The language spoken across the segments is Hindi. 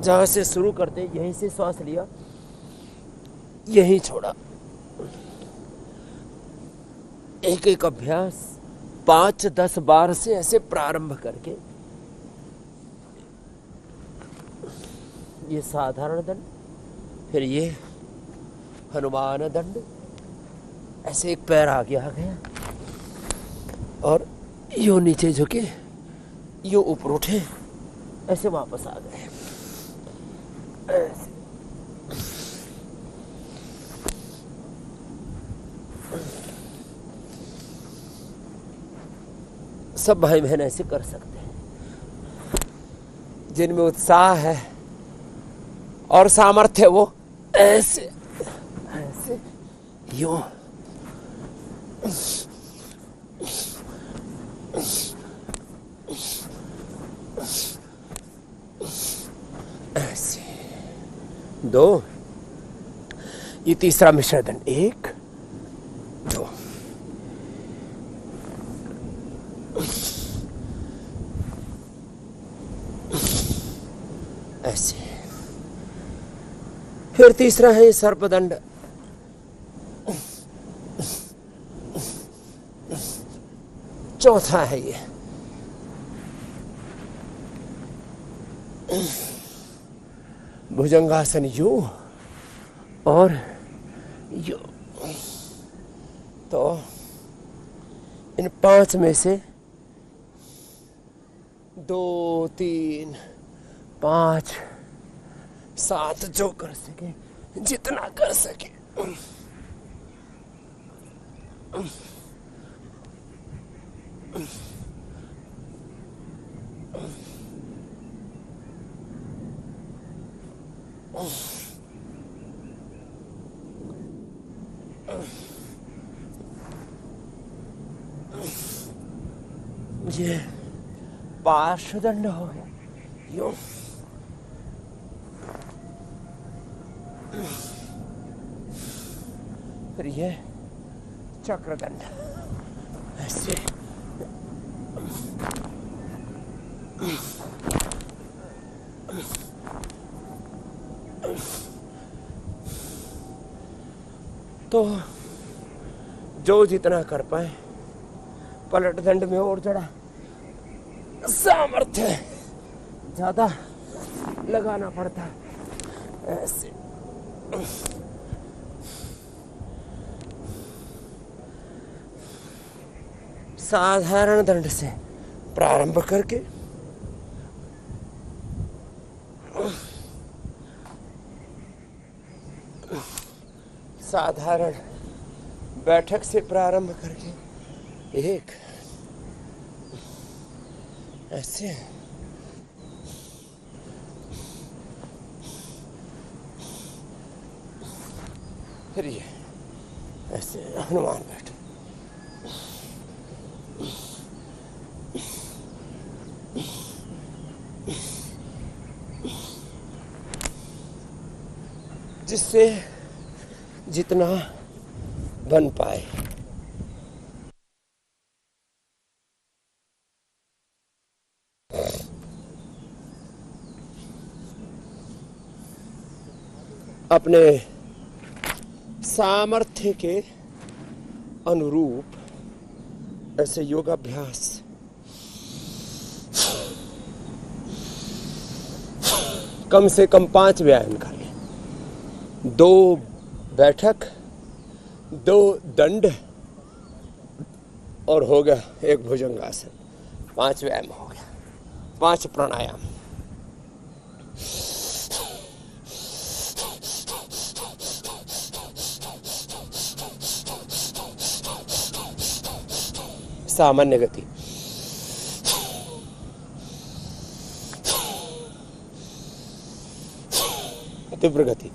जहाँ से शुरू करते यहीं से श्वास लिया, यहीं छोड़ा। एक एक अभ्यास 5-10 बार से ऐसे प्रारंभ करके ये साधारण दंड, फिर ये हनुमान दंड, ऐसे एक पैर आगे आ गया और यूं नीचे झुके, यूं ऊपर उठे, ऐसे वापस आ गए। ऐसे सब भाई बहन ऐसे कर सकते हैं जिनमें उत्साह है और सामर्थ्य है, वो ऐसे ऐसे यूं ऐसे। 2, ये तीसरा मिश्र दंड, 1 2, ऐसे। फिर तीसरा है सर्पदंड, चौथा है ये भुजंगासन, यूं और यूं। तो इन 5 में से 2 3 5 7 जो कर सके, जितना कर सके। ये पार्श्वदंड हो गया, यूं। फिर ये चक्रदंड, ऐसे। तो जो जितना कर पाए, पलट दंड में और जरा सामर्थ्य ज्यादा लगाना पड़ता है, ऐसे। साधारण दंड से प्रारंभ करके साधारण बैठक से प्रारंभ करके 1 ऐसे, फिर ये ऐसे हनुमान बैठ, जिससे जितना बन पाए। अपने सामर्थ्य के अनुरूप ऐसे योगाभ्यास कम से कम 5 व्यायाम कर लें। 2 बैठक, 2 दंड और हो गया 1 भुजंगासन। 5 व्यायाम हो गया, 5 प्राणायाम। सामान्य गति, तीव्र गति,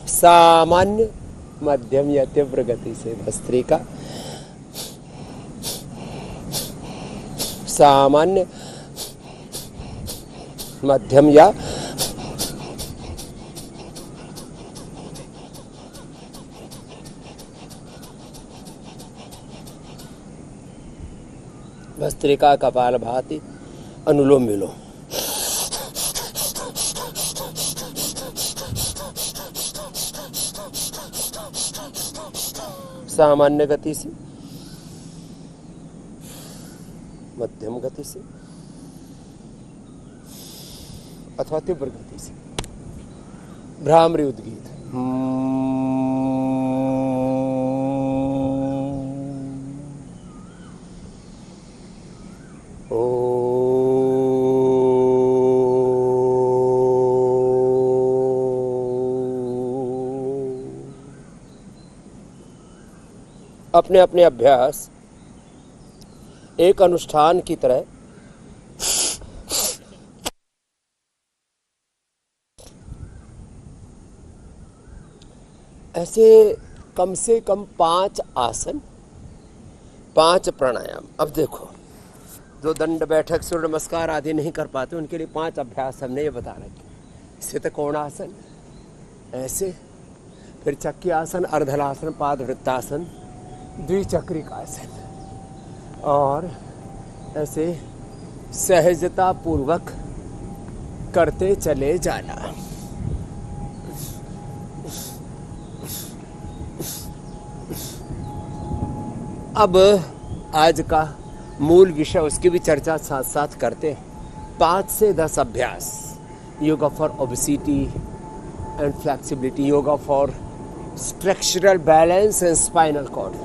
सामान्य, मध्यम या तीव्र गति से भस्त्रिका, सामान्य, मध्यम या भस्त्रिका कपाल भाति अनुलोम विलोम। सामान्य गति से, मध्यम गति से अथवा तीव्र गति से। भ्रामरी उद्गीत। अपने अपने अभ्यास एक अनुष्ठान की तरह ऐसे कम से कम 5 आसन, 5 प्राणायाम। अब देखो, जो दंड बैठक सूर्य नमस्कार आदि नहीं कर पाते उनके लिए 5 अभ्यास हमने ये बता रखे। स्थितकोणासन ऐसे, फिर चक्की आसन, अर्धलासन, पादवृत्तासन, द्विचक्रिकासन, और ऐसे सहजता पूर्वक करते चले जाना। अब आज का मूल विषय, उसकी भी चर्चा साथ साथ करते हैं। 5 से 10 अभ्यास। Yoga for obesity and flexibility, yoga for structural balance and spinal cord,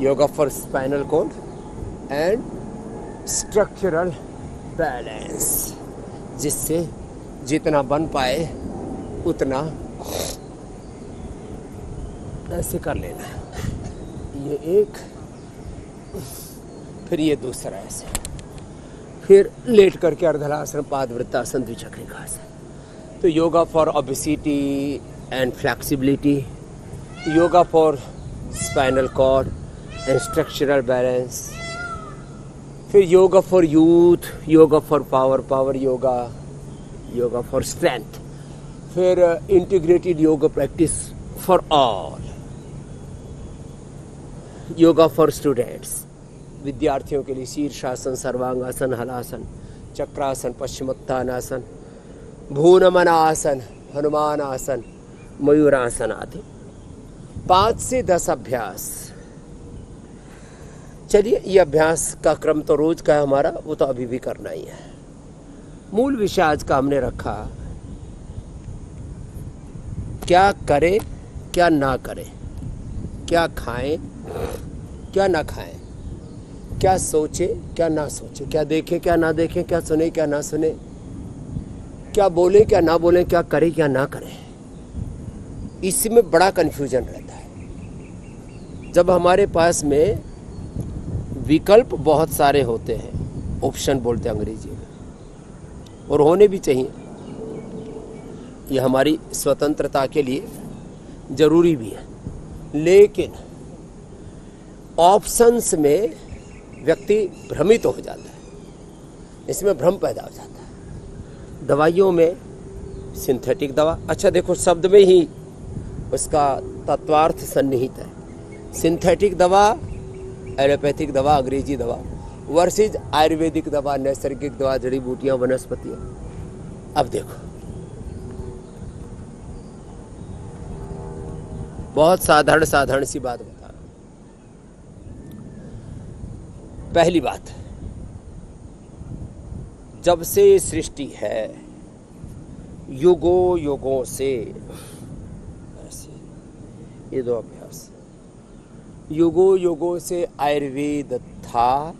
yoga for spinal cord and structural balance, जिससे जितना बन पाए उतना ऐसे कर लेना। ये एक, फिर ये दूसरा ऐसे, फिर लेट करके अर्धलासन, पादवृत्तासन, द्विचक्रिकासन। तो yoga for obesity and flexibility, yoga for spinal cord and structural balance, फिर yoga for youth, yoga for power yoga, yoga for strength, फिर integrated yoga practice for all, yoga for students, विद्यार्थियों के लिए शीर्षासन, सर्वांगासन, हलासन, चक्रासन, पश्चिमोत्थानासन, भूनमनासन, हनुमान आसन, मयूरासन आदि। 5 से 10 अभ्यास। चलिए, ये अभ्यास का क्रम तो रोज का है हमारा, वो तो अभी भी करना ही है। मूल विषय आज का हमने रखा, क्या करें क्या ना करें, क्या खाएं क्या ना खाएं, क्या सोचे क्या ना सोचे, क्या देखें क्या ना देखें, क्या सुने क्या ना सुने, क्या बोले क्या ना बोले, क्या करें क्या ना करें। इसमें बड़ा कन्फ्यूजन रहता है। जब हमारे पास में विकल्प बहुत सारे होते हैं, ऑप्शन बोलते हैं अंग्रेजी में, और होने भी चाहिए, ये हमारी स्वतंत्रता के लिए जरूरी भी है। लेकिन ऑप्शंस में व्यक्ति भ्रमित हो जाता है, इसमें भ्रम पैदा हो जाता है। दवाइयों में सिंथेटिक दवा, अच्छा देखो शब्द में ही उसका तत्वार्थ सन्निहित है। सिंथेटिक दवा, एलोपैथिक दवा, अंग्रेजी दवा वर्सेज आयुर्वेदिक दवा, नैसर्गिक दवा, जड़ी बूटियां, वनस्पतियां। अब देखो, बहुत साधारण सी बात बता रहा हूं। पहली बात, जब से सृष्टि है युगों युगों से, ऐसे ये 2 अभ्यास, युगों युगों से आयुर्वेद था,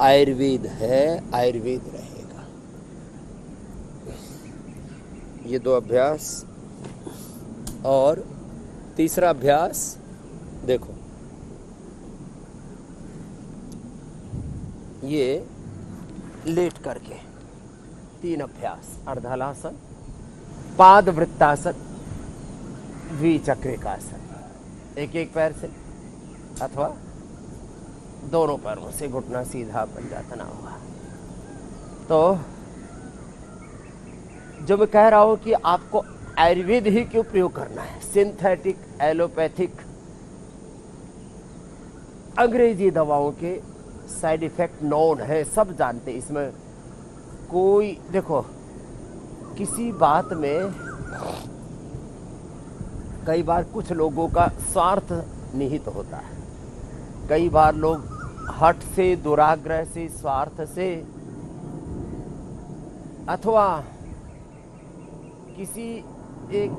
आयुर्वेद है, आयुर्वेद रहेगा। ये 2 अभ्यास। और तीसरा अभ्यास देखो, ये लेट करके 3 अभ्यास, अर्धलासन, पादवृत्तासन, द्विचक्रिकासन, एक पैर से अथवा दोनों पैरों से, घुटना सीधा, पंजा तना हुआ। तो जो मैं कह रहा हूं कि आपको आयुर्वेद ही क्यों प्रयोग करना है, सिंथेटिक, एलोपैथिक अंग्रेजी दवाओं के साइड इफेक्ट नोन है, सब जानते हैं। इसमें कोई देखो, किसी बात में कई बार कुछ लोगों का स्वार्थ निहित होता है। कई बार लोग हठ से, दुराग्रह से, स्वार्थ से, अथवा किसी एक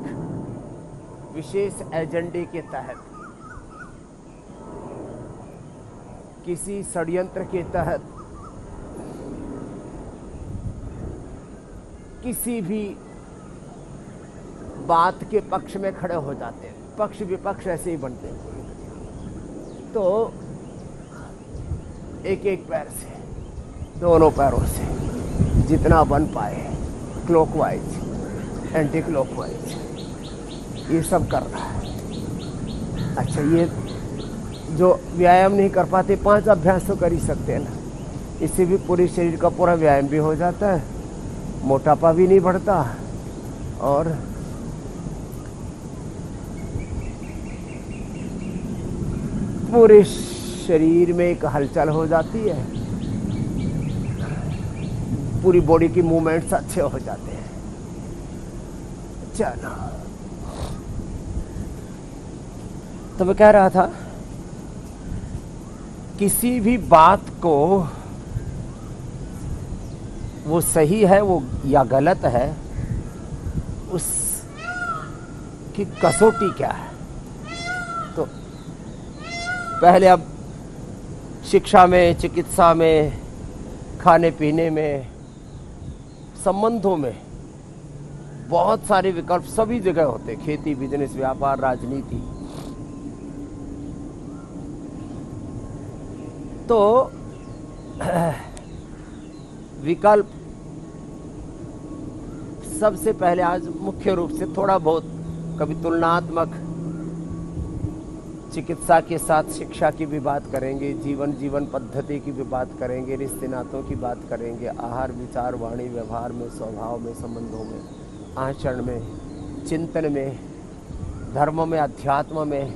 विशेष एजेंडे के तहत, किसी षड्यंत्र के तहत, किसी भी बात के पक्ष में खड़े हो जाते हैं। पक्ष विपक्ष ऐसे ही बनते हैं। तो एक एक पैर से, दोनों पैरों से जितना बन पाए, क्लॉकवाइज, एंटी क्लॉकवाइज, ये सब कर रहा है। अच्छा, ये जो व्यायाम नहीं कर पाते, 5 अभ्यास तो कर ही सकते हैं ना। इससे भी पूरे शरीर का पूरा व्यायाम भी हो जाता है, मोटापा भी नहीं बढ़ता, और पूरे शरीर में एक हलचल हो जाती है, पूरी बॉडी की मूवमेंट्स अच्छे हो जाते हैं। चलो, तो मैं कह रहा था, किसी भी बात को वो सही है वो या गलत है, उसकी कसौटी क्या है। तो पहले अब शिक्षा में, चिकित्सा में, खाने पीने में, संबंधों में बहुत सारे विकल्प सभी जगह होते हैं। खेती, बिजनेस, व्यापार, राजनीति। तो विकल्प सबसे पहले आज मुख्य रूप से थोड़ा बहुत कभी तुलनात्मक चिकित्सा के साथ शिक्षा की भी बात करेंगे, जीवन पद्धति की भी बात करेंगे, रिश्ते नातों की बात करेंगे, आहार, विचार, वाणी, व्यवहार में, स्वभाव में, संबंधों में, आचरण में, चिंतन में, धर्म में, अध्यात्म में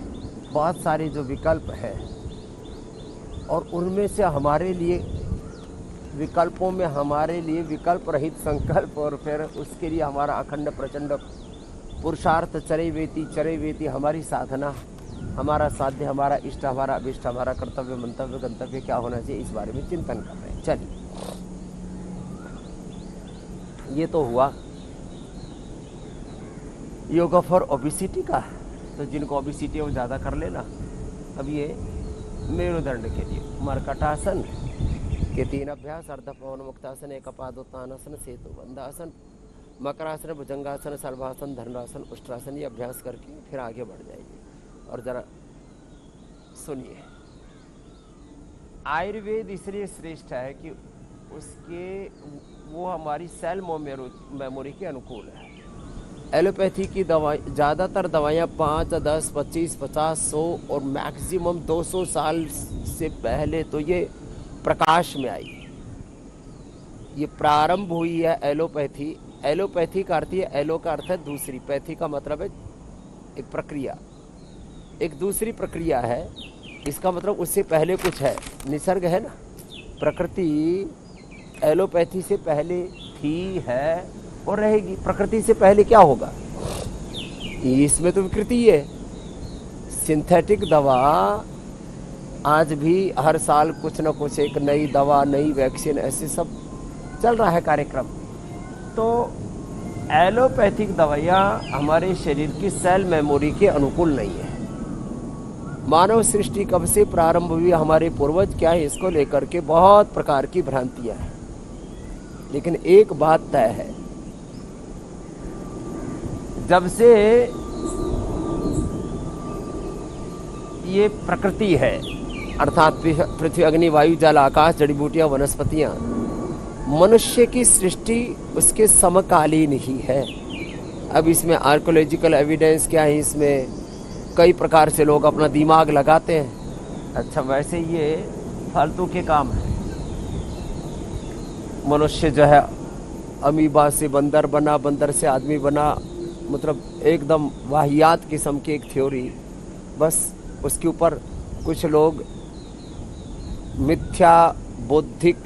बहुत सारे जो विकल्प हैं, और उनमें से हमारे लिए विकल्पों में हमारे लिए विकल्प रहित संकल्प, और फिर उसके लिए हमारा अखंड प्रचंड पुरुषार्थ, चरैवेति हमारी साधना, हमारा साध्य, हमारा इष्ट, हमारा अभिष्ट, हमारा कर्तव्य, मंतव्य, गंतव्य क्या होना चाहिए, इस बारे में चिंतन कर रहे हैं। चलिए, ये तो हुआ योगा फॉर ओबेसिटी का। तो जिनको ओबेसिटी है वो ज़्यादा कर लेना। अब ये मेरुदंड के लिए मरकटासन के 3 अभ्यास: अर्धपवन मुक्तासन, एकपादोत्तानासन, सेतुबंधासन, मकरासन, भुजंगासन, सर्वासन, धनुरासन, उष्ट्रासन। ये अभ्यास करके फिर आगे बढ़ जाएंगे। और जरा सुनिए, आयुर्वेद इसलिए श्रेष्ठ है कि वो हमारी सेल मेमोरी के अनुकूल है। एलोपैथी की दवाई, ज़्यादातर दवाइयाँ 5, 10, 25, 50, 100 और मैक्सिमम 200 साल से पहले तो ये प्रकाश में आई। ये प्रारंभ हुई है एलोपैथी। एलोपैथी का अर्थ है, एलो का अर्थ है दूसरी, पैथी का मतलब है एक प्रक्रिया, एक दूसरी प्रक्रिया है। इसका मतलब उससे पहले कुछ है, निसर्ग है ना, प्रकृति एलोपैथी से पहले थी, है और रहेगी। प्रकृति से पहले क्या होगा, इसमें तो विकृति है। सिंथेटिक दवा आज भी हर साल कुछ न कुछ एक नई दवा, नई वैक्सीन, ऐसे सब चल रहा है कार्यक्रम। तो एलोपैथिक दवाइयाँ हमारे शरीर की सेल मेमोरी के अनुकूल नहीं है। मानव सृष्टि कब से प्रारंभ हुई, हमारे पूर्वज क्या है, इसको लेकर के बहुत प्रकार की भ्रांतियां हैं। लेकिन एक बात तय है, जब से ये प्रकृति है, अर्थात पृथ्वी, अग्नि, वायु, जल, आकाश, जड़ी बूटियां, वनस्पतियां, मनुष्य की सृष्टि उसके समकालीन ही है। अब इसमें आर्कोलॉजिकल एविडेंस क्या है, इसमें कई प्रकार से लोग अपना दिमाग लगाते हैं। अच्छा, वैसे ये फालतू के काम है। मनुष्य जो है अमीबा से बंदर बना, बंदर से आदमी बना, मतलब एकदम वाहियात किस्म की एक थ्योरी। बस उसके ऊपर कुछ लोग मिथ्या बौद्धिक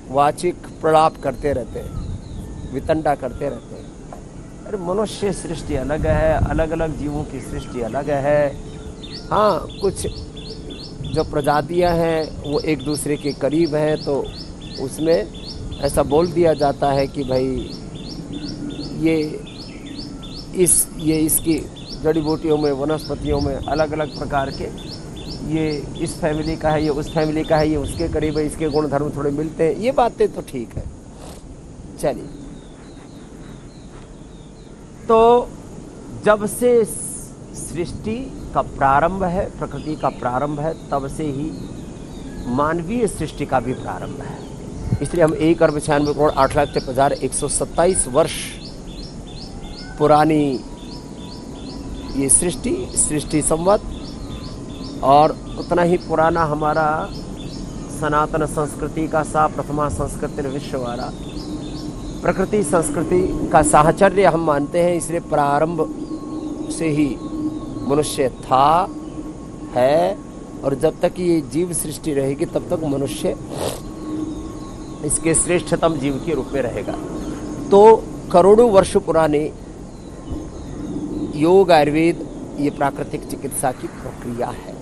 वाचिक प्रलाप करते रहते हैं, वितंडा करते रहते हैं। अरे मनुष्य सृष्टि अलग है, अलग अलग जीवों की सृष्टि अलग है। हाँ, कुछ जो प्रजातियां हैं वो एक दूसरे के करीब हैं, तो उसमें ऐसा बोल दिया जाता है कि भाई ये इसकी जड़ी बूटियों में, वनस्पतियों में अलग अलग प्रकार के, ये इस फैमिली का है, ये उस फैमिली का है, ये उसके करीब है, इसके गुण धर्म थोड़े मिलते हैं। ये बातें तो ठीक है। चलिए, तो जब से सृष्टि का प्रारंभ है, प्रकृति का प्रारंभ है, तब से ही मानवीय सृष्टि का भी प्रारंभ है। इसलिए हम 1,96,08,53,127 वर्ष पुरानी ये सृष्टि संवत, और उतना ही पुराना हमारा सनातन संस्कृति का सा प्रथमा संस्कृति विश्ववारा प्रकृति संस्कृति का साहचर्य हम मानते हैं। इसलिए प्रारंभ से ही मनुष्य था, है, और जब तक ये जीव सृष्टि रहेगी तब तक मनुष्य इसके श्रेष्ठतम जीव के रूप में रहेगा। तो करोड़ों वर्ष पुराने योग, आयुर्वेद, ये प्राकृतिक चिकित्सा की प्रक्रिया है,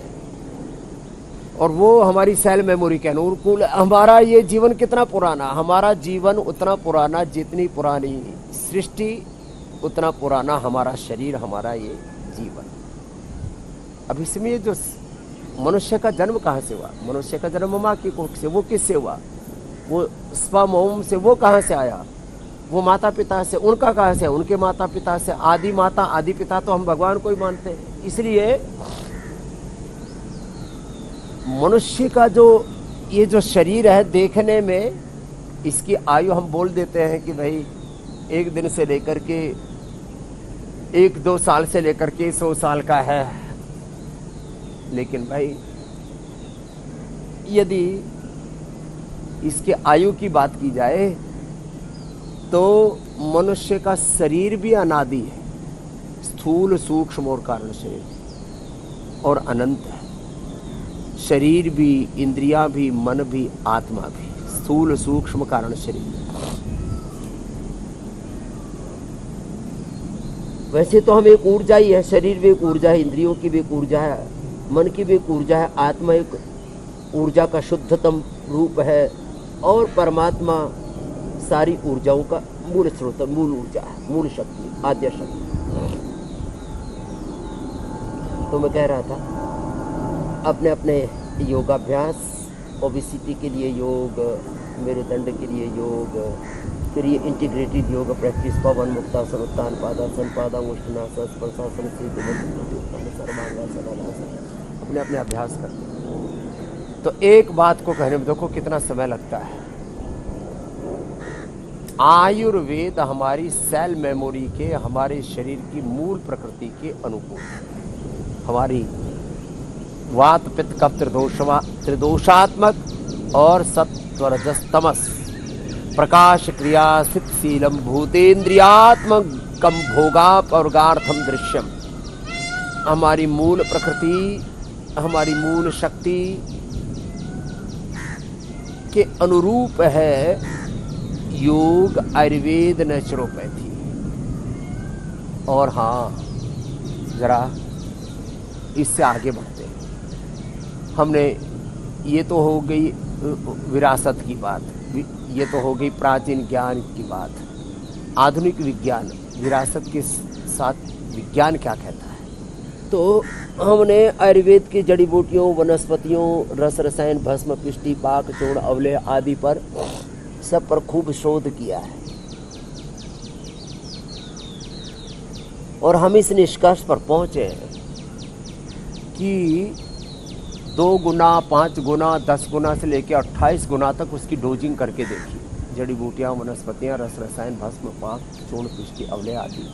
और वो हमारी सेल मेमोरी के अनुकूल। हमारा ये जीवन कितना पुराना, हमारा जीवन उतना पुराना, जितनी पुरानी सृष्टि उतना पुराना हमारा शरीर, हमारा ये जीवन। अब इसमें जो मनुष्य का जन्म कहाँ से हुआ? मनुष्य का जन्म माँ की कोख से। वो किससे हुआ? वो स्पर्म ओम से, वो कहाँ से आया? वो माता पिता से। उनका कहाँ से? उनके माता पिता से। आदि माता आदि पिता तो हम भगवान को ही मानते हैं। इसलिए मनुष्य का जो ये जो शरीर है, देखने में इसकी आयु हम बोल देते हैं कि भाई 1 दिन से लेकर के 1-2 साल से लेकर के 100 साल का है। लेकिन भाई यदि इसके आयु की बात की जाए तो मनुष्य का शरीर भी अनादि है, स्थूल सूक्ष्म और कारण शरीर, और अनंत है। शरीर भी, इंद्रियां भी, मन भी, आत्मा भी, स्थूल सूक्ष्म कारण शरीर। वैसे तो हम एक ऊर्जा ही है, शरीर भी एक ऊर्जा है, इंद्रियों की भी एक ऊर्जा है, मन की भी एक ऊर्जा है, आत्मा एक ऊर्जा का शुद्धतम रूप है, और परमात्मा सारी ऊर्जाओं का मूल स्रोत, मूल ऊर्जा है, मूल शक्ति, आद्य शक्ति। तो मैं कह रहा था अपने अपने योगाभ्यास, ओबेसिटी के लिए योग, मेरुदंड के लिए योग, फिर ये इंटीग्रेटेड योग प्रैक्टिस, पवन मुक्तासन, उत्तान पादासन, पादामुष्टासन, स्पर्शासन, सर्वांगासन, अपने अपने अभ्यास करते हैं। तो एक बात को कहने में देखो कितना समय लगता है। आयुर्वेद हमारी सेल मेमोरी के, हमारे शरीर की मूल प्रकृति के अनुकूल, हमारी वात पित्त कफ त्रिदोषात्मक और सत्व रजस तमस प्रकाश क्रिया स्थित शीलम भूतेन्द्रियात्मकम भोगापवर्गार्थम दृश्यम, हमारी मूल प्रकृति, हमारी मूल शक्ति के अनुरूप है योग, आयुर्वेद, नेचुरोपैथी। और हाँ, जरा इससे आगे बढ़ते हैं। हमने ये तो हो गई विरासत की बात, ये तो हो गई प्राचीन ज्ञान की बात। आधुनिक विज्ञान विरासत के साथ विज्ञान क्या कहता है? तो हमने आयुर्वेद की जड़ी बूटियों, वनस्पतियों, रस रसायन, भस्म, पिष्टि, पाक, चूर्ण, अवलेह आदि पर, सब पर खूब शोध किया है, और हम इस निष्कर्ष पर पहुंचे हैं कि 2 गुना, 5 गुना, 10 गुना से लेकर 28 गुना तक उसकी डोजिंग करके देखी। जड़ी बूटियाँ, वनस्पतियाँ, रस रसायन, भस्म, पाक, चूर्ण, पिष्टि, अवलेह आदि।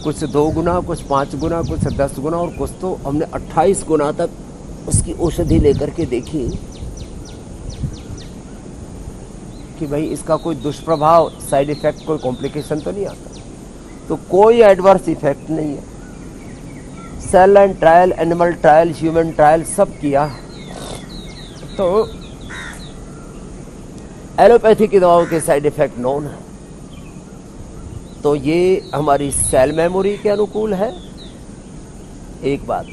कुछ 2 गुना, कुछ 5 गुना, कुछ 10 गुना, और कुछ तो हमने 28 गुना तक उसकी औषधि लेकर के देखी कि भाई इसका कोई दुष्प्रभाव, साइड इफेक्ट, कोई कॉम्प्लिकेशन तो नहीं आता। तो कोई एडवर्स इफेक्ट नहीं है। Cell and trial, animal trial, human trial सब किया, तो एलोपैथी की दवाओं के साइड इफेक्ट नोन है, तो ये हमारी सेल मेमोरी के अनुकूल है। एक बात,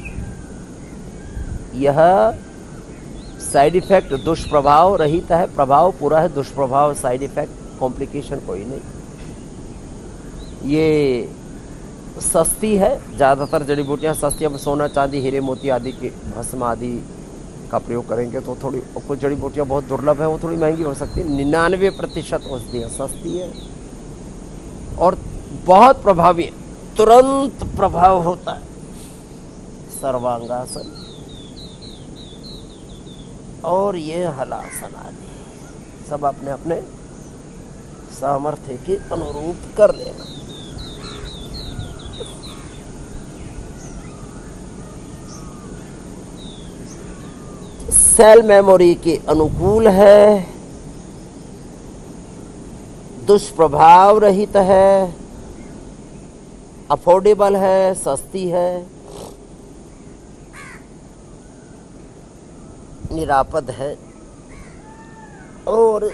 यह साइड इफेक्ट दुष्प्रभाव रहित है, प्रभाव पूरा है, दुष्प्रभाव साइड इफेक्ट कॉम्प्लिकेशन कोई नहीं। ये सस्ती है, ज़्यादातर जड़ी बूटियाँ सस्ती है। सोना चांदी हीरे मोती आदि के भस्म आदि का प्रयोग करेंगे तो थोड़ी, कुछ जड़ी बूटियाँ बहुत दुर्लभ है, वो थोड़ी महंगी हो सकती है। 99% औषधियाँ सस्ती है और बहुत प्रभावी है, तुरंत प्रभाव होता है। सर्वांगासन और ये हलासन आदि सब अपने अपने सामर्थ्य के अनुरूप कर लेना। सेल मेमोरी के अनुकूल है, दुष्प्रभाव रहित है, अफोर्डेबल है, सस्ती है, निरापद है और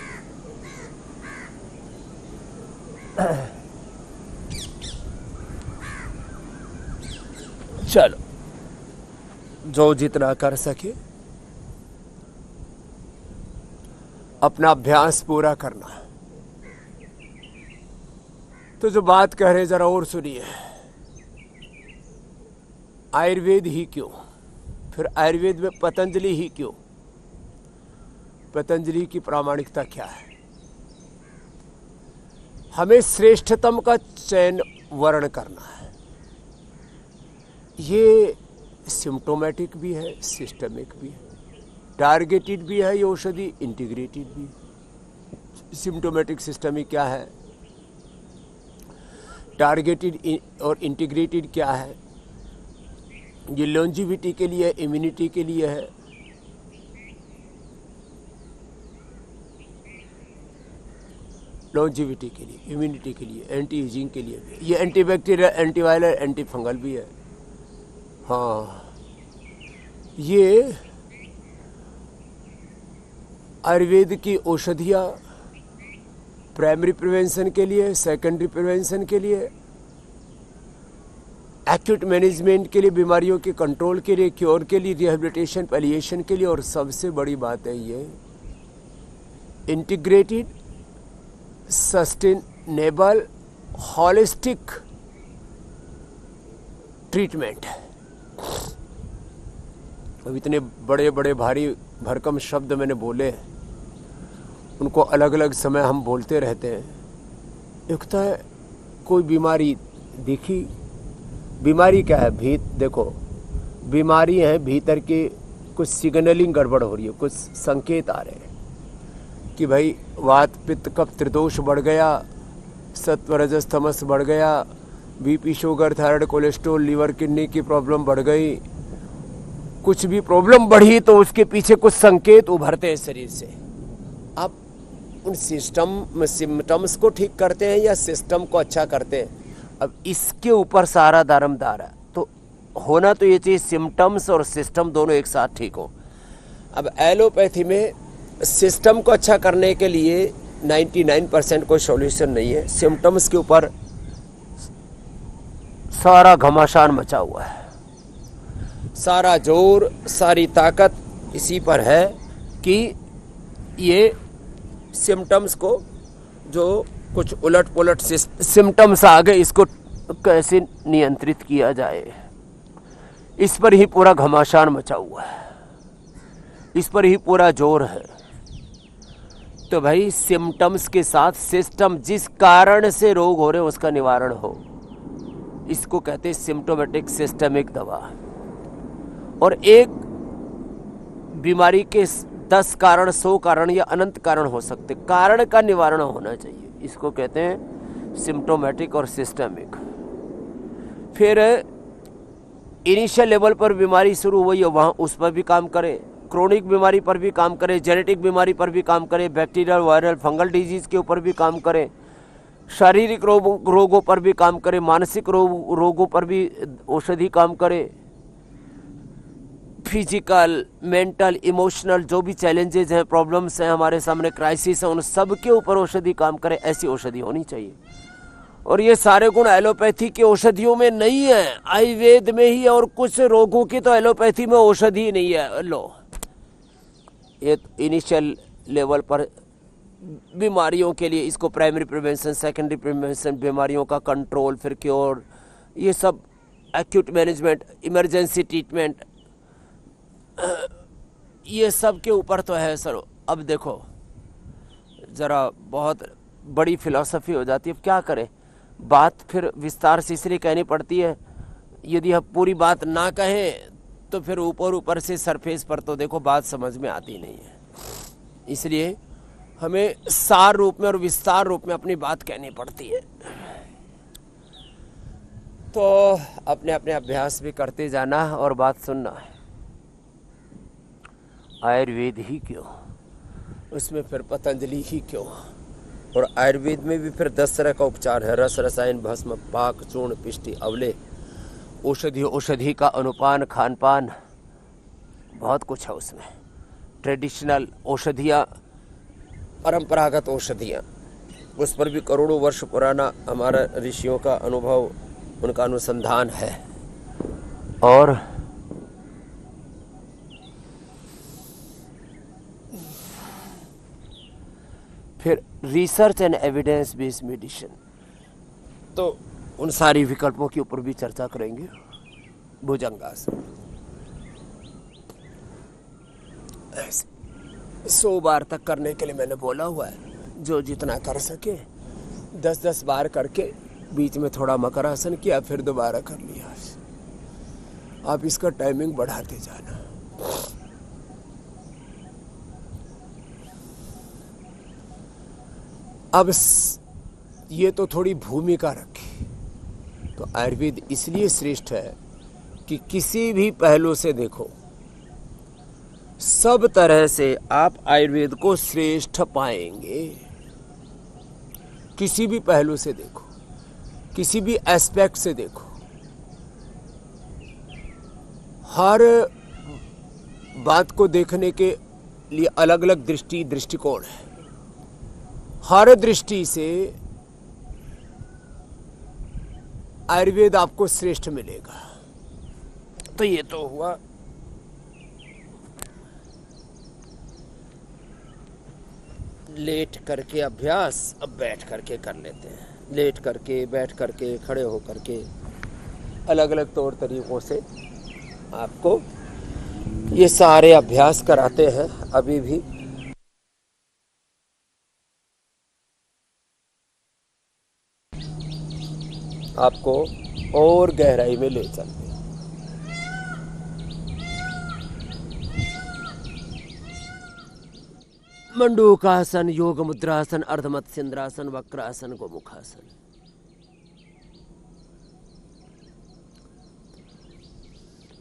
चलो जो जितना कर सके अपना अभ्यास पूरा करना। तो जो बात कह रहे जरा और सुनिए। आयुर्वेद ही क्यों, फिर आयुर्वेद में पतंजलि ही क्यों, पतंजलि की प्रामाणिकता क्या है? हमें श्रेष्ठतम का चयन वर्ण करना है। ये सिम्टोमेटिक भी है, सिस्टमिक भी है, टारगेटेड भी है ये औषधि, इंटीग्रेटेड भी है। सिम्टोमेटिक सिस्टमिक क्या है, टारगेटेड और इंटीग्रेटेड क्या है? ये लॉन्जिविटी के लिए, इम्यूनिटी के लिए है। लॉन्जिविटी के लिए, इम्यूनिटी के लिए, एंटी एजिंग के लिए भी। ये एंटीबैक्टीरियल, एंटीवायरल, एंटी फंगल भी है। हाँ, ये आयुर्वेद की औषधियाँ प्राइमरी प्रिवेंशन के लिए, सेकेंडरी प्रिवेंशन के लिए, एक्यूट मैनेजमेंट के लिए, बीमारियों के कंट्रोल के लिए, क्योर के लिए, रिहेबिलिटेशन, पैलिएशन के लिए, और सबसे बड़ी बात है ये इंटीग्रेटेड, सस्टेनेबल, हॉलिस्टिक ट्रीटमेंट है। अब इतने बड़े बड़े भारी भरकम शब्द मैंने बोले, उनको अलग अलग समय हम बोलते रहते हैं। एक तो है कोई बीमारी दिखी, बीमारी क्या है? देखो, बीमारी है भीतर के कुछ सिग्नलिंग गड़बड़ हो रही है, कुछ संकेत आ रहे हैं कि भाई वात पित्त कफ त्रिदोष बढ़ गया, सत्व रजस तमस बढ़ गया, BP, sugar, thyroid, cholesterol, liver, kidney की प्रॉब्लम बढ़ गई। कुछ भी प्रॉब्लम बढ़ी तो उसके पीछे कुछ संकेत उभरते हैं शरीर से। आप उन सिम्टम्स को ठीक करते हैं या सिस्टम को अच्छा करते हैं? अब इसके ऊपर सारा दारोमदार है। तो होना तो ये चाहिए सिम्टम्स और सिस्टम दोनों एक साथ ठीक हो। अब एलोपैथी में सिस्टम को अच्छा करने के लिए 99% कोई सॉल्यूशन नहीं है। सिम्टम्स के ऊपर सारा घमासान मचा हुआ है, सारा जोर, सारी ताकत इसी पर है कि ये सिम्टम्स को, जो कुछ उलट पुलट सिम्टम्स आ गए, इसको कैसे नियंत्रित किया जाए, इस पर ही पूरा घमासान मचा हुआ है, इस पर ही पूरा जोर है। तो भाई सिम्टम्स के साथ सिस्टम, जिस कारण से रोग हो रहे हैं उसका निवारण हो, इसको कहते हैं सिम्टोमेटिक सिस्टमिक दवा। और एक बीमारी के 10 कारण, 100 कारण या अनंत कारण हो सकते, कारण का निवारण होना चाहिए, इसको कहते हैं सिम्टोमेटिक और सिस्टमिक। फिर इनिशियल लेवल पर बीमारी शुरू हुई है, वहाँ उस पर भी काम करें, क्रोनिक बीमारी पर भी काम करें, जेनेटिक बीमारी पर भी काम करें, बैक्टीरियल, वायरल, फंगल डिजीज़ के ऊपर भी काम करें, शारीरिक रोगों पर भी काम करें, मानसिक रोगों पर भी औषधि काम करे, फिजिकल, मेंटल, इमोशनल जो भी चैलेंजेस हैं, प्रॉब्लम्स हैं, हमारे सामने क्राइसिस हैं, उन सब के ऊपर औषधि काम करे, ऐसी औषधि होनी चाहिए। और ये सारे गुण एलोपैथी की औषधियों में नहीं है, आयुर्वेद में ही है। और कुछ रोगों की तो एलोपैथी में औषधि ही नहीं है। लो, ये इनिशियल लेवल पर बीमारियों के लिए इसको प्राइमरी प्रिवेंशन, सेकेंडरी प्रिवेंशन, बीमारियों का कंट्रोल, फिर क्योर, ये सब एक्यूट मैनेजमेंट, इमरजेंसी ट्रीटमेंट, ये सब के ऊपर तो है सर। अब देखो ज़रा बहुत बड़ी फिलॉसफी हो जाती है। अब क्या करें, बात फिर विस्तार से इसलिए कहनी पड़ती है। यदि हम पूरी बात ना कहें तो फिर ऊपर ऊपर से सरफेस पर तो देखो बात समझ में आती नहीं है। इसलिए हमें सार रूप में और विस्तार रूप में अपनी बात कहनी पड़ती है। तो अपने अपने अभ्यास भी करते जाना और बात सुनना है। आयुर्वेद ही क्यों, उसमें फिर पतंजलि ही क्यों। और आयुर्वेद में भी फिर 10 तरह का उपचार है। रस, रसायन, भस्म, पाक, चूर्ण, पिष्टि, अवले, औषधि, औषधि का अनुपान, खान पान, बहुत कुछ है उसमें। ट्रेडिशनल औषधियाँ, परंपरागत औषधियाँ, उस पर भी करोड़ों वर्ष पुराना हमारा ऋषियों का अनुभव, उनका अनुसंधान है। और फिर research and evidence based medicine, तो उन सारी विकल्पों के ऊपर भी चर्चा करेंगे। भुजंगासन ऐसे 100 बार तक करने के लिए मैंने बोला हुआ है। जो जितना कर सके 10-10 बार करके, बीच में थोड़ा मकरासन किया, फिर दोबारा कर लिया। आप इसका टाइमिंग बढ़ाते जाना। अब ये तो थोड़ी भूमिका रखी। तो आयुर्वेद इसलिए श्रेष्ठ है कि किसी भी पहलू से देखो, सब तरह से आप आयुर्वेद को श्रेष्ठ पाएंगे। किसी भी पहलू से देखो, किसी भी एस्पेक्ट से देखो, हर बात को देखने के लिए अलग अलग दृष्टिकोण है। हर दृष्टि से आयुर्वेद आपको श्रेष्ठ मिलेगा। तो ये तो हुआ लेट करके अभ्यास। अब बैठ करके कर लेते हैं। लेट करके, बैठ करके, खड़े हो करके, अलग अलग तौर तरीकों से आपको ये सारे अभ्यास कराते हैं। अभी भी आपको और गहराई में ले चलते हैं। मंडूकासन, योग मुद्रासन, अर्धमत्स्येंद्रासन, वक्रासन, गोमुखासन।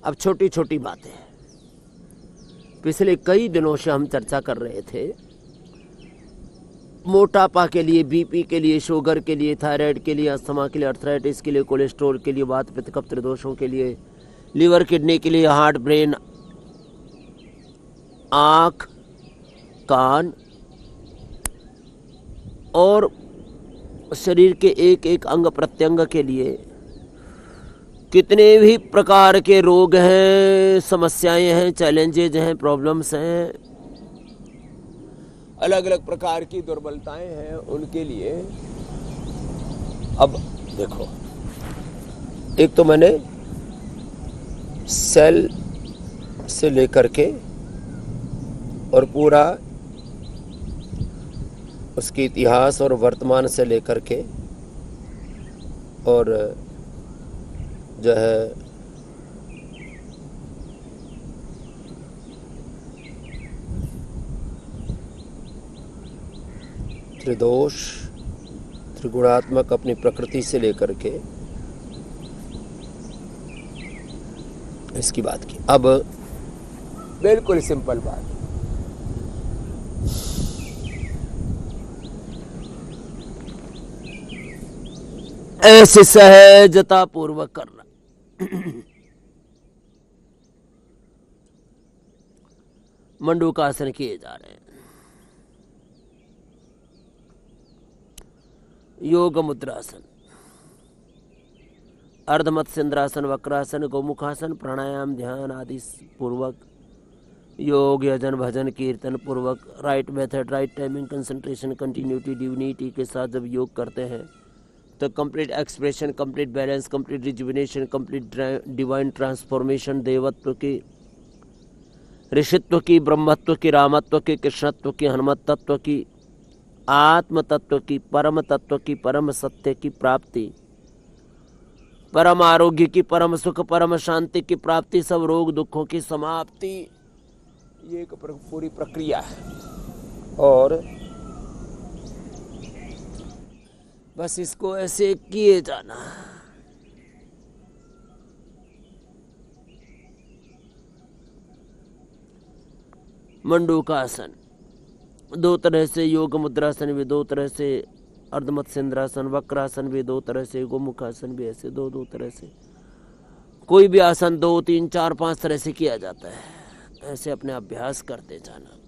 अब छोटी छोटी बातें, पिछले कई दिनों से हम चर्चा कर रहे थे। मोटापा के लिए, बीपी के लिए, शुगर के लिए, थायराइड के लिए, अस्थमा के लिए, अर्थराइटिस के लिए, कोलेस्ट्रॉल के लिए, वात पित्त कफ त्रिदोषों के लिए, लीवर किडनी के लिए, हार्ट, ब्रेन, आँख, कान और शरीर के एक एक अंग प्रत्यंग के लिए कितने भी प्रकार के रोग हैं, समस्याएं हैं, चैलेंजेज हैं, प्रॉब्लम्स हैं, अलग अलग प्रकार की दुर्बलताएं हैं, उनके लिए। अब देखो, एक तो मैंने सेल से लेकर के और पूरा उसके इतिहास और वर्तमान से लेकर के और जो है त्रिदोष, त्रिगुणात्मक अपनी प्रकृति से लेकर के इसकी बात की। अब बिल्कुल सिंपल बात, ऐसे सहजता पूर्वक करना। मंडूकासन किए जा रहे हैं। योग मुद्रासन, अर्धमत्स्येंद्रासन, वक्रासन, गोमुखासन, प्राणायाम, ध्यान आदि पूर्वक योग, यजन, भजन, कीर्तन पूर्वक right method, right timing, concentration, continuity, divinity के साथ जब योग करते हैं तो complete expression, complete balance, complete rejuvenation, complete divine transformation, देवत्व की, ऋषित्व की, ब्रह्मत्व की, रामत्व की, कृष्णत्व की, हनुमत तत्व की, आत्म तत्व की, परम तत्व की, परम सत्य की प्राप्ति, परम आरोग्य की, परम सुख, परम शांति की प्राप्ति, सब रोग दुखों की समाप्ति, ये एक पूरी प्रक्रिया है। और बस इसको ऐसे किए जाना। मंडूकासन दो तरह से, योग मुद्रासन भी दो तरह से, अर्धमत्स्येंद्रासन, वक्रासन भी दो तरह से, गोमुखासन भी ऐसे दो दो तरह से। कोई भी आसन 2, 3, 4, 5 तरह से किया जाता है। ऐसे अपने अभ्यास करते जाना।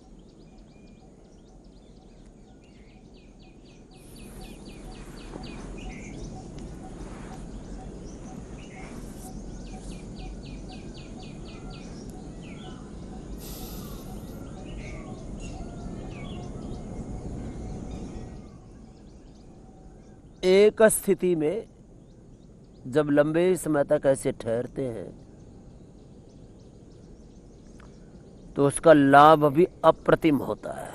एक स्थिति में जब लंबे समय तक ऐसे ठहरते हैं तो उसका लाभ भी अप्रतिम होता है।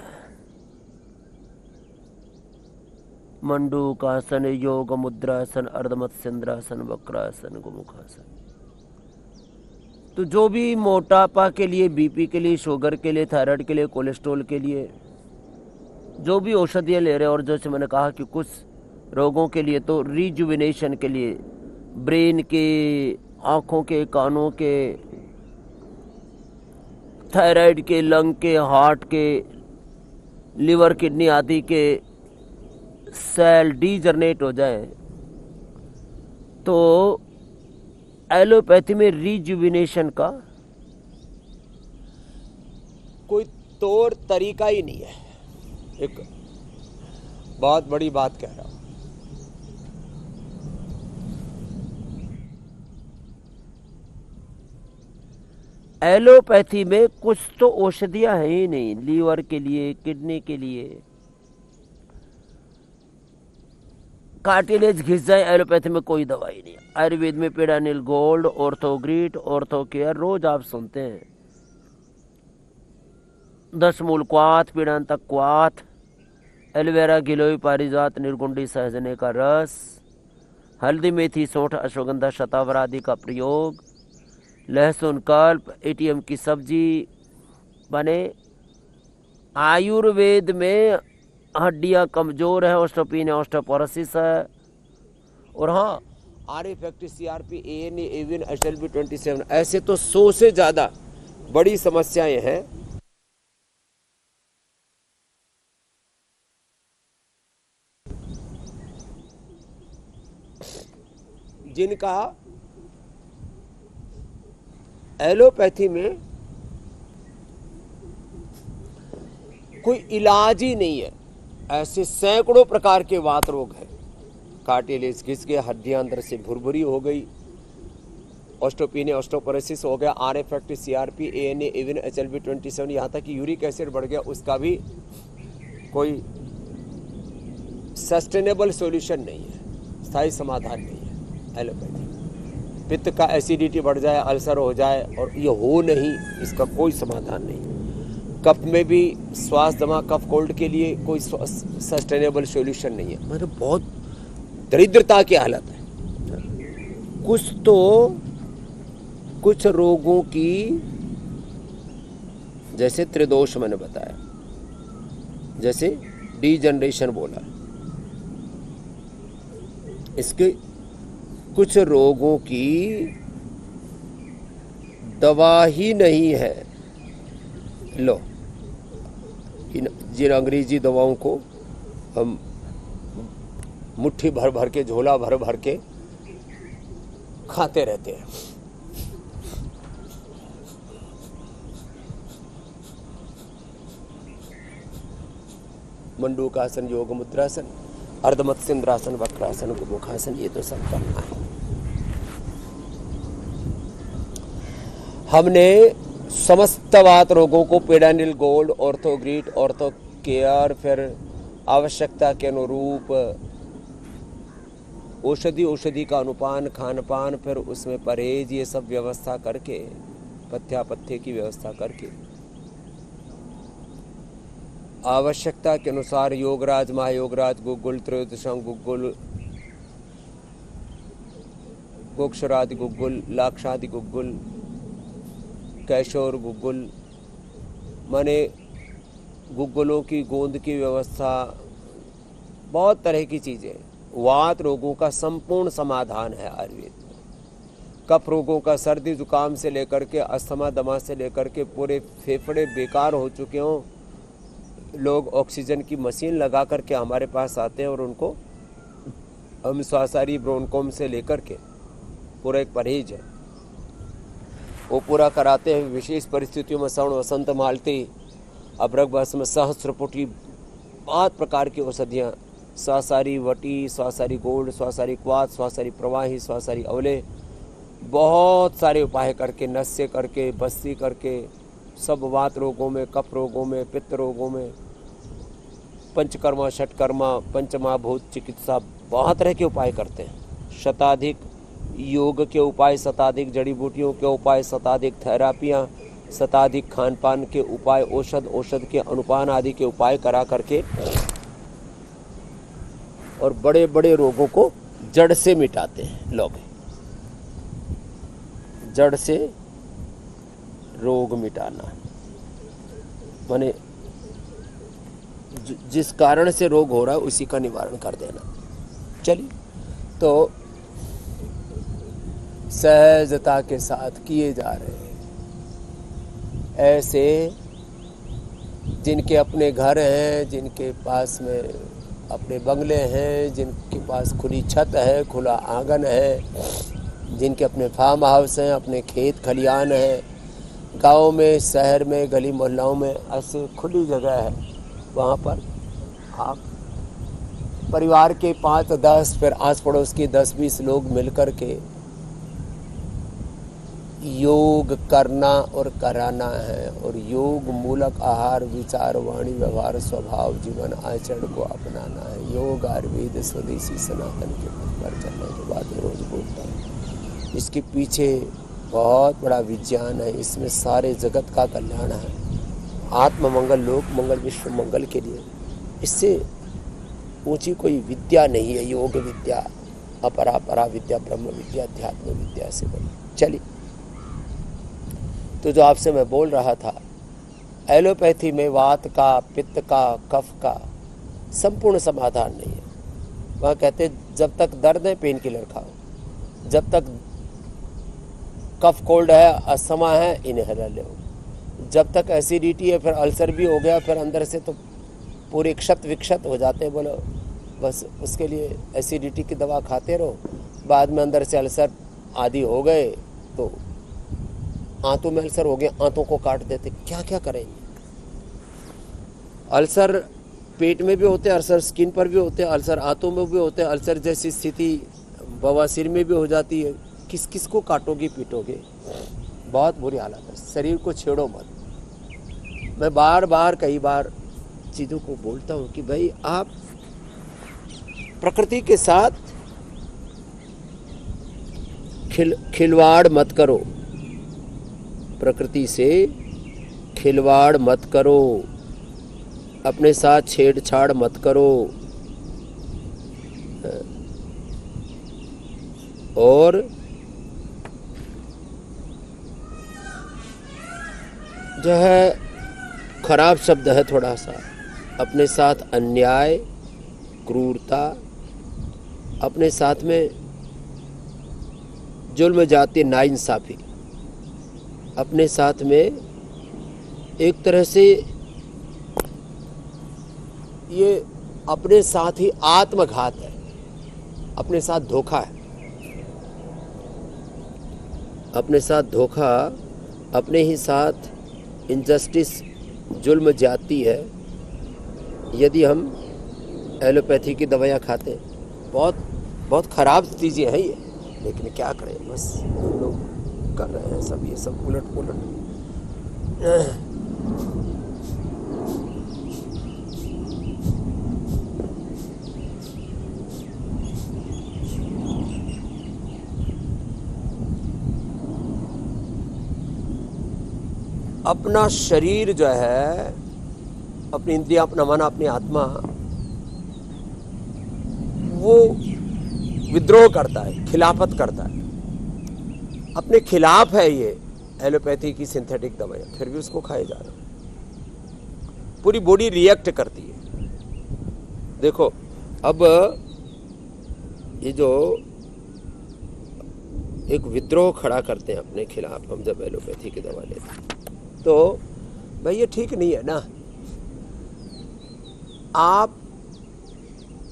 मंडूकासन, योग मुद्रासन, अर्धमत्स्येंद्रासन, वक्रासन, गोमुखासन। तो जो भी मोटापा के लिए, बीपी के लिए, शुगर के लिए, थायराइड के लिए, कोलेस्ट्रॉल के लिए जो भी औषधियाँ ले रहे हैं, और जैसे मैंने कहा कि कुछ रोगों के लिए तो रिजुविनेशन के लिए, ब्रेन के, आँखों के, कानों के, थायराइड के, लंग के, हार्ट के, लिवर, किडनी आदि के सेल डीजनरेट हो जाए तो एलोपैथी में रिजुविनेशन का कोई तौर तरीका ही नहीं है। एक बहुत बड़ी बात कह रहा हूं। एलोपैथी में कुछ तो औषधियां हैं ही नहीं, लीवर के लिए, किडनी के लिए। कार्टिलेज घिस जाए, एलोपैथी में कोई दवाई नहीं। आयुर्वेद में पेडानिल गोल्ड, ऑर्थोग्रीट, ऑर्थोकेयर रोज आप सुनते हैं। 10 मूल क्वाथ, पीड़ांतक क्वाथ, एलोवेरा, गिलोय, पारिजात, निर्गुंडी, सहजने का रस, हल्दी, मेथी, सौंठ, अश्वगंधा, शतावर आदि का प्रयोग, लहसुन, कल्प, एटीएम की सब्जी बने। आयुर्वेद में हड्डियां कमजोर है, ऑस्टियोपीन है, ऑस्टियोपोरोसिस है। और हाँ, आरएफएक्टी, सीआरपी, एएनए, एविन, एचएलवी 27 ऐसे तो 100 से ज्यादा बड़ी समस्याएं हैं जिनका एलोपैथी में कोई इलाज ही नहीं है। ऐसे सैकड़ों प्रकार के वात रोग हैं। कार्टिलेज घिस गया, हड्डियां अंदर से भुरभुरी हो गई, ऑस्टियोपीनिया, ऑस्टियोपोरोसिस हो गया, आरएफएक्टी, सीआरपी, एएनए, इवन एचएलवी 27, यहाँ तक कि यूरिक एसिड बढ़ गया, उसका भी कोई सस्टेनेबल सॉल्यूशन नहीं है, स्थायी समाधान नहीं है एलोपैथी। पित्त का एसिडिटी बढ़ जाए, अल्सर हो जाए, और ये हो नहीं, इसका कोई समाधान नहीं। कफ में भी श्वास दमा, कफ कोल्ड के लिए कोई सस्टेनेबल सॉल्यूशन नहीं है। मतलब बहुत दरिद्रता की हालत है। कुछ रोगों की, जैसे त्रिदोष मैंने बताया, जैसे डीजनरेशन बोला, इसके कुछ रोगों की दवा ही नहीं है। लो, जिन अंग्रेजी दवाओं को हम मुट्ठी भर भर के, झोला भर भर के खाते रहते हैं, मंडूकासन, योग मुद्रासन, अर्धमत्स्येंद्रासन, वक्रासन, गोमुखासन, ये तो सब करना है। हमने समस्त वात रोगों को पेडानिल गोल्ड, ऑर्थोग्रीट, ऑर्थो केयर, फिर आवश्यकता के अनुरूप औषधि का अनुपान, खान पान, फिर उसमें परहेज, ये सब व्यवस्था करके, पथ्य की व्यवस्था करके आवश्यकता के अनुसार योगराज, महायोगराज, गुग्गुल, त्रयोदशम गुग्गुल, गोक्षरादि गुग्गुल, लाक्षादि गुग्गुल, कैशोर गुग्गुल, माने गुग्गुलों की गोंद की व्यवस्था, बहुत तरह की चीज़ें। वात रोगों का संपूर्ण समाधान है आयुर्वेद में। कफ रोगों का, सर्दी जुकाम से लेकर के अस्थमा दमा से लेकर के पूरे फेफड़े बेकार हो चुके हों, लोग ऑक्सीजन की मशीन लगा करके हमारे पास आते हैं और उनको हम श्वासारी ब्रोनकोम से लेकर के पूरा एक परहेज है वो पूरा कराते हैं। विशेष परिस्थितियों में श्रवण, वसंत, मालती, अभ्रक, भस्म, सहस्त्रपुटी, बहुत प्रकार की औषधियाँ, श्वासारी वटी, श्वासारी गोल्ड, श्वासारी क्वाथ, श्वासारी प्रवाही, श्वासारी अवले, बहुत सारे उपाय करके, नस्य करके, बस्ती करके, सब वात रोगों में, कफ रोगों में, पित्त रोगों में, पंचकर्मा, षटकर्मा, पंचमहाभूत चिकित्सा, बहुत तरह के उपाय करते हैं। शताधिक योग के उपाय, शताधिक जड़ी बूटियों के उपाय, शताधिक थेरापियाँ, शताधिक खान पान के उपाय, औषध के अनुपान आदि के उपाय करा करके और बड़े बड़े रोगों को जड़ से मिटाते हैं लोग। जड़ से रोग मिटाना माने जिस कारण से रोग हो रहा है उसी का निवारण कर देना। चलिए, तो सहजता के साथ किए जा रहे हैं ऐसे, जिनके अपने घर हैं, जिनके पास में अपने बंगले हैं, जिनके पास खुली छत है, खुला आंगन है, जिनके अपने फार्म हाउस हैं, अपने खेत खलियान हैं, गांव में, शहर में, गली मोहल्लों में ऐसे खुली जगह है, वहाँ पर आप परिवार के 5-10 फिर आस पड़ोस के 10-20 लोग मिलकर के योग करना और कराना है। और योग मूलक आहार, विचार, वाणी, व्यवहार, स्वभाव, जीवन आचरण को अपनाना है। योग आयुर्वेद स्वदेशी सनातन के पथ पर चलने के बाद रोज बोलता हूँ। इसके पीछे बहुत बड़ा विज्ञान है, इसमें सारे जगत का कल्याण है, आत्ममंगल, लोक मंगल, विश्व मंगल के लिए। इससे ऊंची कोई विद्या नहीं है योग विद्या, अपरा परा विद्या, ब्रह्म विद्या, अध्यात्म विद्या से बड़ी। चलिए, तो जो आपसे मैं बोल रहा था, एलोपैथी में वात का, पित्त का, कफ का संपूर्ण समाधान नहीं है। वहाँ कहते जब तक दर्द है पेन किलर खाओ, जब तक कफ कोल्ड है, अस्थमा है, इनहेलर लो, जब तक एसिडिटी है, फिर अल्सर भी हो गया, फिर अंदर से तो पूरे क्षत विक्षत हो जाते हैं, बोलो बस उसके लिए एसिडिटी की दवा खाते रहो, बाद में अंदर से अल्सर आदि हो गए तो आंतों में अल्सर हो गए, आंतों को काट देते, क्या क्या करेंगे। अल्सर पेट में भी होते हैं, अल्सर स्किन पर भी होते हैं, अल्सर आंतों में भी होते हैं, अल्सर जैसी स्थिति बवासीर में भी हो जाती है। किस किस को काटोगे पीटोगे, बहुत बुरी हालत है। शरीर को छेड़ो मत। मैं बार बार कई बार चीज़ों को बोलता हूँ कि भाई आप प्रकृति के साथ खिलवाड़ मत करो, प्रकृति से खिलवाड़ मत करो, अपने साथ छेड़छाड़ मत करो। और जो है खराब शब्द है थोड़ा सा, अपने साथ अन्याय, क्रूरता, अपने साथ में जुल्म जाती, नाइंसाफी, अपने साथ में एक तरह से ये अपने साथ ही आत्मघात है, अपने साथ धोखा है, अपने साथ धोखा, अपने ही साथ इनजस्टिस, जुल्म जाती है। यदि हम एलोपैथी की दवाइयाँ खाते, बहुत बहुत ख़राब चीज़ें हैं ये, लेकिन क्या करें, बस हम लोग कर रहे हैं सब, ये सब उलट पुलट। अपना शरीर जो है, अपनी इंद्रियां, अपना मन, अपनी आत्मा, वो विद्रोह करता है, खिलाफत करता है, अपने खिलाफ है ये एलोपैथी की सिंथेटिक दवाइयाँ, फिर भी उसको खाए जा रहे हैं। पूरी बॉडी रिएक्ट करती है। देखो अब ये जो एक विद्रोह खड़ा करते हैं अपने खिलाफ हम जब एलोपैथी की दवा लेते हैं, तो भाई ये ठीक नहीं है ना। आप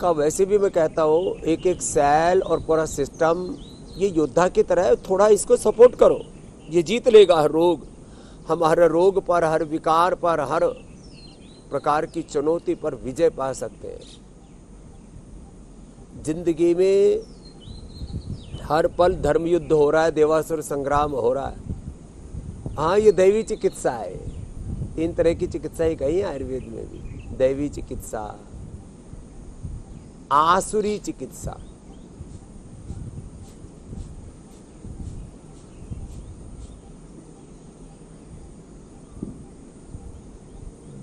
का वैसे भी मैं कहता हूँ एक एक सेल और पूरा सिस्टम ये योद्धा की तरह है, थोड़ा इसको सपोर्ट करो, ये जीत लेगा हर रोग। हम हर रोग पर, हर विकार पर, हर प्रकार की चुनौती पर विजय पा सकते हैं। जिंदगी में हर पल धर्म युद्ध हो रहा है, देवासुर संग्राम हो रहा है। हाँ, ये दैवी चिकित्सा है। 3 तरह की चिकित्साएं कही है आयुर्वेद में भी, दैवी चिकित्सा, आसुरी चिकित्सा।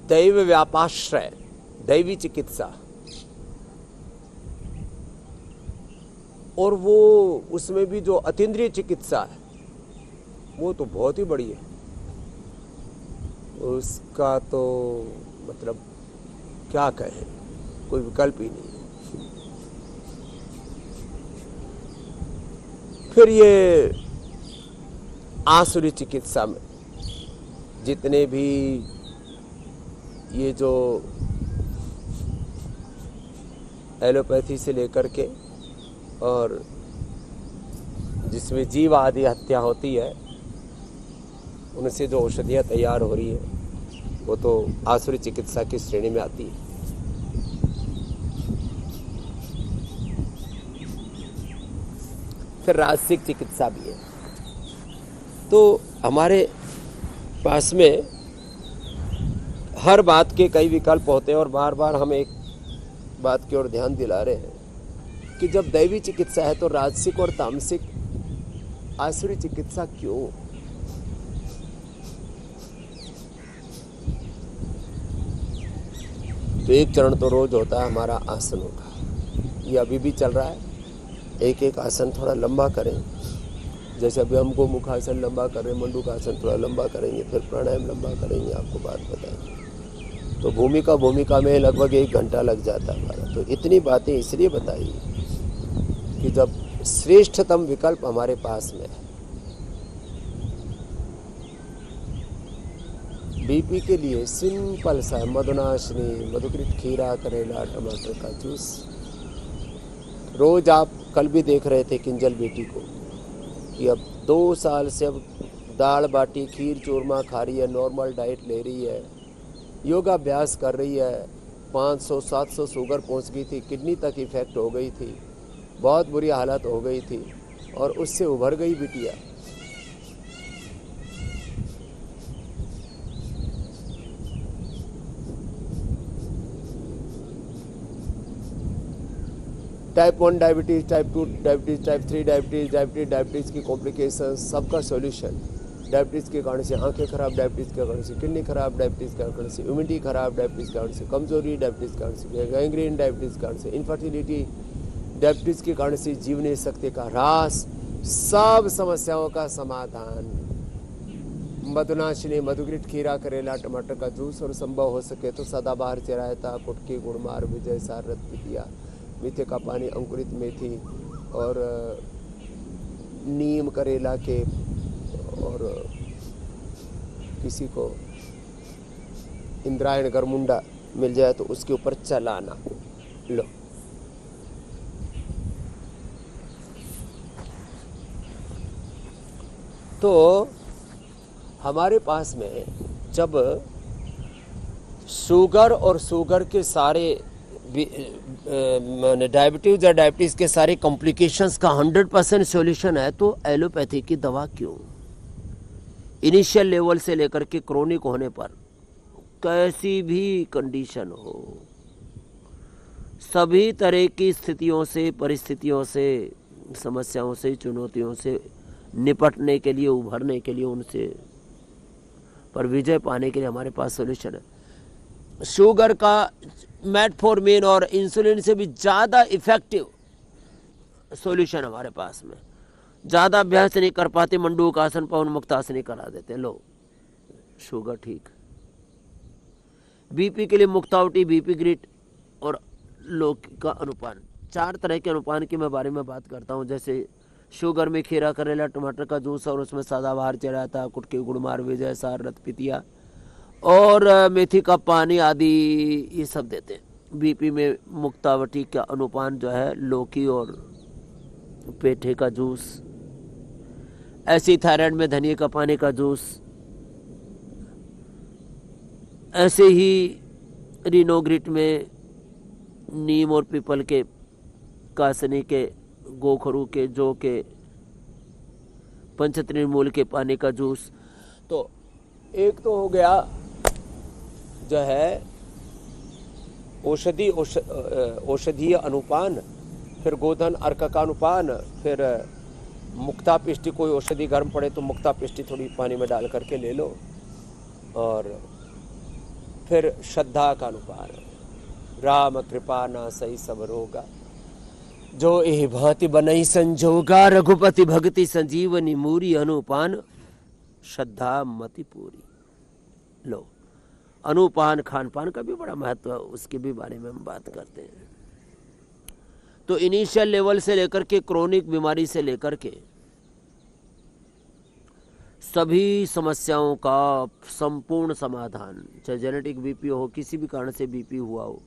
दैव व्यापाश्रय, दैवी चिकित्सा, और वो उसमें भी जो अतीन्द्रिय चिकित्सा है वो तो बहुत ही बड़ी है। उसका तो मतलब क्या कहें, कोई विकल्प ही नहीं है। फिर ये आसुरी चिकित्सा में जितने भी ये जो एलोपैथी से लेकर के और जिसमें जीव आदि हत्या होती है, उनसे जो औषधियाँ तैयार हो रही है वो तो आसुरी चिकित्सा की श्रेणी में आती है। फिर राजसिक चिकित्सा भी है। तो हमारे पास में हर बात के कई विकल्प होते हैं, और बार बार हम एक बात की ओर ध्यान दिला रहे हैं कि जब दैवी चिकित्सा है तो राजसिक और तामसिक आसुरी चिकित्सा क्यों? तो एक चरण तो रोज होता है हमारा आसनों का, ये अभी भी चल रहा है। एक एक आसन थोड़ा लंबा करें, जैसे अभी हम गोमुखासन लंबा कर रहे हैं, मंडूकासन थोड़ा लंबा करेंगे, फिर प्राणायाम लंबा करेंगे, आपको बात बताएंगे। तो भूमिका में लगभग 1 घंटा लग जाता है हमारा। तो इतनी बातें इसलिए बताई कि जब श्रेष्ठतम विकल्प हमारे पास में है। बीपी के लिए सिंपल सा मधुनाशनी, मधुकृत खीरा, करेला, टमाटर का जूस। रोज आप कल भी देख रहे थे किंजल बेटी को कि अब 2 साल से अब दाल बाटी, खीर, चूरमा खा रही है, नॉर्मल डाइट ले रही है, योगाभ्यास कर रही है। 500-700 शुगर पहुंच गई थी, किडनी तक इफेक्ट हो गई थी, बहुत बुरी हालत हो गई थी, और उससे उभर गई बिटिया। Type 1 diabetes, type 2 diabetes, type 3 diabetes, diabetes की कॉम्प्लिकेशंस, सबका सॉल्यूशन। डायबिटीज़ के कारण से आंखें खराब, डायबिटीज़ के कारण से किडनी खराब, डायबिटीज़ के कारण से इम्यूनिटी खराब, डायबिटीज़ के कारण से कमजोरी, डायबिटीज़ के कारण से गैंग्रीन, डायबिटीज़ के कारण से इनफर्टिलिटी, डायबिटीज़ के कारण से जीवनी शक्ति का ह्रास, सब समस्याओं का समाधान मधुनाशिनी, मधुकृत खीरा, करेला, टमाटर का जूस, और संभव हो सके तो सदाबहार, चिरायता, कुटकी, गुड़मार, विजय, सारत, पितिया, मीठे का पानी, अंकुरित मेथी और नीम, करेला के, और किसी को इंद्रायण गरमुंडा मिल जाए तो उसके ऊपर चलाना। लो, तो हमारे पास में जब शुगर और शुगर के सारे डायबिटीज या डायबिटीज के सारे कॉम्प्लिकेशंस का 100% सॉल्यूशन है, तो एलोपैथी की दवा क्यों? इनिशियल लेवल से लेकर के क्रोनिक होने पर कैसी भी कंडीशन हो, सभी तरह की स्थितियों से, परिस्थितियों से, समस्याओं से, चुनौतियों से निपटने के लिए, उभरने के लिए, उनसे पर विजय पाने के लिए हमारे पास सॉल्यूशन है। शुगर का मेटफॉर्मिन और इंसुलिन से भी ज़्यादा इफेक्टिव सॉल्यूशन हमारे पास में। ज़्यादा अभ्यास नहीं कर पाते, मंडूक आसन, पवन मुक्त आसन करा देते, लो शुगर ठीक। बीपी के लिए मुक्तावटी, बीपी ग्रिट और लौकी का अनुपान, 4 तरह के अनुपान की मैं बारे में बात करता हूँ। जैसे शुगर में खीरा, करेला, टमाटर का जूस और उसमें सदाबहार, चढ़ाता, कुटकी, गुड़मार, विजय सार, रतपितिया और मेथी का पानी आदि ये सब देते हैं। बीपी में मुक्तावटी का अनुपान जो है लौकी और पेठे का जूस। ऐसी थायराइड में धनिया का पानी का जूस। ऐसे ही रिनोग्रिट में नीम और पीपल के, कासनी के, गोखरू के, जौ के, पंचत्रिमूल के पानी का जूस। तो एक तो हो गया जो है औषधीय अनुपान, फिर गोधन अर्क का अनुपान, फिर मुक्ता पिष्टि, कोई औषधि गर्म पड़े तो मुक्ता पिष्टि थोड़ी पानी में डाल करके ले लो, और फिर श्रद्धा का अनुपान, राम कृपा ना सही सब रोगा, जो एह भांति बनई संजोगा, रघुपति भक्ति संजीवनी मूरी, अनुपान श्रद्धा मति पूरी। लो, अनुपान खान पान का भी बड़ा महत्व है, उसके भी बारे में हम बात करते हैं। तो इनिशियल लेवल से लेकर के क्रोनिक बीमारी से लेकर के सभी समस्याओं का संपूर्ण समाधान, चाहे जेनेटिक बीपी हो, किसी भी कारण से बीपी हुआ हो,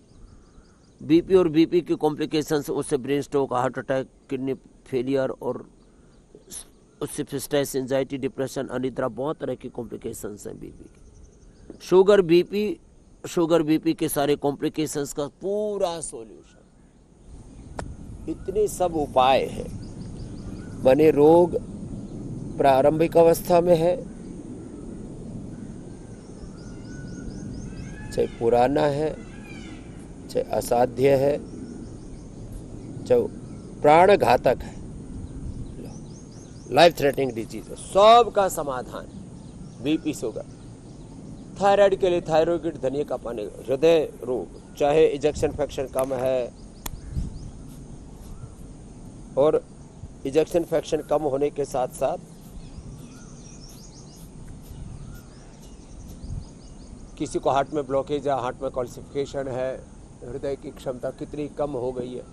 बीपी और बीपी की कॉम्प्लिकेशंस, उससे brain stroke, heart attack, kidney failure और उससे स्ट्रेस, एंजाइटी, डिप्रेशन, अनिद्रा, बहुत तरह की कॉम्प्लिकेशंस हैं बीपी की। शुगर बीपी के सारे कॉम्प्लिकेशंस का पूरा सॉल्यूशन। इतने सब उपाय हैं। बने रोग प्रारंभिक अवस्था में है, चाहे पुराना है, चाहे असाध्य है, चाहे प्राण घातक है, लाइफ थ्रेटनिंग डिजीज है, सब का समाधान। बीपी, शुगर, थायराइड के लिए थायरोइड, धनिया का पानी, हृदय रोग, चाहे इजेक्शन फ्रैक्शन कम है, और इजेक्शन फ्रैक्शन कम होने के साथ साथ किसी को हार्ट में ब्लॉकेज या हार्ट में कॉल्सिफिकेशन है, हृदय की क्षमता कितनी कम हो गई है,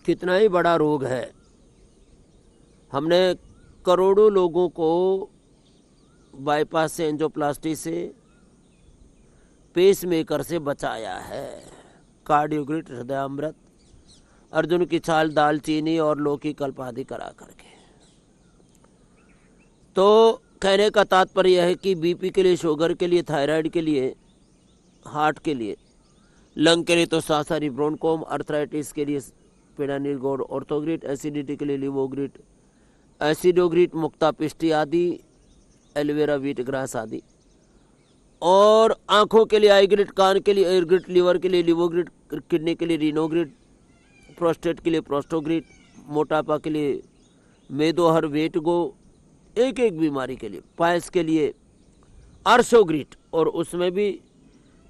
कितना ही बड़ा रोग है। हमने करोड़ों लोगों को बाईपास से, एंजियोप्लास्टी से, पेसमेकर से बचाया है। कार्डियोग्रिट, हृदयामृत, अर्जुन की छाल, दालचीनी और लौकी कल्प आदि करा करके। तो कहने का तात्पर्य यह है कि बीपी के लिए, शुगर के लिए, थायराइड के लिए, हार्ट के लिए, लंग के लिए तो सासारी ब्रोनकोम, अर्थराइटिस के लिए पेडानिल गोड, ऑर्थोग्रिट, एसिडिटी के लिए लिवोग्रिट, एसिडोग्रिट, मुक्ता पिष्टि आदि, एलोवेरा, वीट ग्रास आदि, और आंखों के लिए आईग्रिट, कान के लिए एयरग्रिट, लिवर के लिए लिवोग्रिट, किडनी के लिए रीनोग्रिट, प्रोस्टेट के लिए प्रोस्टोग्रिट, मोटापा के लिए मेदोहर, वेट गो, एक एक बीमारी के लिए, पायस के लिए अर्शोग्रिट, और उसमें भी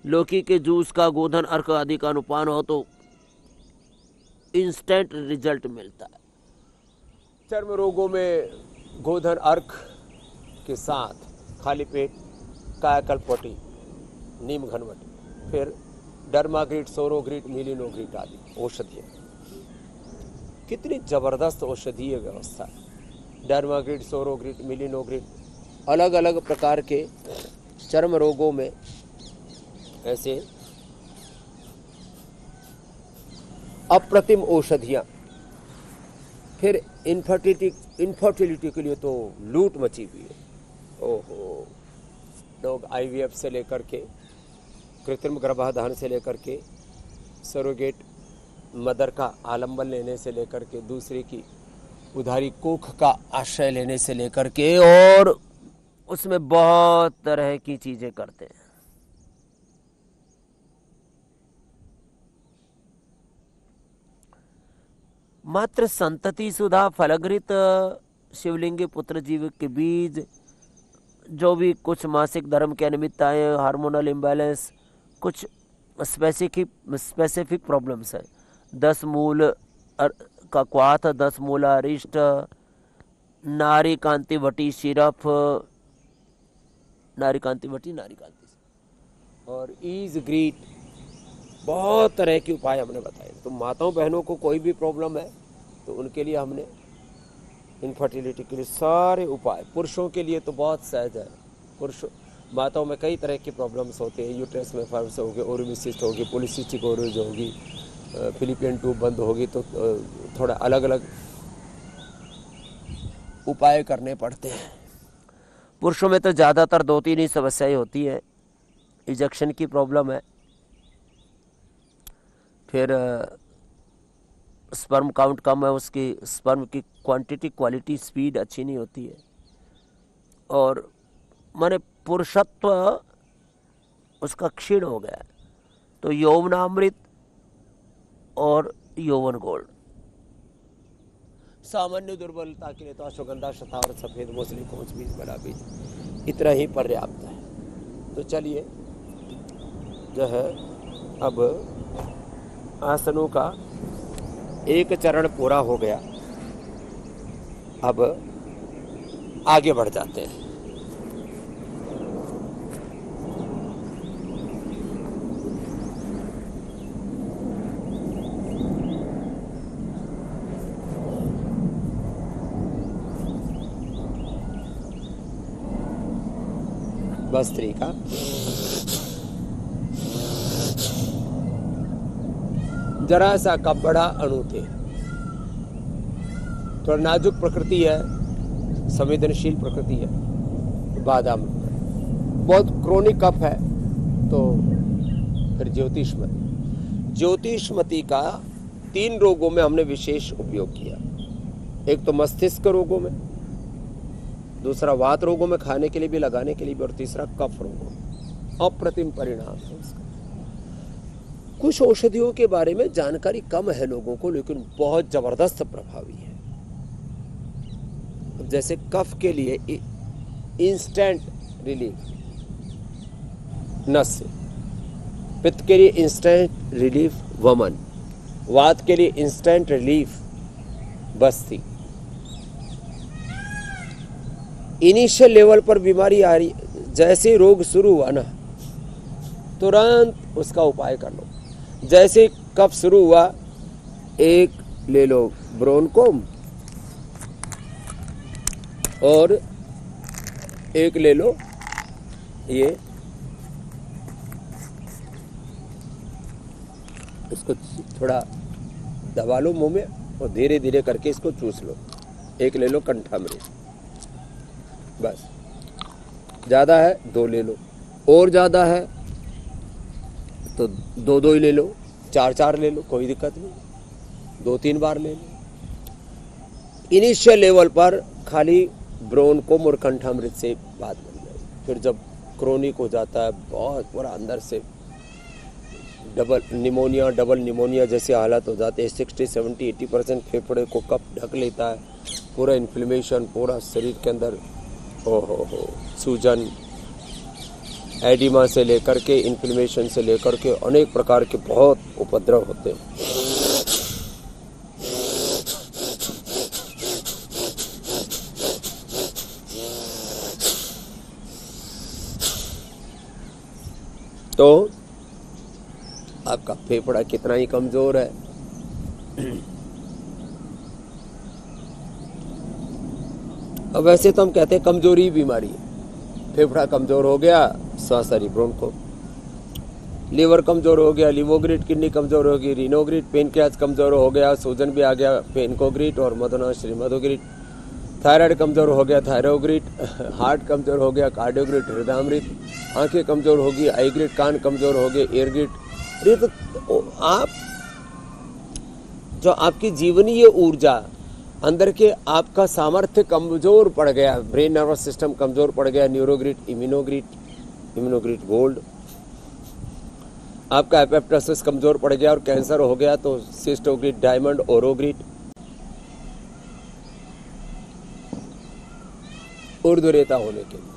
लौकी के जूस का, गोधन अर्क आदि का अनुपान हो तो इंस्टेंट रिजल्ट मिलता है। चर्म रोगों में गोधन अर्क के साथ खाली पेट कायाकल्प पोटी, नीम घनवटी, फिर डर्माग्रिट, सोरोग्रिट, मिलिनोग्रिट आदि औषधियाँ। कितनी जबरदस्त औषधीय व्यवस्था है। डर्माग्रिट, सोरोग्रिट, मिलिनोग्रिट, अलग अलग प्रकार के चर्म रोगों में ऐसे अप्रतिम औषधियाँ। फिर इनफर्टिलिटी के लिए तो लूट मची हुई है। ओहो, लोग IVF से लेकर के, कृत्रिम गर्भाधान से लेकर के, सरोगेट मदर का आलम्बन लेने से लेकर के, दूसरे की उधारी कोख का आश्रय लेने से लेकर के, और उसमें बहुत तरह की चीजें करते हैं। मात्र संतति सुधा फलघृत शिवलिंगी पुत्र जीव के बीज, जो भी कुछ मासिक धर्म के अनियमित आए, हार्मोनल इम्बैलेंस, कुछ स्पेसिफिक प्रॉब्लम्स है। 10 मूल का क्वाथ, 10 मूल अरिष्ट, नारी कांति वटी सिरप, नारी कांति वटी, नारी कांति और ईज ग्रीट, बहुत तरह के उपाय हमने बताए। तो माताओं बहनों को कोई भी प्रॉब्लम है तो उनके लिए हमने इनफर्टिलिटी के लिए सारे उपाय, पुरुषों के लिए तो बहुत सहज है। पुरुष माताओं में कई तरह की प्रॉब्लम्स होते हैं, यूट्रस में फर्स होगी, ओवरी होगी, पॉलिसिस्टिक ओवरीज होगी, फिलिपियन ट्यूब बंद होगी, तो थोड़ा अलग अलग उपाय करने पड़ते हैं। पुरुषों में तो ज़्यादातर 2-3 ही समस्याएं होती है। इजेक्शन की प्रॉब्लम है, फिर स्पर्म काउंट कम है, उसकी स्पर्म की क्वांटिटी, क्वालिटी, स्पीड अच्छी नहीं होती है, और माने पुरुषत्व उसका क्षीण हो गया है। तो यौवनामृत और यौवन गोल्ड, सामान्य दुर्बलता के लिए तो अश्वगंधा, शतावरी, सफेद मौसली, कोंच बीज, बड़ा बीज, इतना ही पर्याप्त है। तो चलिए जो है अब आसनों का एक चरण पूरा हो गया, अब आगे बढ़ जाते हैं। भस्त्रिका, जरा सा कप बड़ा अणु थे, थोड़ा नाजुक प्रकृति है, संवेदनशील प्रकृति है, बादाम बहुत क्रोनिक कफ है, तो फिर ज्योतिषमती का 3 रोगों में हमने विशेष उपयोग किया। एक तो मस्तिष्क रोगों में, दूसरा वात रोगों में, खाने के लिए भी, लगाने के लिए भी, और तीसरा कफ रोगों में। अप्रतिम परिणाम है उसका। कुछ औषधियों के बारे में जानकारी कम है लोगों को, लेकिन बहुत जबरदस्त प्रभावी है। जैसे कफ के लिए इंस्टेंट रिलीफ नस, पित्त के लिए इंस्टेंट रिलीफ वमन, वात के लिए इंस्टेंट रिलीफ बस्ती। इनिशियल लेवल पर बीमारी आ रही, जैसे रोग शुरू हुआ ना, तुरंत उसका उपाय कर लो। जैसे कफ शुरू हुआ, एक ले लो ब्रोनकोम और एक ले लो ये, इसको थोड़ा दबा लो मुंह में और धीरे धीरे करके इसको चूस लो। एक ले लो कंठामृत, बस। ज़्यादा है 2 ले लो, और ज़्यादा है तो 2-2 ही ले लो, 4-4 ले लो, कोई दिक्कत नहीं, 2-3 बार ले लो। इनिशियल लेवल पर खाली ब्रोनकोम और कंठामृत से बात बन जाएगी। फिर जब क्रोनिक हो जाता है, बहुत पूरा अंदर से डबल निमोनिया जैसे हालत हो जाते हैं, 60-70-80% फेफड़े को कफ ढक लेता है, पूरा इन्फ्लेमेशन पूरा शरीर के अंदर, हो सूजन, एडिमा से लेकर के, इन्फ्लेमेशन से लेकर के अनेक प्रकार के बहुत उपद्रव होते हैं। तो आपका फेफड़ा कितना ही कमजोर है, अब वैसे तो हम कहते हैं कमजोरी ही बीमारी है। फेफड़ा कमजोर हो गया, श्वासरी ब्रोंको, लीवर कमजोर हो गया, लिवोग्रिड, किडनी कमजोर हो गई, रीनोग्रिड, पेनक्रियाज कमजोर हो गया, सूजन भी आ गया, पेनकोग्रिड और मधुनाश्री मधुग्रिड, थायराइड कमज़ोर हो गया थायरोग्रिड, हार्ट कमज़ोर हो गया कार्डियोग्रिड हृदयामृत, आंखें कमज़ोर होगी आईग्रिड, कान कमज़ोर हो गए ईयरग्रिड। ये तो आप जो आपकी जीवनीय ऊर्जा अंदर के आपका सामर्थ्य कमज़ोर पड़ गया, ब्रेन नर्वस सिस्टम कमज़ोर पड़ गया, न्यूरोग्रिड, इम्यूनोग्रिड गोल्ड, आपका एपोप्टोसिस कमज़ोर पड़ गया और कैंसर हो गया तो सिस्टोग्रिड डायमंड, ओरोग्रिड, ऊर्ध्वरेता होने के लिए।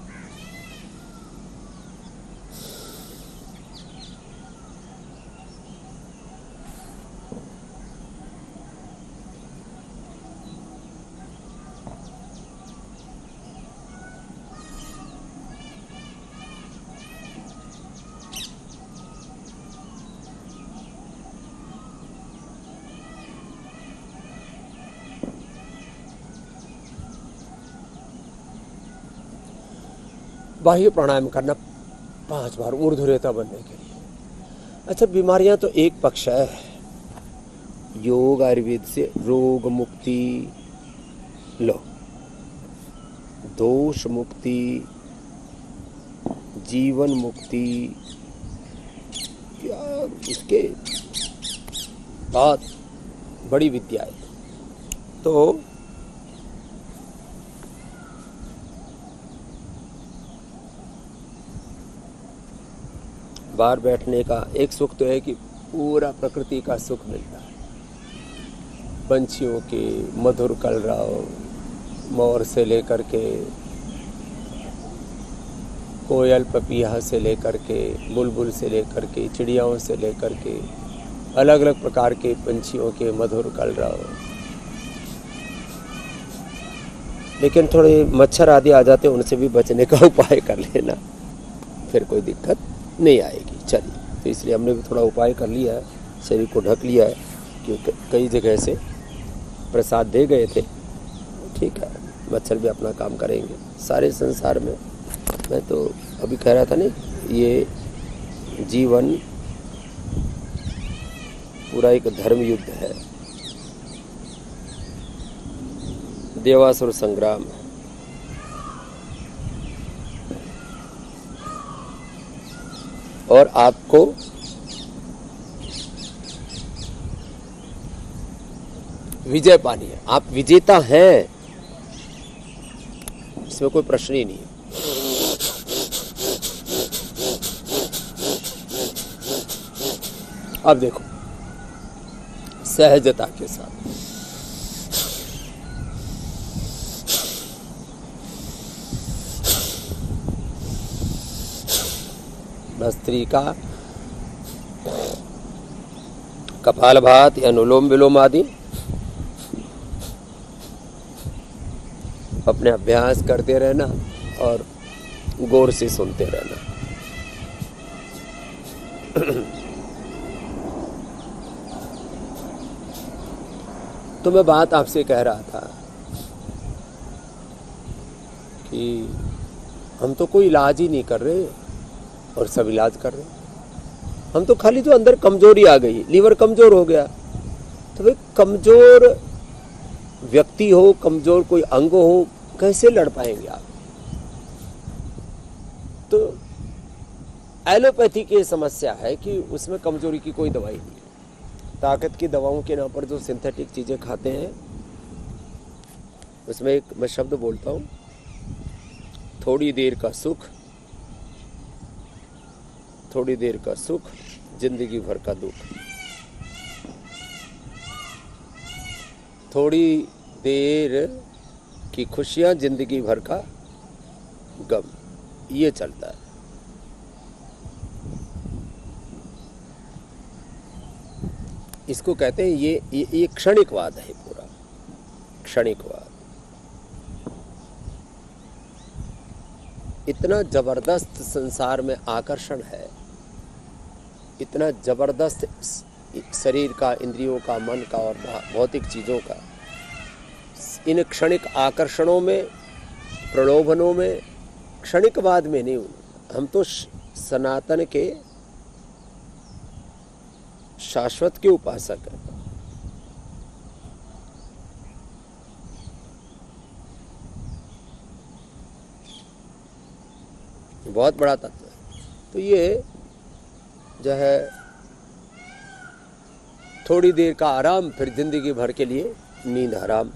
बाह्य प्राणायाम करना 5 बार ऊर्ध्वरेता बनने के लिए। अच्छा, बीमारियां तो एक पक्ष है, योग आयुर्वेद से रोग मुक्ति लो, दोष मुक्ति, जीवन मुक्ति, क्या इसके बाद बड़ी विद्या है। तो बाहर बैठने का एक सुख तो है कि पूरा प्रकृति का सुख मिलता है, पंछियों के मधुर कलरव, मोर से लेकर के कोयल पपीहा से लेकर के बुलबुल से लेकर के चिड़ियाओं से लेकर के अलग अलग प्रकार के पंछियों के मधुर कलरव। लेकिन थोड़े मच्छर आदि आ जाते हैं, उनसे भी बचने का उपाय कर लेना, फिर कोई दिक्कत नहीं आएगी। चलिए, तो इसलिए हमने भी थोड़ा उपाय कर लिया है, शरीर को ढक लिया है, क्योंकि कई जगह से प्रसाद दे गए थे। ठीक है, मच्छर भी अपना काम करेंगे सारे संसार में। मैं तो अभी कह रहा था ना, ये जीवन पूरा एक धर्म युद्ध है, देवासुर संग्राम। और आपको विजय पानी है, आप विजेता हैं, इसमें कोई प्रश्न ही नहीं है। अब देखो, सहजता के साथ स्त्री का कपालभाति या अनुलोम विलोम आदि अपने अभ्यास करते रहना और गौर से सुनते रहना। तो मैं बात आपसे कह रहा था कि हम तो कोई इलाज ही नहीं कर रहे और सब इलाज कर रहे हैं। हम तो खाली जो अंदर कमजोरी आ गई, लीवर कमजोर हो गया, तो भाई कमजोर व्यक्ति हो, कमजोर कोई अंग हो, कैसे लड़ पाएंगे आप? तो एलोपैथी की समस्या है कि उसमें कमजोरी की कोई दवाई नहीं है। ताकत की दवाओं के नाम पर जो सिंथेटिक चीजें खाते हैं, उसमें एक मैं शब्द बोलता हूं, थोड़ी देर का सुख, थोड़ी देर का सुख, जिंदगी भर का दुख। थोड़ी देर की खुशियां, जिंदगी भर का गम, ये चलता है। इसको कहते हैं ये क्षणिकवाद है, पूरा क्षणिकवाद। इतना जबरदस्त संसार में आकर्षण है, इतना जबरदस्त शरीर का, इंद्रियों का, मन का और भौतिक चीज़ों का, इन क्षणिक आकर्षणों में, प्रलोभनों में, क्षणिकवाद में नहीं। हम तो सनातन के, शाश्वत के उपासक हैं। बहुत बड़ा तत्व है। तो ये जो है थोड़ी देर का आराम, फिर जिंदगी भर के लिए नींद हराम।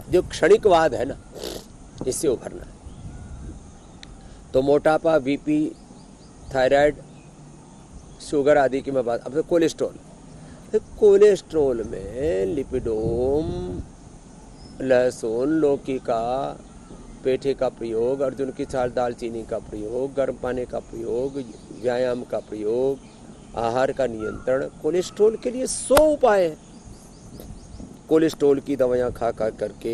जो क्षणिकवाद है ना, इससे उभरना है। तो मोटापा, बीपी, थायराइड, शुगर आदि की मैं बात, अब तो कोलेस्ट्रॉल, तो कोलेस्ट्रॉल में लिपिडोम, लहसुन, लौकी का, पेठे का प्रयोग, अर्जुन की छाल, दालचीनी का प्रयोग, गर्म पानी का प्रयोग, व्यायाम का प्रयोग, आहार का नियंत्रण, कोलेस्ट्रॉल के लिए 100 उपाय हैं। कोलेस्ट्रॉल की दवाइयाँ खा करके,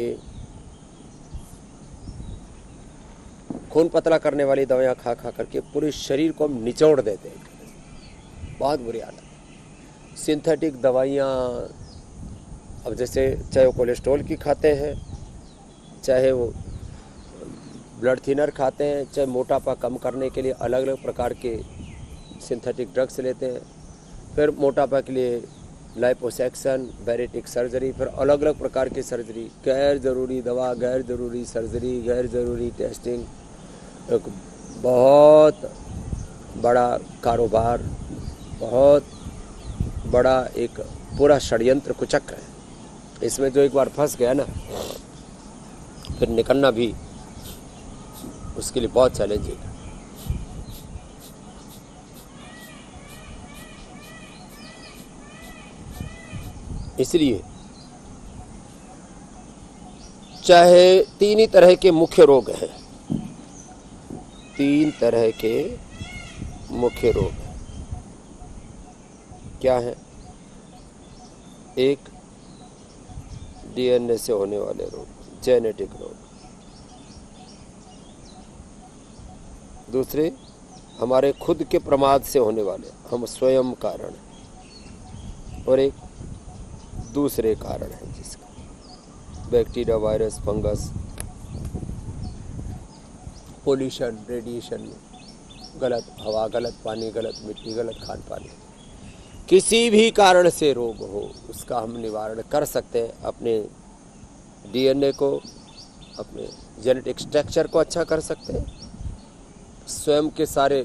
खून पतला करने वाली दवाइयाँ खा करके पूरे शरीर को हम निचोड़ देते हैं। बहुत बुरी हालत। सिंथेटिक दवाइयाँ, अब जैसे चाहे वो कोलेस्ट्रॉल की खाते हैं, चाहे वो ब्लड थिनर खाते हैं, चाहे मोटापा कम करने के लिए अलग अलग प्रकार के सिंथेटिक ड्रग्स लेते हैं, फिर मोटापा के लिए लाइपोसैक्शन, बैरेटिक सर्जरी, फिर अलग अलग प्रकार की सर्जरी, गैर ज़रूरी दवा, गैर ज़रूरी सर्जरी, गैर ज़रूरी टेस्टिंग, एक बहुत बड़ा कारोबार, बहुत बड़ा एक पूरा षड्यंत्र कुचक्र है। इसमें जो एक बार फंस गया ना, फिर निकलना भी उसके लिए बहुत चैलेंजिंग है। इसलिए चाहे 3 ही तरह के मुख्य रोग हैं, 3 तरह के मुख्य रोग हैं। क्या है? एक डीएनए से होने वाले रोग, जेनेटिक रोग। दूसरे हमारे खुद के प्रमाद से होने वाले, हम स्वयं कारण, और एक दूसरे कारण है जिसका bacteria, virus, fungus, pollution, radiation, गलत हवा, गलत पानी, गलत मिट्टी, गलत खान पान। किसी भी कारण से रोग हो, उसका हम निवारण कर सकते हैं। अपने डीएनए को, अपने जेनेटिक स्ट्रक्चर को अच्छा कर सकते हैं, स्वयं के सारे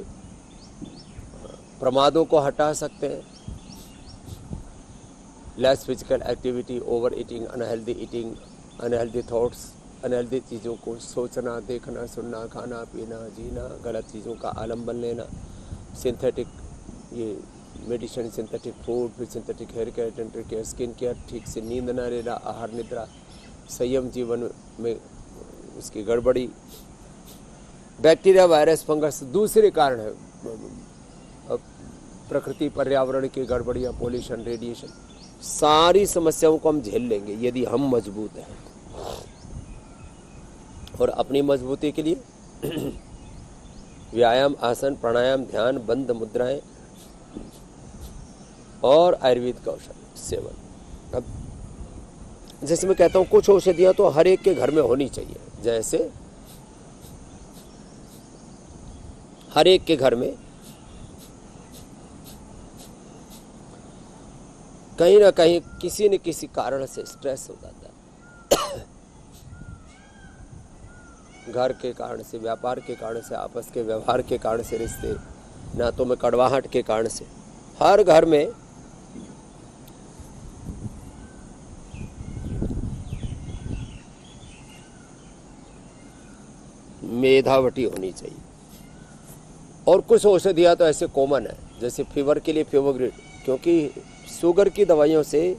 प्रमादों को हटा सकते हैं। Less physical activity, over eating, unhealthy eating, unhealthy thoughts, unhealthy चीज़ों को सोचना, देखना, सुनना, खाना, पीना, जीना, गलत चीज़ों का आलम्बन लेना, सिंथेटिक ये मेडिसिन, सिंथेटिक फूड, फिर synthetic hair care, dental care, skin care, ठीक से नींद न लेना, आहार निद्रा, संयम जीवन में उसकी गड़बड़ी, बैक्टीरिया, वायरस, फंगस दूसरे कारण है। प्रकृति पर्यावरण की गड़बड़ियाँ, पोल्यूशन, रेडिएशन, सारी समस्याओं को हम झेल लेंगे यदि हम मजबूत हैं। और अपनी मजबूती के लिए व्यायाम, आसन, प्राणायाम, ध्यान, बंद मुद्राएं और आयुर्वेद का औषध सेवन। अब जैसे मैं कहता हूँ, कुछ औषधियाँ तो हर एक के घर में होनी चाहिए। जैसे हर एक के घर में कहीं ना कहीं किसी न किसी कारण से स्ट्रेस हो जाता है। घर के कारण से, व्यापार के कारण से, आपस के व्यवहार के कारण से, रिश्ते नातों में कड़वाहट के कारण से, हर घर में मेधावटी होनी चाहिए। और कुछ औषधियाँ तो ऐसे कॉमन है, जैसे फीवर के लिए फेवोग्रिड, क्योंकि शुगर की दवाइयों से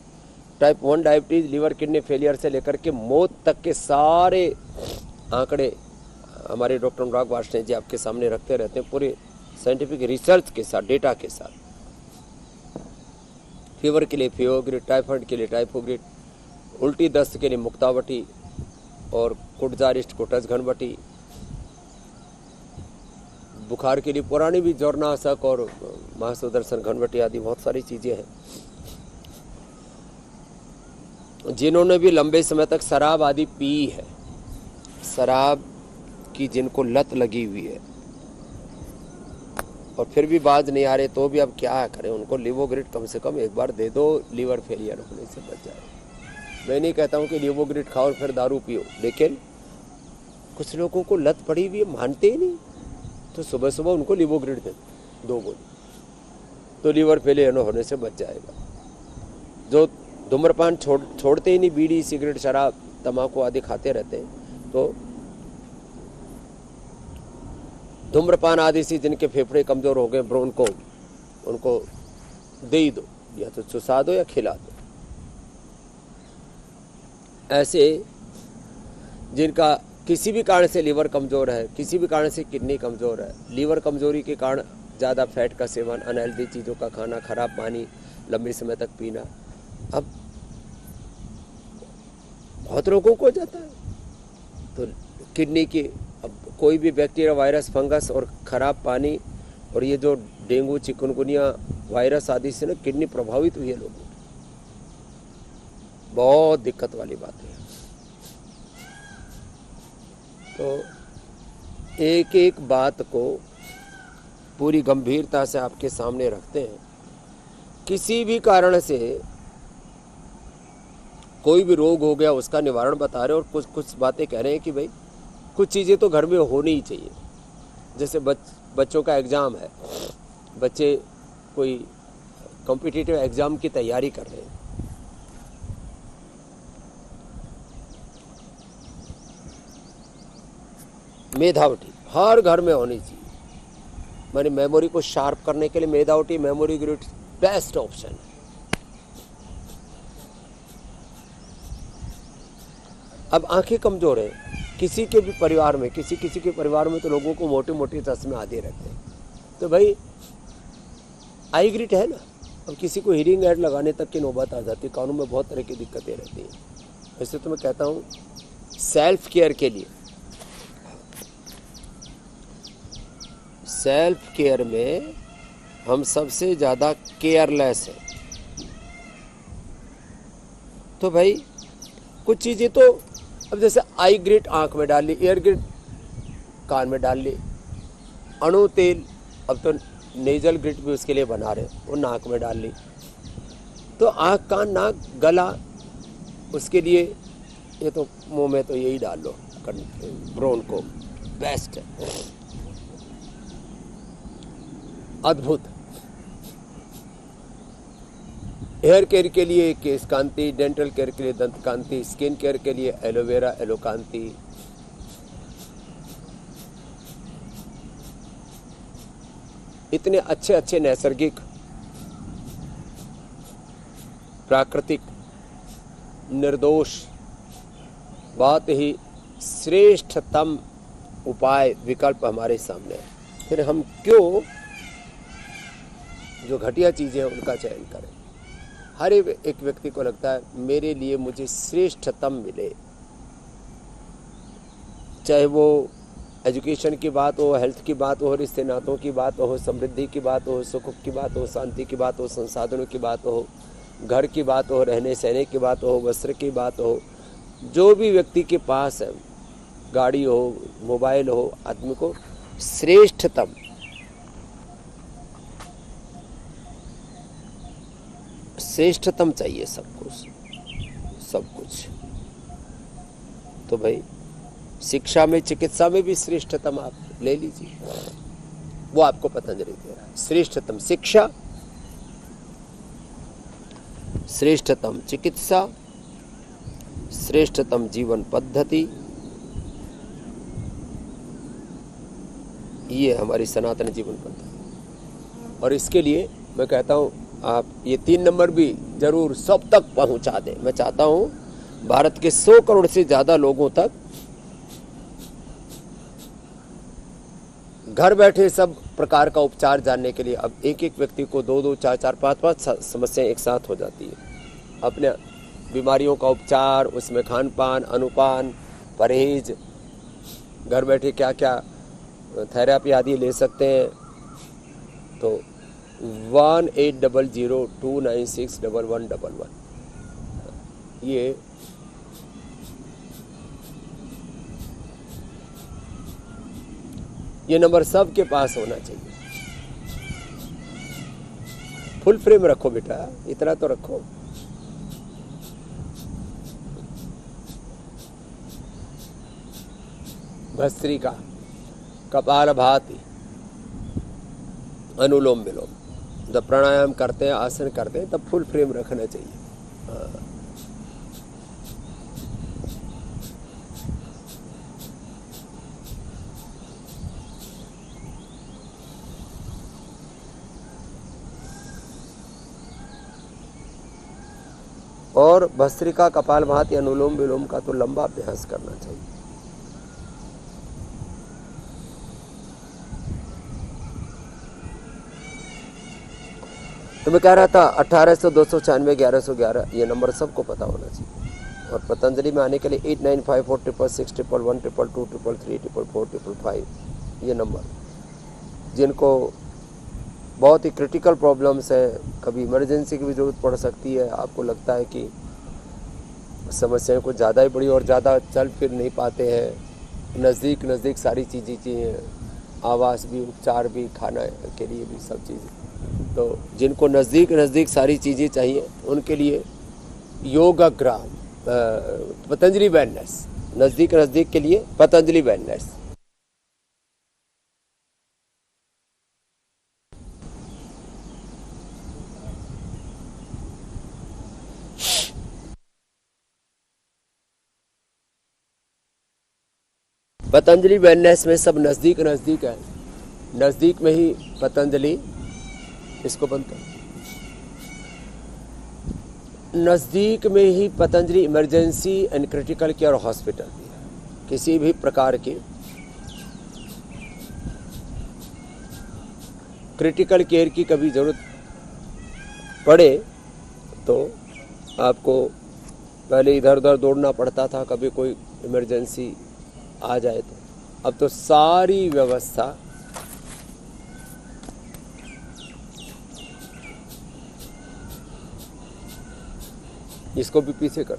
type 1 diabetes, liver kidney failure से लेकर के मौत तक के सारे आंकड़े हमारे डॉक्टर अनुराग वार्ष्णेय जी आपके सामने रखते रहते हैं, पूरे साइंटिफिक रिसर्च के साथ, डेटा के साथ। फीवर के लिए फेवोग्रिड, टाइफाइड के लिए टाइफोग्रिड, उल्टी दस्त के लिए मुक्तावटी और कुटजारिस्ट, कुटज घनवटी, बुखार के लिए पुरानी भी जोरनाशक और महासुदर्शन घनवटी आदि बहुत सारी चीज़ें हैं। जिन्होंने भी लंबे समय तक शराब आदि पी है, शराब की जिनको लत लगी हुई है और फिर भी बाज नहीं आ रहे, तो भी अब क्या करें, उनको लिवोग्रिड कम से कम एक बार दे दो, लीवर फेलियर होने से बच जाए। मैं नहीं कहता हूँ कि लिवोग्रिड खाओ और फिर दारू पियो, लेकिन कुछ लोगों को लत पड़ी हुई है, मानते ही नहीं, तो सुबह सुबह उनको लिवोग्रिड दे 2 गोली, तो लीवर फेलियर होने से बच जाएगा। जो धूम्रपान छोड़ते ही नहीं, बीड़ी सिगरेट शराब तंबाकू आदि खाते रहते हैं, तो धूम्रपान आदि से जिनके फेफड़े कमजोर हो गए, ब्रोन को, उनको दे ही दो, या तो चुसा दो या खिला दो। ऐसे जिनका किसी भी कारण से लीवर कमज़ोर है, किसी भी कारण से किडनी कमज़ोर है, लीवर कमज़ोरी के कारण ज़्यादा फैट का सेवन, अनहेल्दी चीज़ों का खाना, खराब पानी लंबे समय तक पीना, अब बहुत लोगों को हो जाता है। तो किडनी की, अब कोई भी बैक्टीरिया, वायरस, फंगस और ख़राब पानी और ये जो डेंगू, चिकनगुनिया वायरस आदि से ना किडनी प्रभावित हुई है लोगों की, बहुत दिक्कत वाली बात है। तो एक एक बात को पूरी गंभीरता से आपके सामने रखते हैं। किसी भी कारण से कोई भी रोग हो गया, उसका निवारण बता रहे हैं, और कुछ बातें कह रहे हैं कि भाई कुछ चीज़ें तो घर में होनी ही चाहिए। जैसे बच्चों का एग्ज़ाम है, बच्चे कोई कॉम्पिटिटिव एग्ज़ाम की तैयारी कर रहे हैं, मेधावटी हर घर में होनी चाहिए। मैंने मेमोरी को शार्प करने के लिए मेधावटी मेमोरी ग्रिड बेस्ट ऑप्शन है। अब आंखें कमजोर है, किसी के भी परिवार में, किसी के परिवार में तो लोगों को मोटे मोटे चश्मे आते रहते हैं, तो भाई आई ग्रिड है ना। अब किसी को हीरिंग एड लगाने तक की नौबत आ जाती है, कानों में बहुत तरह की दिक्कतें रहती हैं। वैसे तो मैं कहता हूँ सेल्फ केयर के लिए, सेल्फ केयर में हम सबसे ज़्यादा केयरलेस हैं। तो भाई कुछ चीज़ें तो, अब जैसे आई ग्रिड आँख में डाल ली, एयर ग्रिड कान में डाल ली, अणु तेल अब तो नेजल ग्रिड भी उसके लिए बना रहे, वो नाक में डाल ली। तो आँख, कान, नाक, गला, उसके लिए ये तो मुंह में तो यही डाल लो, ब्रोन को बेस्ट है, अद्भुत। हेयर केयर के लिए केश कांति, डेंटल केयर के लिए दंत कांति, स्किन केयर के लिए एलोवेरा, एलोकांति। इतने अच्छे अच्छे नैसर्गिक, प्राकृतिक, निर्दोष, बहुत ही श्रेष्ठतम उपाय, विकल्प हमारे सामने है। फिर हम क्यों जो घटिया चीज़ें हैं उनका चयन करें। हर एक व्यक्ति को लगता है मेरे लिए मुझे श्रेष्ठतम मिले, चाहे वो एजुकेशन की बात हो, हेल्थ की बात हो, रिश्ते नातों की बात हो, समृद्धि की बात हो, सुख की बात हो, शांति की बात हो, संसाधनों की बात हो, घर की बात हो, रहने सहने की बात हो, वस्त्र की बात हो। जो भी व्यक्ति के पास है, गाड़ी हो, मोबाइल हो, आदमी को श्रेष्ठतम, श्रेष्ठतम चाहिए सब कुछ। तो भाई शिक्षा में, चिकित्सा में भी श्रेष्ठतम आप ले लीजिए, वो आपको पतंजलि दे रहा है। श्रेष्ठतम शिक्षा, श्रेष्ठतम चिकित्सा, श्रेष्ठतम जीवन पद्धति, ये हमारी सनातन जीवन पद्धति। और इसके लिए मैं कहता हूँ आप ये 3 नंबर भी जरूर सब तक पहुंचा दें। मैं चाहता हूं भारत के 100 करोड़ से ज्यादा लोगों तक घर बैठे सब प्रकार का उपचार जानने के लिए। अब एक एक व्यक्ति को 2-2, 4-4, 5-5 समस्याएं एक साथ हो जाती है। अपने बीमारियों का उपचार, उसमें खान पान, अनुपान, परहेज, घर बैठे क्या क्या थेरेपी आदि ले सकते हैं। तो 1800-296-1111 ये नंबर सबके पास होना चाहिए। फुल फ्रेम रखो बेटा, इतना तो रखो। भस्त्रिका, कपालभाति, अनुलोम विलोम। जब प्राणायाम करते हैं, आसन करते हैं, तब फुल फ्रेम रखना चाहिए। हाँ। और भस्त्रिका, कपालभाति, अनुलोम विलोम का तो लंबा अभ्यास करना चाहिए। तो मैं कह रहा था 1800, 296, 1111 ये नंबर सबको पता होना चाहिए। और पतंजलि में आने के लिए 89546611222233344455 ये नंबर, जिनको बहुत ही क्रिटिकल प्रॉब्लम्स है, कभी इमरजेंसी की भी ज़रूरत पड़ सकती है, आपको लगता है कि समस्याएं कुछ ज़्यादा ही बड़ी और ज़्यादा चल फिर नहीं पाते हैं, नज़दीक सारी चीज़ें चाहिए, आवास भी, उपचार भी, खाना के लिए भी, सब चीज़ें। तो जिनको नज़दीक सारी चीज़ें चाहिए उनके लिए योगाग्राम, पतंजलि वेलनेस, नज़दीक के लिए पतंजलि वेलनेस। पतंजलि वेलनेस में सब नज़दीक है, नज़दीक में ही पतंजलि इसको बंद कर, नज़दीक में ही Patanjali emergency and critical care hospital भी है। किसी भी प्रकार की क्रिटिकल केयर की कभी ज़रूरत पड़े तो आपको पहले इधर उधर दौड़ना पड़ता था, कभी कोई इमरजेंसी आ जाए तो। अब तो सारी व्यवस्था इसको भी पीछे कर,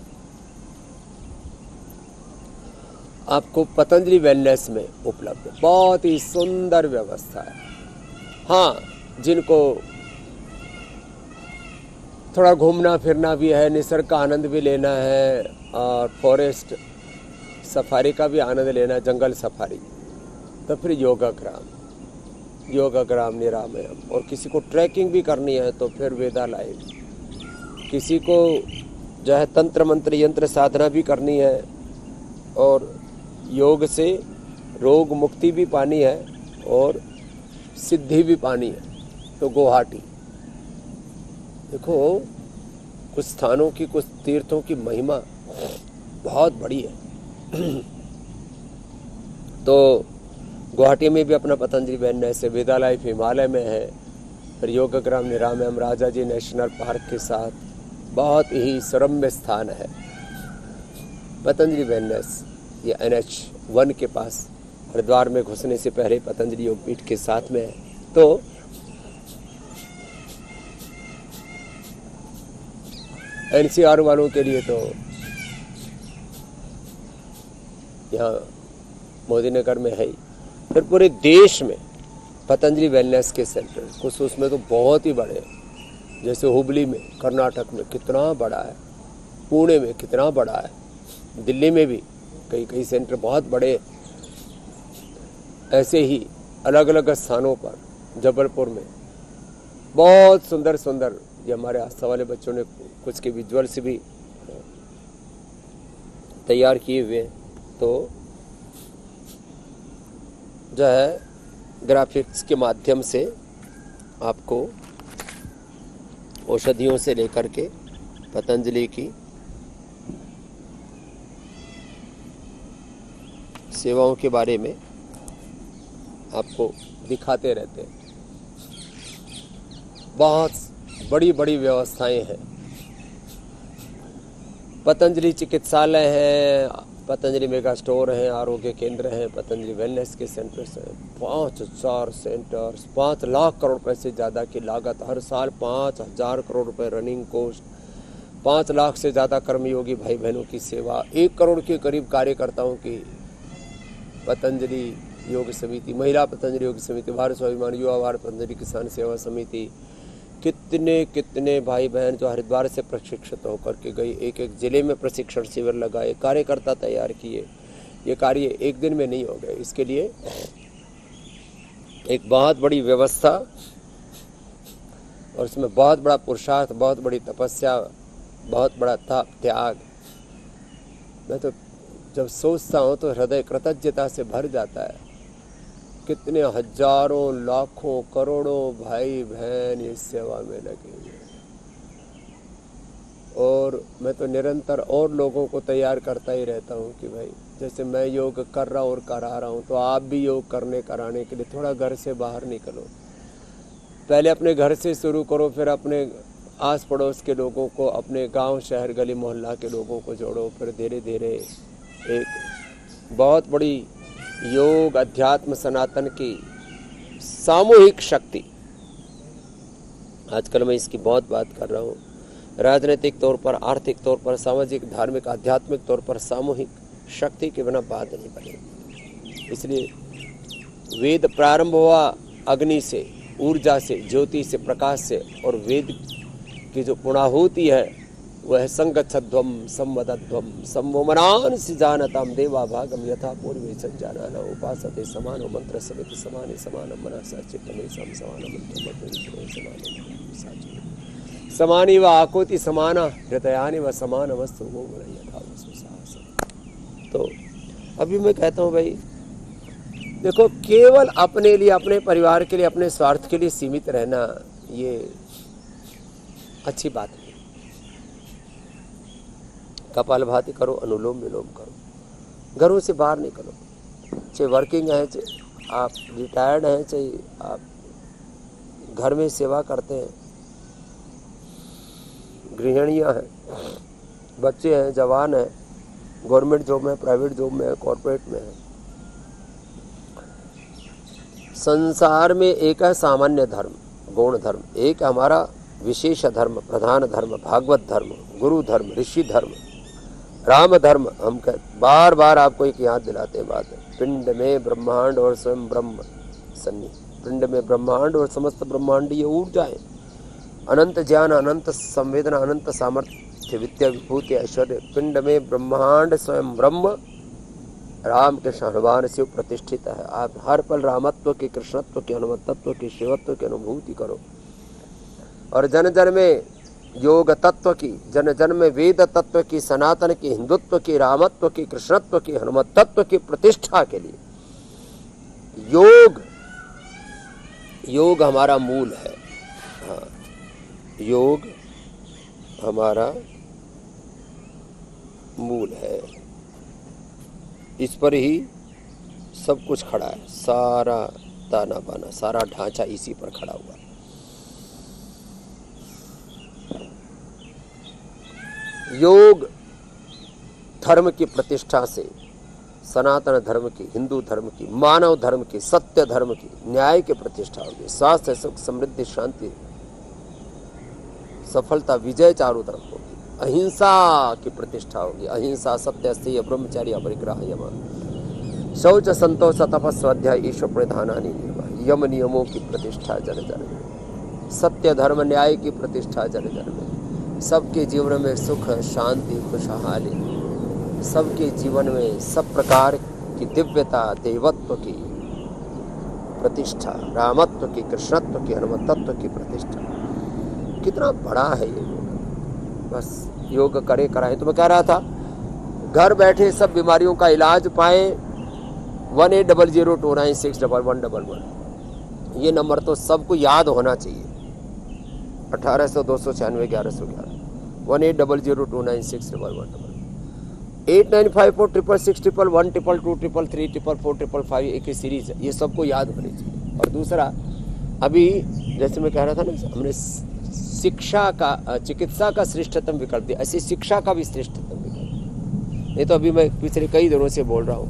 आपको पतंजलि वेलनेस में उपलब्ध है। बहुत ही सुंदर व्यवस्था है। हाँ, जिनको थोड़ा घूमना फिरना भी है, निसर्ग का आनंद भी लेना है और फॉरेस्ट सफारी का भी आनंद लेना है, जंगल सफारी, तो फिर योगाग्राम निरामयम। और किसी को ट्रैकिंग भी करनी है तो फिर वेदालय, किसी को जो है तंत्र मंत्र यंत्र साधना भी करनी है और योग से रोग मुक्ति भी पानी है और सिद्धि भी पानी है, तो गुवाहाटी। देखो, कुछ स्थानों की, कुछ तीर्थों की महिमा बहुत बड़ी है। तो गुवाहाटी में भी अपना पतंजलि वेलनेस है, वेदालय हिमालय में है, फिर योगाग्राम निरामयम राजाजी नेशनल पार्क के साथ बहुत ही सुरम्य स्थान है पतंजलि वेलनेस। ये NH1 के पास हरिद्वार में घुसने से पहले पतंजलि योगपीठ के साथ में है। तो NCR वालों के लिए तो यहाँ मोदी नगर में है ही, फिर पूरे देश में पतंजलि वेलनेस के सेंटर, कुछ उसमें तो बहुत ही बड़े हैं, जैसे हुबली में कर्नाटक में कितना बड़ा है, पुणे में कितना बड़ा है, दिल्ली में भी कई सेंटर बहुत बड़े, ऐसे ही अलग अलग स्थानों पर, जबलपुर में बहुत सुंदर ये हमारे आस्था वाले बच्चों ने कुछ के विजुअल्स भी तैयार किए हुए हैं। तो जो है ग्राफिक्स के माध्यम से आपको औषधियों से लेकर के पतंजलि की सेवाओं के बारे में आपको दिखाते रहते हैं। बहुत बड़ी व्यवस्थाएं हैं। पतंजलि चिकित्सालय है, पतंजलि मेगा स्टोर हैं, आरोग्य केंद्र हैं, पतंजलि वेलनेस के सेंटर्स हैं, 5000 सेंटर्स, 5 लाख करोड़ रुपए से ज़्यादा की लागत, हर साल 5000 करोड़ रुपए रनिंग कॉस्ट, 5 लाख से ज़्यादा कर्मयोगी भाई बहनों की सेवा, 1 करोड़ के करीब कार्यकर्ताओं की पतंजलि योग समिति, महिला पतंजलि योग समिति, भारत स्वाभिमान युवा भारत पतंजलि किसान सेवा समिति, कितने भाई बहन जो हरिद्वार से प्रशिक्षित होकर के गए, एक जिले में प्रशिक्षण शिविर लगाए, कार्यकर्ता तैयार किए, ये कार्य एक दिन में नहीं हो गए। इसके लिए एक बहुत बड़ी व्यवस्था और उसमें बहुत बड़ा पुरुषार्थ, बहुत बड़ी तपस्या, बहुत बड़ा त्याग। मैं तो जब सोचता हूँ तो हृदय कृतज्ञता से भर जाता है। कितने हजारों लाखों करोड़ों भाई बहन इस सेवा में लगे हुए हैं और मैं तो निरंतर और लोगों को तैयार करता ही रहता हूँ कि भाई जैसे मैं योग कर रहा और करा रहा हूँ तो आप भी योग करने कराने के लिए थोड़ा घर से बाहर निकलो। पहले अपने घर से शुरू करो, फिर अपने आस पड़ोस के लोगों को, अपने गांव शहर गली मोहल्ला के लोगों को जोड़ो। फिर धीरे धीरे एक बहुत बड़ी योग अध्यात्म सनातन की सामूहिक शक्ति, आजकल मैं इसकी बहुत बात कर रहा हूँ, राजनीतिक तौर पर, आर्थिक तौर पर, सामाजिक, धार्मिक, आध्यात्मिक तौर पर सामूहिक शक्ति के बिना बात नहीं बनेगी। इसलिए वेद प्रारंभ हुआ अग्नि से, ऊर्जा से, ज्योति से, प्रकाश से, और वेद की जो पुणाहुति है वह संगच्छध्वम संवदध्वम संवमनान से जानताम देवा भागम यथा पूर्वे संजाना उपासते समानो मंत्र समिति समाने समानम मनसा चित्तमे समानम समानी व आकोति समाना हृदयानि व समान वस्तु वो यथा वस्तु साहस। तो अभी मैं कहता हूँ भाई देखो, केवल अपने लिए, अपने परिवार के लिए, अपने स्वार्थ के लिए सीमित रहना ये अच्छी बात नहीं। कपालभाति करो, अनुलोम विलोम करो, घरों से बाहर निकलो। चाहे वर्किंग है, चाहे आप रिटायर्ड हैं, चाहे आप घर में सेवा करते हैं, गृहिणियाँ हैं, बच्चे हैं, जवान हैं, गवर्नमेंट जॉब में, प्राइवेट जॉब में, कॉर्पोरेट में है। संसार में एक है सामान्य धर्म, गौण धर्म, एक हमारा विशेष धर्म, प्रधान धर्म, भागवत धर्म, गुरु धर्म, ऋषि धर्म, राम धर्म। हम बार बार आपको एक याद दिलाते हैं बात, पिंड में ब्रह्मांड और स्वयं ब्रह्म सन्नी। पिंड में ब्रह्मांड और समस्त ब्रह्मांडीय ऊर्जाएं, अनंत ज्ञान, अनंत संवेदना, अनंत सामर्थ्य, विद्या, विभूति, ऐश्वर्य। पिंड में ब्रह्मांड स्वयं ब्रह्म राम कृष्ण हनुमान शिव प्रतिष्ठित है। आप हर पल रामत्व की, कृष्णत्व की, हनुमत्व की, शिवत्व की अनुभूति करो और जन जन में योग तत्व की, जन जन में वेद तत्व की, सनातन की, हिंदुत्व की, रामत्व की, कृष्णत्व की, हनुमत्व की प्रतिष्ठा के लिए योग हमारा मूल है। हाँ, योग हमारा मूल है, इस पर ही सब कुछ खड़ा है, सारा ताना बाना, सारा ढांचा इसी पर खड़ा हुआ है। योग धर्म की प्रतिष्ठा से, सनातन धर्म की, हिंदू धर्म की, मानव धर्म की, सत्य धर्म की, न्याय की प्रतिष्ठा होगी। स्वास्थ्य, सुख, समृद्धि, शांति, सफलता, विजय चारों तरफ होगी। अहिंसा की प्रतिष्ठा होगी। अहिंसा, सत्य, अस्तेय, ब्रह्मचर्य, अपरिग्रह, यम, शौच, संतोष, तपस्या, स्वाध्याय, ईश्वर प्रधानानि निर्वाह, यम नियमों की प्रतिष्ठा जन जन में। सत्य, धर्म, न्याय की प्रतिष्ठा जन जन में। सबके जीवन में सुख, शांति, खुशहाली, सबके जीवन में सब प्रकार की दिव्यता, देवत्व की प्रतिष्ठा, रामत्व की, कृष्णत्व की, हनुमत्व की प्रतिष्ठा। कितना बड़ा है ये योग। बस योग करे कराए। तो मैं कह रहा था, घर बैठे सब बीमारियों का इलाज पाए। 180029611111 ये नंबर तो सबको याद होना चाहिए। 1800 296 1111 1800296111 895466111122334455 एक ही सीरीज है, ये सबको याद होनी चाहिए। और दूसरा, अभी जैसे मैं कह रहा था ना, हमने शिक्षा का, चिकित्सा का श्रेष्ठतम विकल्प दिया, ऐसे शिक्षा का भी श्रेष्ठतम विकल्प। नहीं तो अभी मैं पिछले कई दिनों से बोल रहा हूँ,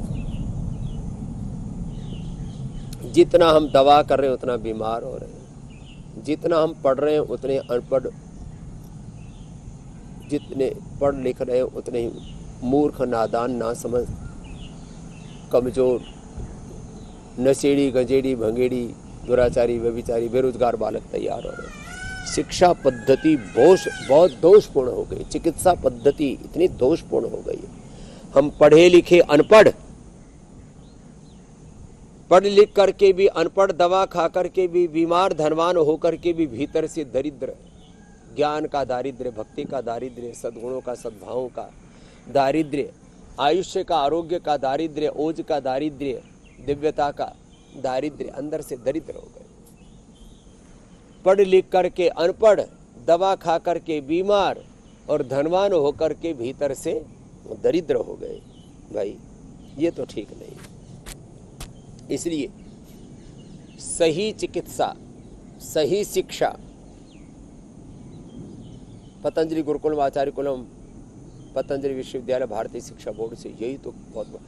जितना हम दवा कर रहे हैं उतना बीमार हो रहे हैं, जितना हम पढ़ रहे हैं उतने अनपढ़, जितने पढ़ लिख रहे हैं उतने ही मूर्ख, नादान, नासमझ, कमजोर, नशेड़ी, गंजेड़ी, भंगेड़ी, दुराचारी, व्यभिचारी, बेरोजगार बालक तैयार हो रहे हैं। शिक्षा पद्धति बहुत दोषपूर्ण हो गई। चिकित्सा पद्धति इतनी दोषपूर्ण हो गई है। हम पढ़े लिखे अनपढ़ पढ़ लिख करके भी अनपढ़, दवा खा करके भी बीमार, धनवान होकर के भी भीतर से दरिद्र, ज्ञान का दारिद्र्य, भक्ति का दारिद्र्य, सद्गुणों का, सद्भावों का दारिद्र्य, आयुष्य का, आरोग्य का दारिद्र्य, ओज का दारिद्र्य, दिव्यता का दारिद्र्य, अंदर से दरिद्र हो गए। पढ़ लिख करके अनपढ़, दवा खा करके बीमार और धनवान होकर के भीतर से दरिद्र हो गए। भाई ये तो ठीक नहीं। इसलिए सही चिकित्सा, सही शिक्षा, पतंजलि गुरुकुलम, आचार्य कुलम, पतंजलि विश्वविद्यालय, भारतीय शिक्षा बोर्ड से यही तो बहुत।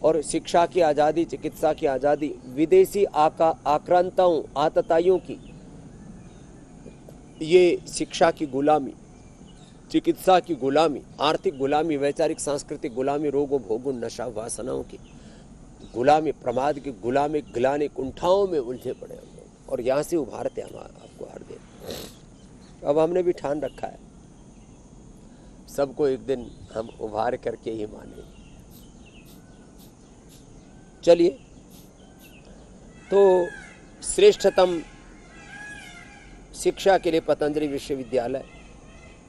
और शिक्षा की आज़ादी, चिकित्सा की आज़ादी, विदेशी आक्रांताओं, आतताइयों की ये शिक्षा की गुलामी, चिकित्सा की गुलामी, आर्थिक गुलामी, वैचारिक सांस्कृतिक गुलामी, रोगों भोगों नशा वासनाओं की गुलामी, प्रमाद की गुलामी, गिलानी कुंठाओं में उलझे पड़े हम लोग, और यहाँ से उभारते हम आपको हर दिन। अब हमने भी ठान रखा है, सबको एक दिन हम उभार करके ही माने। चलिए, तो श्रेष्ठतम शिक्षा के लिए पतंजलि विश्वविद्यालय,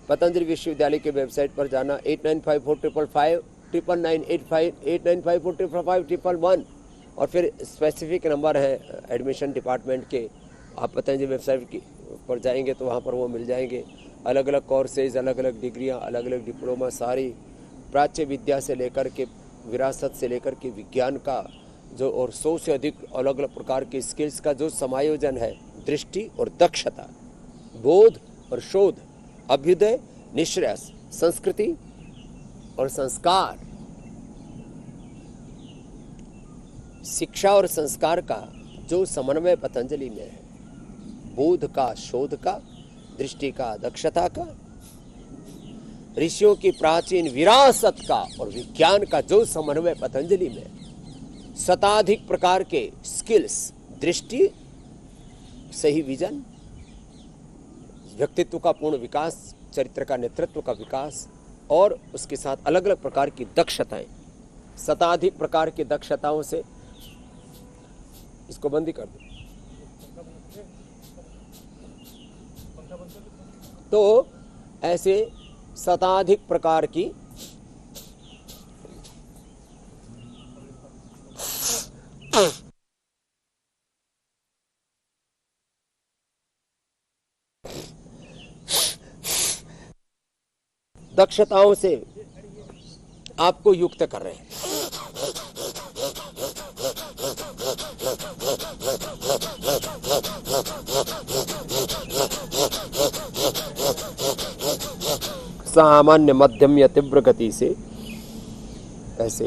पतंजलि विश्वविद्यालय के वेबसाइट पर जाना, 89545589545511 और फिर स्पेसिफिक नंबर है एडमिशन डिपार्टमेंट के। आप पतंजलि वेबसाइट पर जाएंगे तो वहाँ पर वो मिल जाएंगे। अलग अलग कोर्सेज, अलग अलग डिग्रियाँ, अलग अलग डिप्लोमा, सारी प्राच्य विद्या से लेकर के विरासत से लेकर के विज्ञान का जो, और 100 से अधिक अलग अलग प्रकार के स्किल्स का जो समायोजन है, दृष्टि और दक्षता, बोध और शोध, अभ्युदय, निश्रेयस, संस्कृति और संस्कार, शिक्षा और संस्कार का जो समन्वय पतंजलि में है, बोध का, शोध का, दृष्टि का, दक्षता का, ऋषियों की प्राचीन विरासत का और विज्ञान का जो समन्वय पतंजलि में, शताधिक प्रकार के स्किल्स, दृष्टि, सही विजन, व्यक्तित्व का पूर्ण विकास, चरित्र का, नेतृत्व का विकास, और उसके साथ अलग अलग प्रकार की दक्षताएं, शताधिक प्रकार की दक्षताओं से, इसको बंदी कर दो। तो ऐसे शताधिक प्रकार की दक्षताओं से आपको युक्त कर रहे हैं। सामान्य, मध्यम या तीव्र गति से ऐसे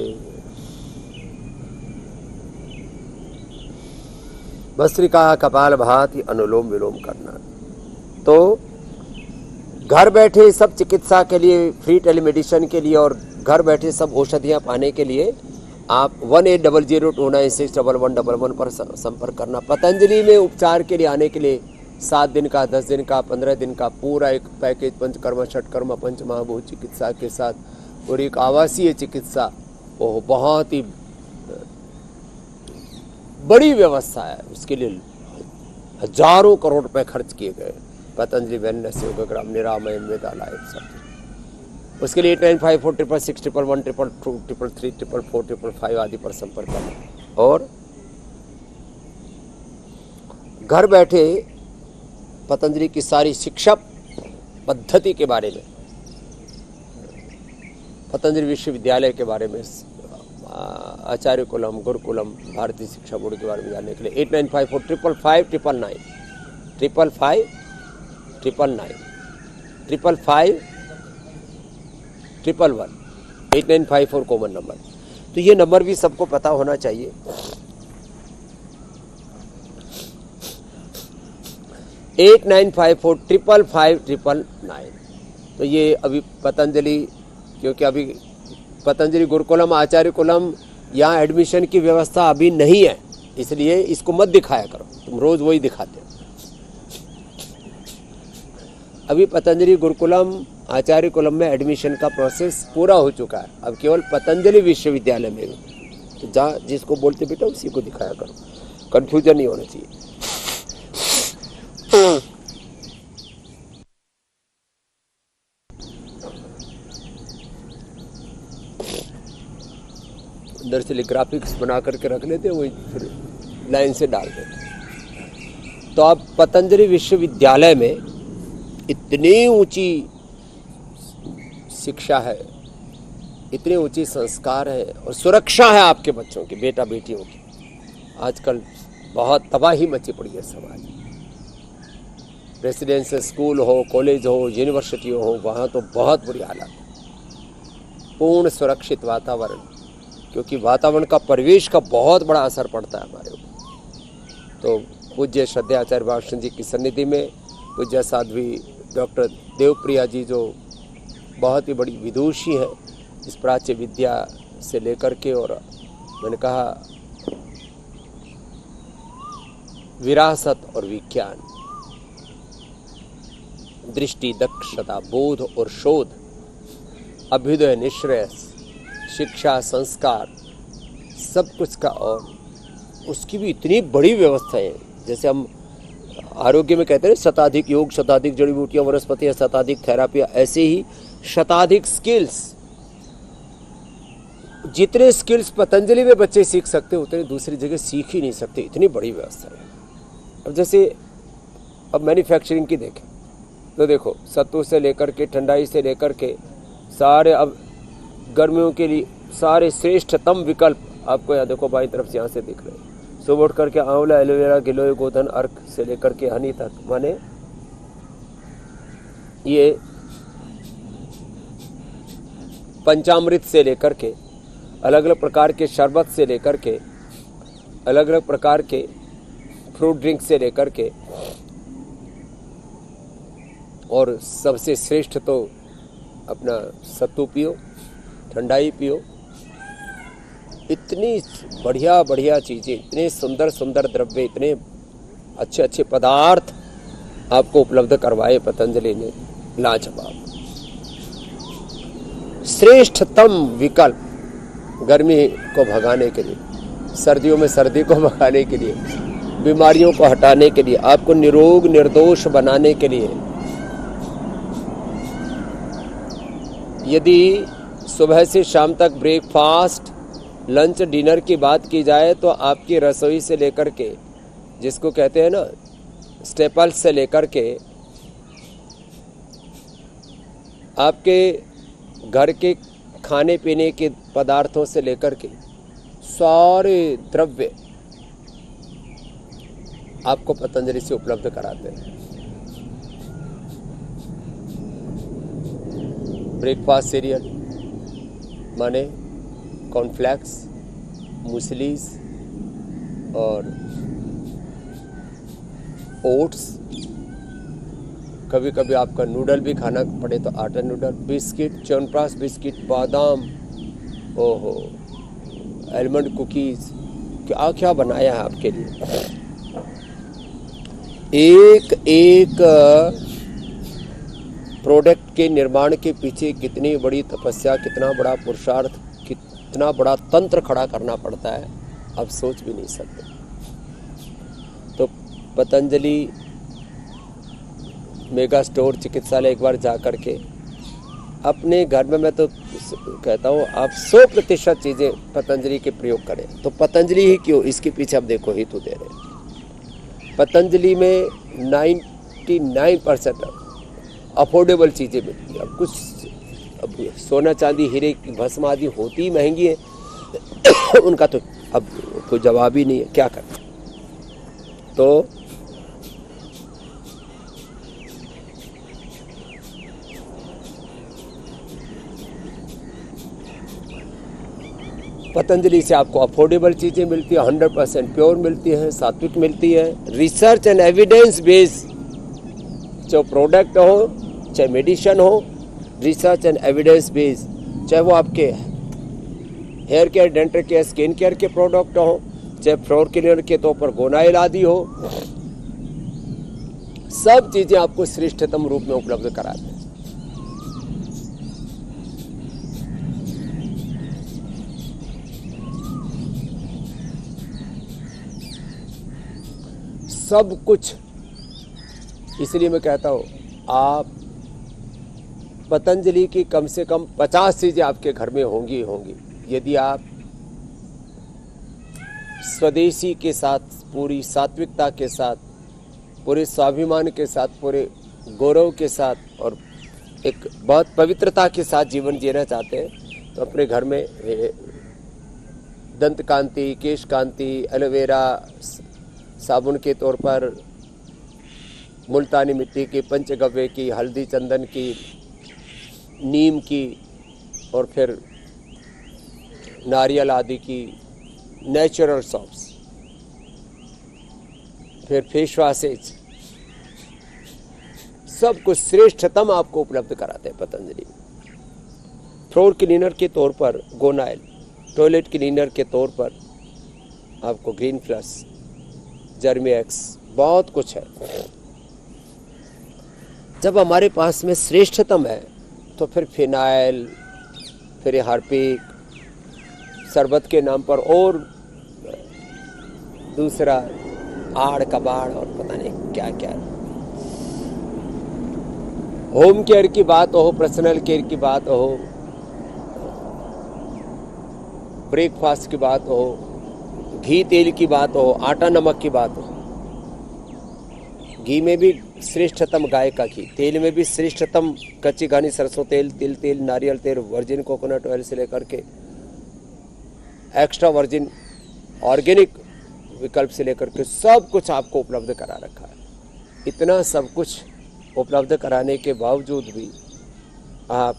भस्त्रिका, कपालभाति, अनुलोम विलोम करना। तो घर बैठे सब चिकित्सा के लिए, फ्री टेलीमेडिसिन के लिए और घर बैठे सब औषधियाँ पाने के लिए आप 180029611111 पर संपर्क करना। पतंजलि में उपचार के लिए आने के लिए 7 दिन का, 10 दिन का, 15 दिन का पूरा एक पैकेज, पंचकर्मा, षटकर्मा, पंचमहाभूत चिकित्सा के साथ और एक आवासीय चिकित्सा, वो बहुत ही बड़ी व्यवस्था है। उसके लिए हजारों करोड़ रुपए खर्च किए गए। पतंजलि वेलनेस योगग्राम, निरामय, मेदालय, सब। उसके लिए 89546611112233344455 आदि पर संपर्क करना। और घर बैठे पतंजलि की सारी शिक्षा पद्धति के बारे में, पतंजलि विश्वविद्यालय के बारे में, आचार्य कुलम, गुरुकुलम, भारतीय शिक्षा बोर्ड के बारे में जानने के लिए 8954555599 8954 कॉमन नंबर। तो ये नंबर भी सबको पता होना चाहिए। एट 8954555599। तो ये अभी पतंजलि, क्योंकि अभी पतंजलि गुरुकुलम, आचार्य कुलम, यहाँ एडमिशन की व्यवस्था अभी नहीं है, इसलिए इसको मत दिखाया करो, तुम रोज वही दिखाते हो। अभी पतंजलि गुरुकुलम, आचार्य कुलम में एडमिशन का प्रोसेस पूरा हो चुका है। अब केवल पतंजलि विश्वविद्यालय में तो जहाँ जिसको बोलते बेटा उसी को दिखाया करो, कंफ्यूजन नहीं होना चाहिए। अंदर से ग्राफिक्स बना करके रख लेते, वही फिर लाइन से डाल देते। तो आप पतंजलि विश्वविद्यालय में इतनी ऊंची शिक्षा है, इतने ऊंचे संस्कार है और सुरक्षा है आपके बच्चों की, बेटा बेटियों की। आजकल बहुत तबाही मची पड़ी है समाज में। रेसिडेंशियल स्कूल हो, कॉलेज हो, यूनिवर्सिटी हो, वहाँ तो बहुत बुरी हालत है। पूर्ण सुरक्षित वातावरण, क्योंकि वातावरण का, परिवेश का बहुत बड़ा असर पड़ता है हमारे ऊपर। तो पूज्य श्रद्धेय आचार्य भाषण जी की सन्निधि में पूज्य साध्वी डॉक्टर देवप्रिया जी, जो बहुत ही बड़ी विदुषी है इस प्राच्य विद्या से लेकर के, और मैंने कहा विरासत और विज्ञान, दृष्टि, दक्षता, बोध और शोध, अभ्युदय, निश्रेयस, शिक्षा, संस्कार, सब कुछ का, और उसकी भी इतनी बड़ी व्यवस्था है। जैसे हम आरोग्य में कहते हैं शताधिक योग, शताधिक जड़ी बूटियाँ, वनस्पतियाँ, शताधिक थेरापियाँ, ऐसे ही शताधिक स्किल्स। जितने स्किल्स पतंजलि में बच्चे सीख सकते उतने दूसरी जगह सीख ही नहीं सकते, इतनी बड़ी व्यवस्था है। अब जैसे अब मैन्युफैक्चरिंग की देखें तो देखो, सत्तू से लेकर के, ठंडाई से लेकर के, सारे अब गर्मियों के लिए सारे श्रेष्ठतम विकल्प आपको यहाँ देखो बाई तरफ से यहाँ से दिख रहे हैं। सुबह उठ करके आंवला, एलोवेरा, गिलोय, गोधन, अर्क से लेकर के हनी तक, माने ये पंचामृत से लेकर के, अलग अलग प्रकार के शरबत से लेकर के, अलग अलग प्रकार के फ्रूट ड्रिंक से लेकर के, और सबसे श्रेष्ठ तो अपना सत्तू पियो, ठंडाई पियो। इतनी बढ़िया बढ़िया चीज़ें, इतने सुंदर सुंदर द्रव्य, इतने अच्छे अच्छे पदार्थ आपको उपलब्ध करवाए पतंजलि ने, लाजवाब। श्रेष्ठतम विकल्प गर्मी को भगाने के लिए, सर्दियों में सर्दी को भगाने के लिए, बीमारियों को हटाने के लिए, आपको निरोग निर्दोष बनाने के लिए। यदि सुबह से शाम तक ब्रेकफास्ट, लंच, डिनर की बात की जाए तो आपकी रसोई से लेकर के, जिसको कहते हैं ना स्टेपल्स से लेकर के, आपके घर के खाने पीने के पदार्थों से लेकर के सारे द्रव्य आपको पतंजलि से उपलब्ध कराते हैं। ब्रेकफास्ट सीरियल माने कॉर्नफ्लेक्स, मूसलीज और ओट्स, कभी कभी आपका नूडल भी खाना पड़े तो आटा नूडल, बिस्किट, च्यवनप्राश बिस्किट, बादाम, ओहो, आलमंड कुकीज़, क्या क्या बनाया है आपके लिए। एक एक प्रोडक्ट के निर्माण के पीछे कितनी बड़ी तपस्या, कितना बड़ा पुरुषार्थ, कितना बड़ा तंत्र खड़ा करना पड़ता है, आप सोच भी नहीं सकते। तो पतंजलि मेगा स्टोर चिकित्सालय एक बार जा कर के अपने घर में, मैं तो कहता हूँ आप 100% चीज़ें पतंजलि के प्रयोग करें। तो पतंजलि ही क्यों, इसके पीछे आप देखो हेतु दे रहे हैं। पतंजलि में 99% अफोर्डेबल चीज़ें मिलती हैं। अब कुछ, अब सोना चांदी हीरे की भस्म आदि होती महंगी है उनका तो अब कोई जवाब ही नहीं है, क्या करें। तो पतंजलि से आपको अफोर्डेबल चीज़ें मिलती है, 100% प्योर मिलती है, सात्विक मिलती है। रिसर्च एंड एविडेंस बेस्ड जो प्रोडक्ट हो, चाहे मेडिसिन हो, रिसर्च एंड एविडेंस बेस्ड, चाहे वो आपके hair care, dental care, skin care के प्रोडक्ट हो, चाहे फ्लोर क्लीनर के तौर पर गोनाइल आदि हो, सब चीज़ें आपको श्रेष्ठतम रूप में उपलब्ध कराते हैं। सब कुछ। इसलिए मैं कहता हूँ आप पतंजलि की कम से कम 50 चीज़ें आपके घर में होंगी होंगी यदि आप स्वदेशी के साथ, पूरी सात्विकता के साथ, पूरे स्वाभिमान के साथ, पूरे गौरव के साथ और एक बहुत पवित्रता के साथ जीवन जीना चाहते हैं तो अपने घर में दंत कांति, केश कांति, एलोवेरा साबुन के तौर पर, मुल्तानी मिट्टी की, पंचगव्य की, हल्दी चंदन की, नीम की और फिर नारियल आदि की नेचुरल सॉप्स, फिर फेस वॉशेज, सब कुछ श्रेष्ठतम आपको उपलब्ध कराते हैं पतंजलि। फ्लोर क्लीनर के तौर पर गोनाइल, टॉयलेट क्लीनर के तौर पर आपको ग्रीन प्लस, जर्मी एक्स, बहुत कुछ है। जब हमारे पास में श्रेष्ठतम है तो फिर फिनाइल, फिर हार्पिक, शरबत के नाम पर और दूसरा आड़ कबाड़ और पता नहीं क्या क्या। होम केयर की बात हो, पर्सनल केयर की बात हो, ब्रेकफास्ट की बात हो, घी तेल की बात हो, आटा नमक की बात हो। घी में भी श्रेष्ठतम गाय का घी, तेल में भी श्रेष्ठतम कच्ची घानी सरसों तेल, तिल तेल, नारियल तेल, वर्जिन कोकोनट ऑयल से लेकर के एक्स्ट्रा वर्जिन ऑर्गेनिक विकल्प से लेकर के सब कुछ आपको उपलब्ध करा रखा है। इतना सब कुछ उपलब्ध कराने के बावजूद भी आप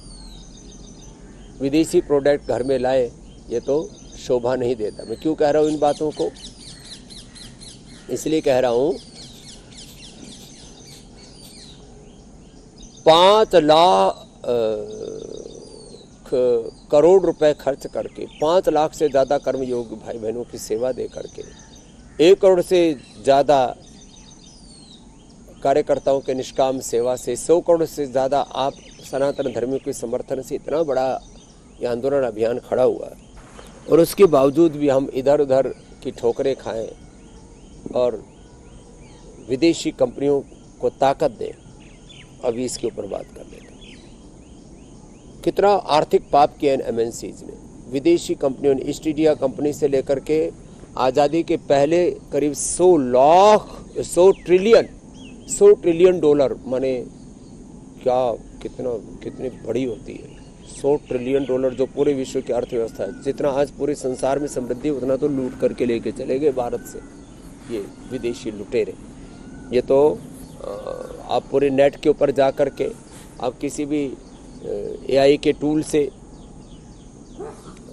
विदेशी प्रोडक्ट घर में लाए, ये तो शोभा नहीं देता। मैं क्यों कह रहा हूँ इन बातों को? इसलिए कह रहा हूँ 5 लाख करोड़ रुपए खर्च करके, 5 लाख से ज़्यादा कर्मयोगी भाई बहनों की सेवा दे करके, 1 करोड़ से ज़्यादा कार्यकर्ताओं के निष्काम सेवा से, 100 करोड़ से ज़्यादा आप सनातन धर्मियों के समर्थन से इतना बड़ा ये आंदोलन अभियान खड़ा हुआ है और उसके बावजूद भी हम इधर उधर की ठोकरें खाएं और विदेशी कंपनियों को ताकत दें। अभी इसके ऊपर बात कर लेते हैं। कितना आर्थिक पाप किया इन एमएनसीज ने। विदेशी कंपनियों ने, ईस्ट इंडिया कंपनी से लेकर के आज़ादी के पहले करीब 100 ट्रिलियन डॉलर, माने क्या कितनी बड़ी होती है 100 ट्रिलियन डॉलर, जो पूरे विश्व की अर्थव्यवस्था है। जितना आज पूरे संसार में समृद्धि, उतना तो लूट करके लेके चले गए भारत से ये विदेशी लुटेरे। ये तो आप पूरे नेट के ऊपर जा कर के आप किसी भी एआई के टूल से,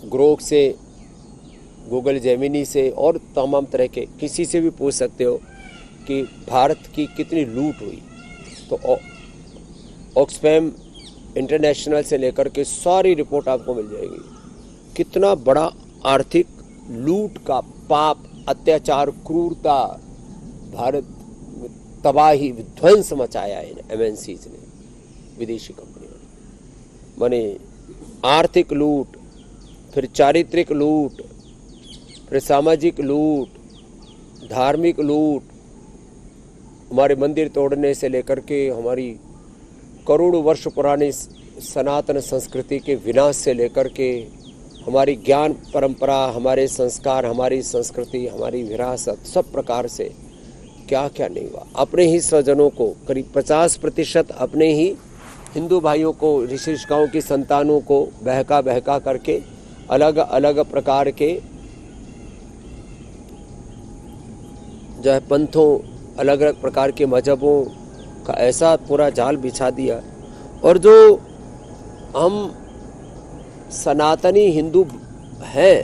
ग्रोक से, गूगल जेमिनी से और तमाम तरह के किसी से भी पूछ सकते हो कि भारत की कितनी लूट हुई। तो ऑक्सफैम इंटरनेशनल से लेकर के सारी रिपोर्ट आपको मिल जाएगी। कितना बड़ा आर्थिक लूट का पाप, अत्याचार, क्रूरता, भारत में तबाही, विध्वंस मचाया है एमएनसीज ने, विदेशी कंपनियों ने। माने आर्थिक लूट, फिर चारित्रिक लूट, फिर सामाजिक लूट, धार्मिक लूट, हमारे मंदिर तोड़ने से लेकर के हमारी करोड़ों वर्ष पुरानी सनातन संस्कृति के विनाश से लेकर के हमारी ज्ञान परंपरा, हमारे संस्कार, हमारी संस्कृति, हमारी विरासत, सब प्रकार से क्या क्या नहीं हुआ। अपने ही स्वजनों को, करीब 50% अपने ही हिंदू भाइयों को, ऋषि ऋषिकाओं की संतानों को बहका करके अलग अलग प्रकार के जो है पंथों, अलग अलग प्रकार के मजहबों का ऐसा पूरा जाल बिछा दिया। और जो हम सनातनी हिंदू हैं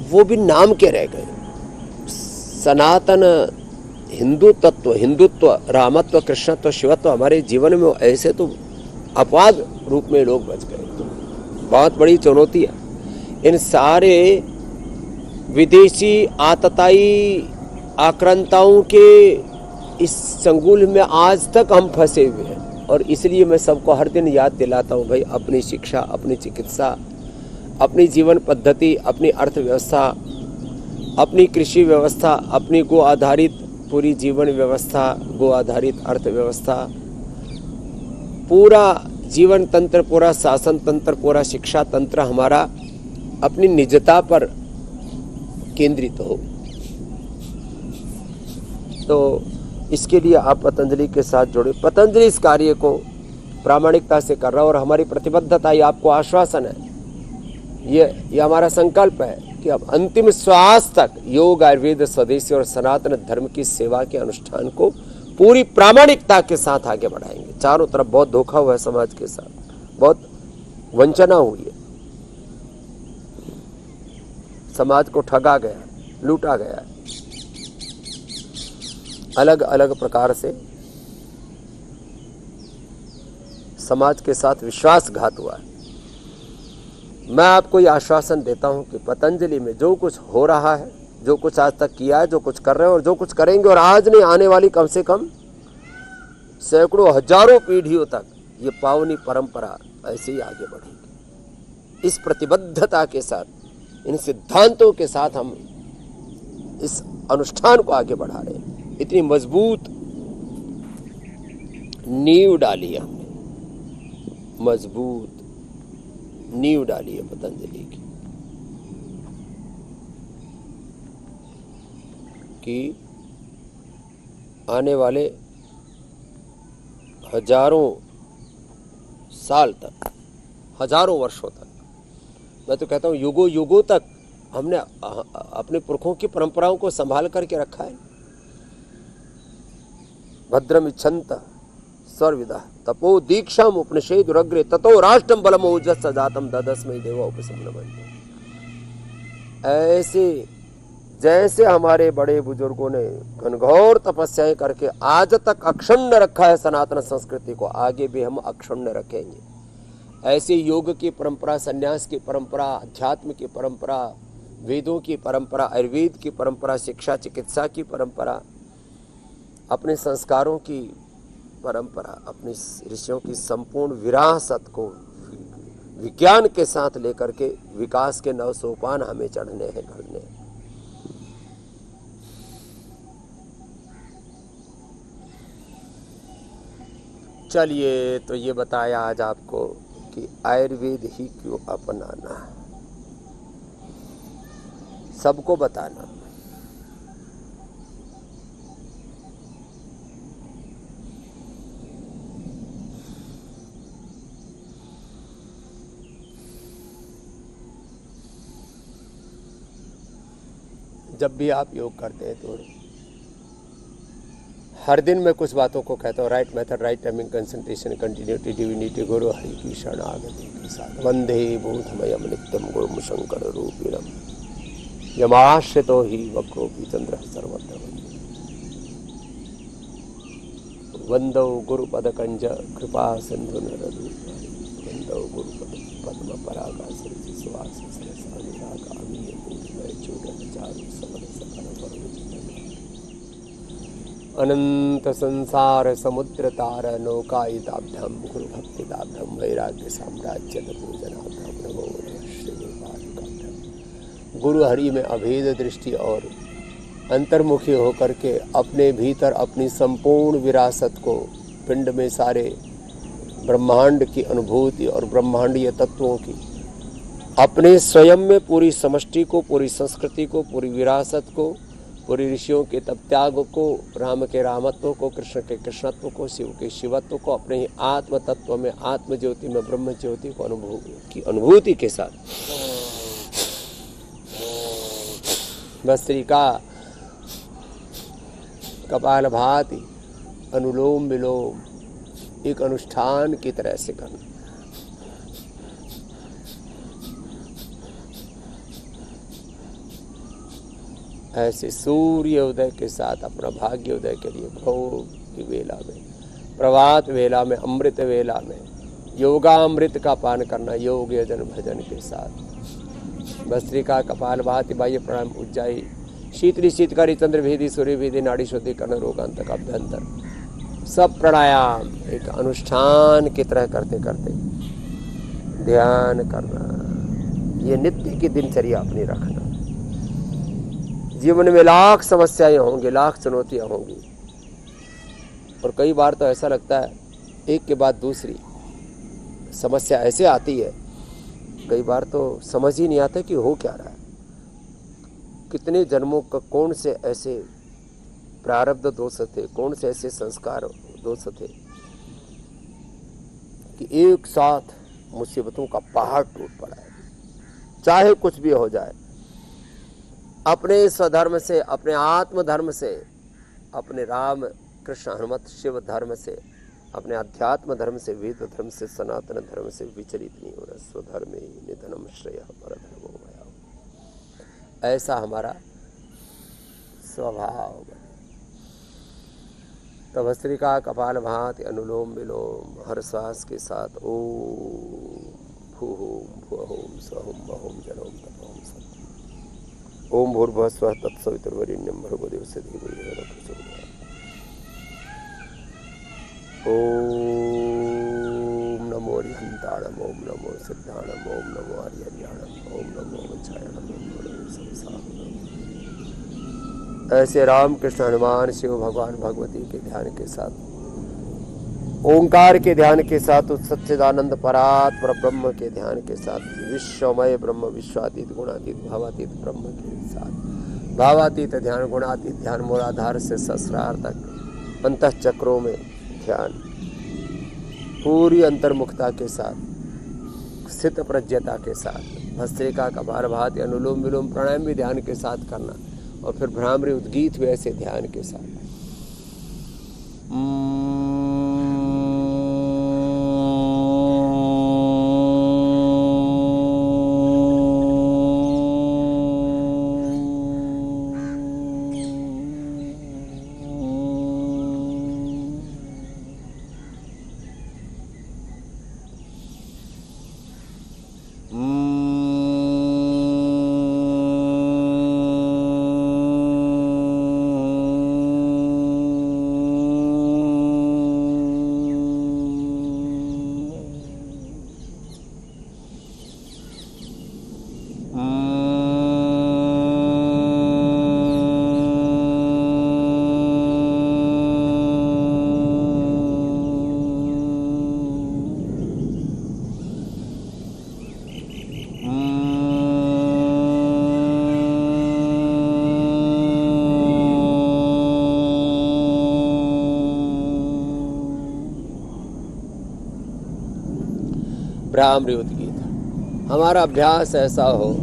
वो भी नाम के रह गए। सनातन हिंदुत्व, रामत्व, कृष्णत्व, शिवत्व हमारे जीवन में ऐसे तो अपवाद रूप में लोग बच गए। बहुत बड़ी चुनौती है। इन सारे विदेशी आतताई आक्रांताओं के इस चंगुल में आज तक हम फंसे हुए हैं। और इसलिए मैं सबको हर दिन याद दिलाता हूँ, भाई अपनी शिक्षा, अपनी चिकित्सा, अपनी जीवन पद्धति, अपनी अर्थव्यवस्था, अपनी कृषि व्यवस्था, अपनी गो आधारित पूरी जीवन व्यवस्था, गो आधारित अर्थव्यवस्था, पूरा जीवन तंत्र, पूरा शासन तंत्र, पूरा शिक्षा तंत्र हमारा अपनी निजता पर केंद्रित हो। तो इसके लिए आप पतंजलि के साथ जुड़े। पतंजलि इस कार्य को प्रामाणिकता से कर रहा है और हमारी प्रतिबद्धता, ये आपको आश्वासन है, ये हमारा संकल्प है कि अब अंतिम श्वास तक योग, आयुर्वेद, स्वदेशी और सनातन धर्म की सेवा के अनुष्ठान को पूरी प्रामाणिकता के साथ आगे बढ़ाएंगे। चारों तरफ बहुत धोखा हुआ है समाज के साथ, बहुत वंचना हुई है, समाज को ठगा गया, लूटा गया, अलग अलग प्रकार से समाज के साथ विश्वासघात हुआ है। मैं आपको यह आश्वासन देता हूं कि पतंजलि में जो कुछ हो रहा है, जो कुछ आज तक किया है, जो कुछ कर रहे हैं और जो कुछ करेंगे, और आज नहीं आने वाली कम से कम सैकड़ों हजारों पीढ़ियों तक ये पावनी परंपरा ऐसे ही आगे बढ़ेगी। इस प्रतिबद्धता के साथ, इन सिद्धांतों के साथ हम इस अनुष्ठान को आगे बढ़ा रहे हैं। इतनी मजबूत नींव डाली है हमने, मजबूत नींव डाली है पतंजलि की, कि आने वाले हजारों साल तक, हजारों वर्षों तक, मैं तो कहता हूं युगों युगों तक हमने अपने पुरखों की परंपराओं को संभाल करके रखा है। भद्रम इच्छन्त सर्वविदा तपो दीक्षाम उपनिषेदुरग्रे ततो राष्ट्रम बलम ओजस जातम ददस्मै देवा उपसंभ्रमन्ते। ऐसे जैसे हमारे बड़े बुजुर्गों ने घनघोर तपस्याएं करके आज तक अक्षुण्ण रखा है सनातन संस्कृति को, आगे भी हम अक्षुण्ण रखेंगे। ऐसे योग की परंपरा, संन्यास की परंपरा, अध्यात्म की परंपरा, वेदों की परंपरा, आयुर्वेद की परंपरा, शिक्षा चिकित्सा की परंपरा, अपने संस्कारों की परंपरा, अपनी ऋषियों की संपूर्ण विरासत को विज्ञान के साथ लेकर के विकास के नव सोपान हमें चढ़ने हैं, घड़ने हैं। चलिए, तो ये बताया आज आपको कि आयुर्वेद ही क्यों अपनाना, सबको बताना। जब भी आप योग करते हैं तो हर दिन मैं कुछ बातों को कहता हूँ, right method, right timing, concentration, continuity, divinity, Guru Hari की शरणागति के साथ वंदे बोधमयम नित्यम गुरुम शंकर रूपिणम यमाश्रितो ही वक्रोपि चंद्र सर्वत्र वंदो गुरुपद कंज कृपा सिंधु नरदूत वंदो गुरुपद पद्म परागा सरित सुवास सरसानुरागामी चूड़न चारु समन सकल अनंत संसार समुद्र तार नौकायिताभ्यम गुरु भक्तिदाभ्यम वैराग्य साम्राज्य पूजनाभ्यम नमो श्री गुरु हरि में अभेद दृष्टि और अंतर्मुखी होकर के अपने भीतर अपनी संपूर्ण विरासत को, पिंड में सारे ब्रह्मांड की अनुभूति और ब्रह्मांडीय तत्वों की, अपने स्वयं में पूरी समष्टि को, पूरी संस्कृति को, पूरी विरासत को, पूरी ऋषियों के तप त्याग को, राम के रामत्व को, कृष्ण के कृष्णत्व को, शिव के शिवत्व को, अपने ही आत्म तत्व में, आत्म ज्योति में, ब्रह्म ज्योति को अनुभूति के साथ भस्त्रिका, कपालभाति, अनुलोम विलोम एक अनुष्ठान की तरह से करना। ऐसे सूर्य उदय के साथ अपना भाग्य उदय के लिए भोर की वेला में, प्रभात वेला में, अमृत वेला में योगामृत का पान करना, योग यजन भजन के साथ। भस्त्रिका, कपालभाति, बाह्य प्राणायाम, उज्जाई, शीतली, शीतकारी, चंद्रभेदी, सूर्यभेदी, नाड़ी शुद्धि करना, रोगांतक, अभ्यंतर, सब प्राणायाम एक अनुष्ठान की तरह करते करते ध्यान करना। ये नित्य की दिनचर्या अपनी रखना। जीवन में लाख समस्याएं होंगी, लाख चुनौतियां होंगी, और कई बार तो ऐसा लगता है एक के बाद दूसरी समस्या ऐसे आती है, कई बार तो समझ ही नहीं आता कि हो क्या रहा है। कितने जन्मों का कौन से ऐसे प्रारब्ध दोष थे, कौन से ऐसे संस्कार दोष थे कि एक साथ मुसीबतों का पहाड़ टूट पड़ा है। चाहे कुछ भी हो जाए, अपने स्वधर्म से, अपने आत्मधर्म से, अपने राम कृष्ण हनुमत शिव धर्म से, अपने अध्यात्म धर्म से, वेद धर्म से, सनातन धर्म से विचलित नहीं होना। स्वधर्मे निधनम श्रेय परधर्मो मया, ऐसा हमारा स्वभाव। तब भस्त्रिका कपाल भांति अनुलोम विलोम हर श्वास के साथ ओम भूहोम भुवहोम स्वहोम वहोम जलोम तपोम सत्य। ओम भूर्भुवः स्वः तत्सवितुर्वरेण्यं भर्गो देवस्य धीमहि धियो न प्रचोदयात्। ओम नमो अरिहंताणम्, ओम नमो सिद्धाणम्, ओम नमो हरिहरियाणम्, ओम नमो वंचायणम्, ओम नमो संसारम्। ऐसे राम कृष्ण हनुमान शिव भगवान भगवती के ध्यान के साथ, ओंकार के ध्यान के साथ, उस सच्चिदानंद परात्पर ब्रह्म के ध्यान के साथ, विश्वमय ब्रह्म विश्वातीत गुणातीत भावातीत ब्रह्म के साथ, भावातीत ध्यान गुणातीत ध्यान, मूलाधार से सहस्रार तक अंतः चक्रों में ध्यान, पूरी अंतर्मुखता के साथ, स्थित प्रज्ञता के साथ, भस्त्रिका कपाल भांति अनुलोम विलोम प्राणायाम भी ध्यान के साथ करना, और फिर भ्रामरी उद्गीत भी ऐसे ध्यान के साथ। भ्रामरी उद्गीत हमारा अभ्यास ऐसा हो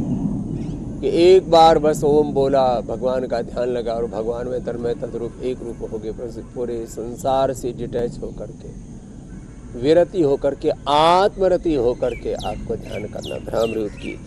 कि एक बार बस ओम बोला, भगवान का ध्यान लगा और भगवान में तन्मय तद्रूप एक रूप हो गए, बस पूरे संसार से डिटैच होकर के, विरति होकर के, आत्मरति होकर के आपको ध्यान करना। भ्रामरी उद्गीत।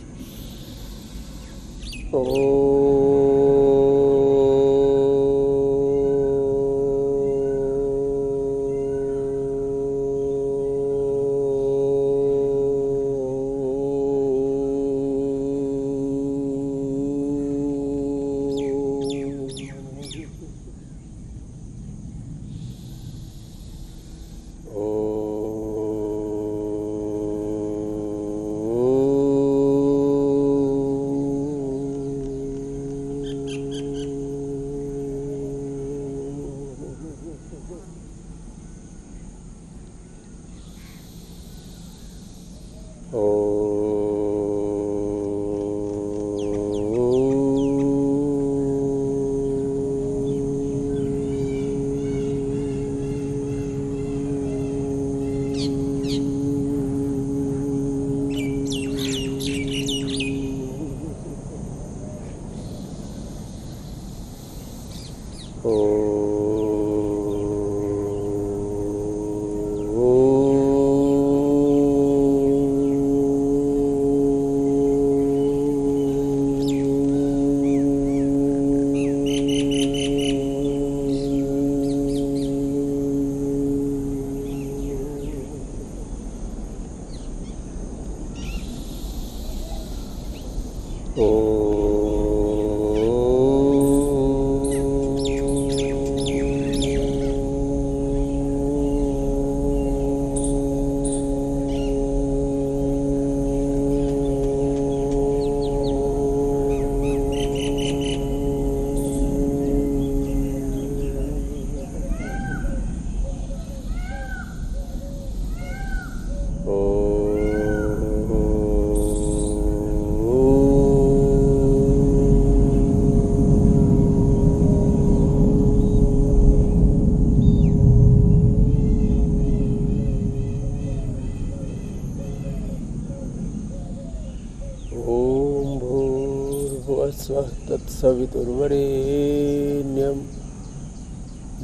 तत्सवितुर्वरेण्यं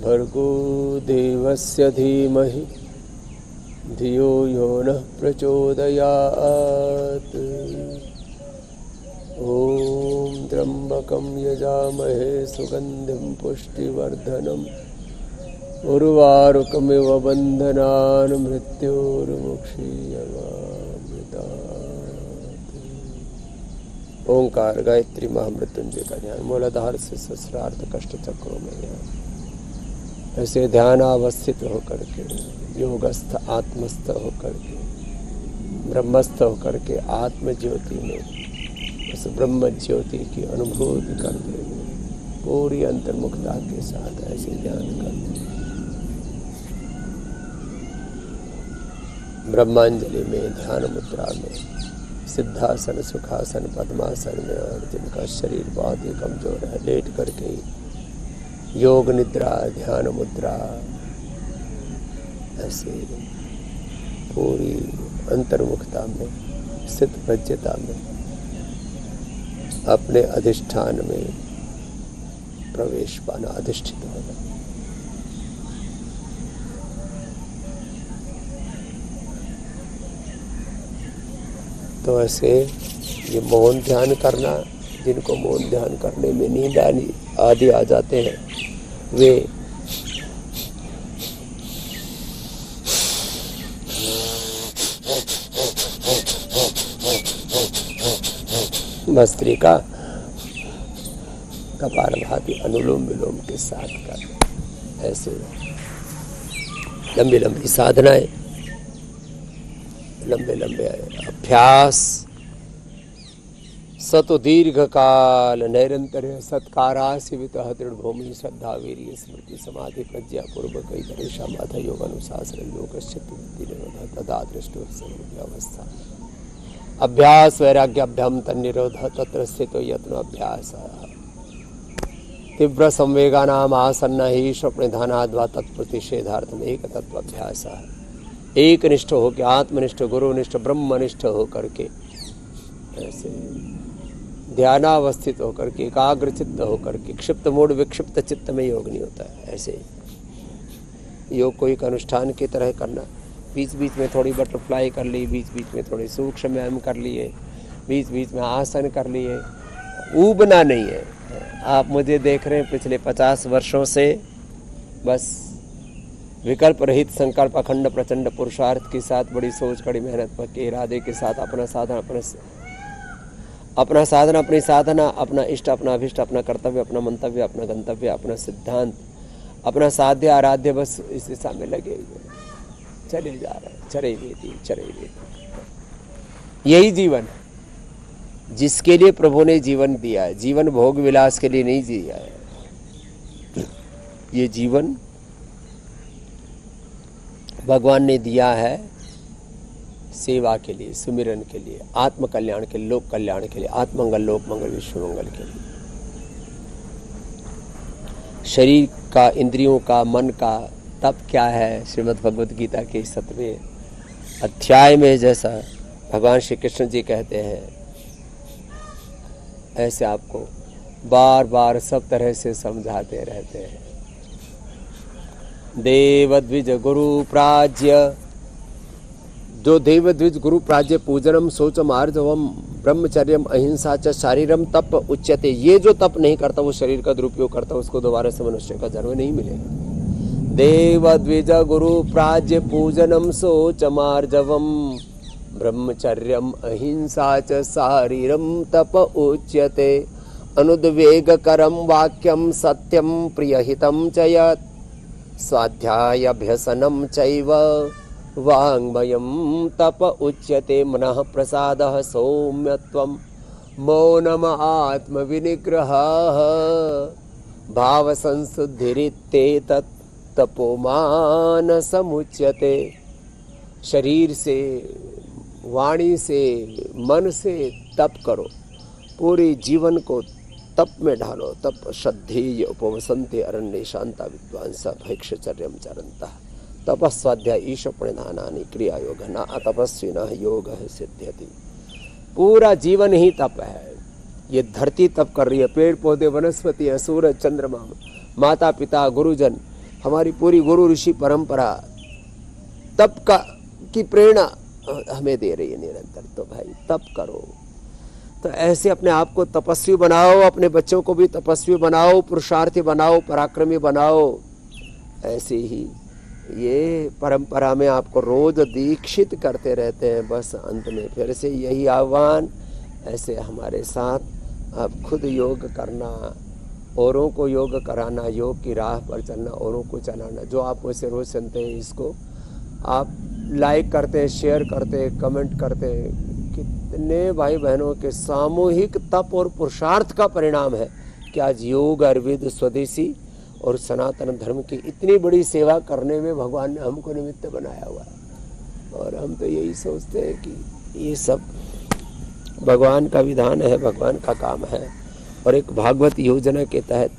भर्गो देवस्य धीमहि धियो यो नः प्रचोदयात्। ॐ त्र्यम्बकं यजामहे सुगन्धिं पुष्टिवर्धनम् उर्वारुकमिव बन्धनान् मृत्योर्मुक्षीयमामृतात्। ओंकार गायत्री महामृत्युंजय का ध्यान मूलाधार से सहस्रार्थ कष्ट चक्रों में ध्यान। ऐसे ध्यान अवस्थित होकर के योगस्थ आत्मस्थ होकर के ब्रह्मस्थ होकर के आत्म ज्योति में उस ब्रह्म ज्योति की अनुभूति करते हुए पूरी अंतर्मुखता के साथ ऐसे ध्यान करते। ब्रह्मांजलि में ध्यान मुद्रा में सिद्धासन सुखासन पद्मासन में, और जिनका शरीर बहुत ही कमजोर है लेट करके योग निद्रा ध्यान मुद्रा ऐसे पूरी अंतर्मुखता में स्थित प्रज्ञता में अपने अधिष्ठान में प्रवेश पाना, अधिष्ठित होना। तो ऐसे ये मौन ध्यान करना, जिनको मौन ध्यान करने में नींद आदि आ जाते हैं वे भस्त्रिका कपालभाति अनुलोम विलोम के साथ कर ऐसे लंबी लंबी साधनाएं, लंबे लंबे अभ्यास, सतो दीर्घ काल नैरंतर सत्कारासिवित दृढ़ भूमि श्रद्धा वीर्य स्मृति समाधि प्रज्ञा पूर्वक गणेशा माथा योग अनुशासन योग तदा दृष्टि अवस्था अभ्यास वैराग्याभ्याम तन्निरोध तत्र स्थितो यत्नो अभ्यास तीव्र संवेगानाम आसन्न ही स्वप्नधानाद्वा तत्प्रतिषेधार्थम एक तत्व अभ्यास। एक निष्ठ होकर आत्मनिष्ठ गुरुनिष्ठ ब्रह्मनिष्ठ होकर के ऐसे ध्यानावस्थित होकर के एकाग्र चित्त होकर के क्षिप्त मूड विक्षिप्त चित्त में योग नहीं होता है। ऐसे योग को एक अनुष्ठान की तरह करना, बीच बीच में थोड़ी बटरफ्लाई कर ली, बीच बीच में थोड़ी सूक्ष्म व्यायाम कर लिए, बीच बीच में आसन कर लिए, ऊबना नहीं है। आप मुझे देख रहे हैं पिछले 50 वर्षों से बस विकल्प रहित संकल्प अखंड प्रचंड पुरुषार्थ के साथ बड़ी सोच कड़ी मेहनत के इरादे के साथ अपना साधन अपनी साधना अपना इष्ट अपना अभिष्ट अपना कर्तव्य अपना मंतव्य अपना गंतव्य अपना सिद्धांत अपना साध्य आराध्य बस इस दिशा में लगे हुए चले जा रहे हैं। चरे वेदी यही जीवन है जिसके लिए प्रभु ने जीवन दिया है। जीवन भोग विलास के लिए नहीं जिया है। ये जीवन भगवान ने दिया है सेवा के लिए, सुमिरन के लिए, आत्म कल्याण के लिए, लोक कल्याण के लिए, आत्मंगल लोक मंगल विश्व मंगल के लिए। शरीर का, इंद्रियों का, मन का तप क्या है? श्रीमद् भगवद गीता के 7वें अध्याय में जैसा भगवान श्री कृष्ण जी कहते हैं, ऐसे आपको बार बार सब तरह से समझाते रहते हैं। देवद्विज गुरु प्राज्य, जो देवद्विज गुरु प्राज्य पूजनम शौचम आर्जवम ब्रह्मचर्यम अहिंसा च शारीरम तप उच्यते। ये जो तप नहीं करता, वो शरीर का दुरुपयोग करता, उसको दोबारा से मनुष्य का जन्म नहीं मिलेगा। देवद्विज गुरु प्राज्य पूजनम शौचम आर्जवम ब्रह्मचर्यम अहिंसा च शारीरम तप उच्यते। अनुद्वेगकरम वाक्यम सत्यम प्रियहितम च यत् स्वाध्यायाभ्यसनं चैव वाङ्मयं तप उच्यते। मनः प्रसादः सौम्यत्वं मौनम् आत्मविनिग्रहः भावसंशुद्धिरित्येतत् तपोमानसमुच्यते। शरीर से, वाणी से, मन से तप करो, पूरे जीवन को तप में ढालो। तप श्रद्धेय उपवसन्ते अरण्ये शांता विद्वांसा भैक्षचर्यम चरन्तः तपस्वाध्याय ईश प्रणिधानानि क्रिया योग न तपस्विनः योग सिद्ध्यति। पूरा जीवन ही तप है। ये धरती तप कर रही है, पेड़ पौधे वनस्पति है, सूरज चंद्रमा, माता पिता गुरुजन, हमारी पूरी गुरु ऋषि परंपरा तप का की प्रेरणा हमें दे रही है निरंतर। तो भाई तप करो। तो ऐसे अपने आप को तपस्वी बनाओ, अपने बच्चों को भी तपस्वी बनाओ, पुरुषार्थी बनाओ, पराक्रमी बनाओ। ऐसे ही ये परंपरा में आपको रोज दीक्षित करते रहते हैं। बस अंत में फिर से यही आह्वान, ऐसे हमारे साथ आप खुद योग करना, औरों को योग कराना, योग की राह पर चलना, औरों को चलाना। जो आप वैसे रोज सुनते हैं इसको आप लाइक करते हैं, शेयर करते हैं, कमेंट करते हैं। कितने भाई बहनों के सामूहिक तप और पुरुषार्थ का परिणाम है कि आज योग, आयुर्वेद, स्वदेशी और सनातन धर्म की इतनी बड़ी सेवा करने में भगवान ने हमको निमित्त बनाया हुआ है। और हम तो यही सोचते हैं कि ये सब भगवान का विधान है, भगवान का काम है। और एक भागवत योजना के तहत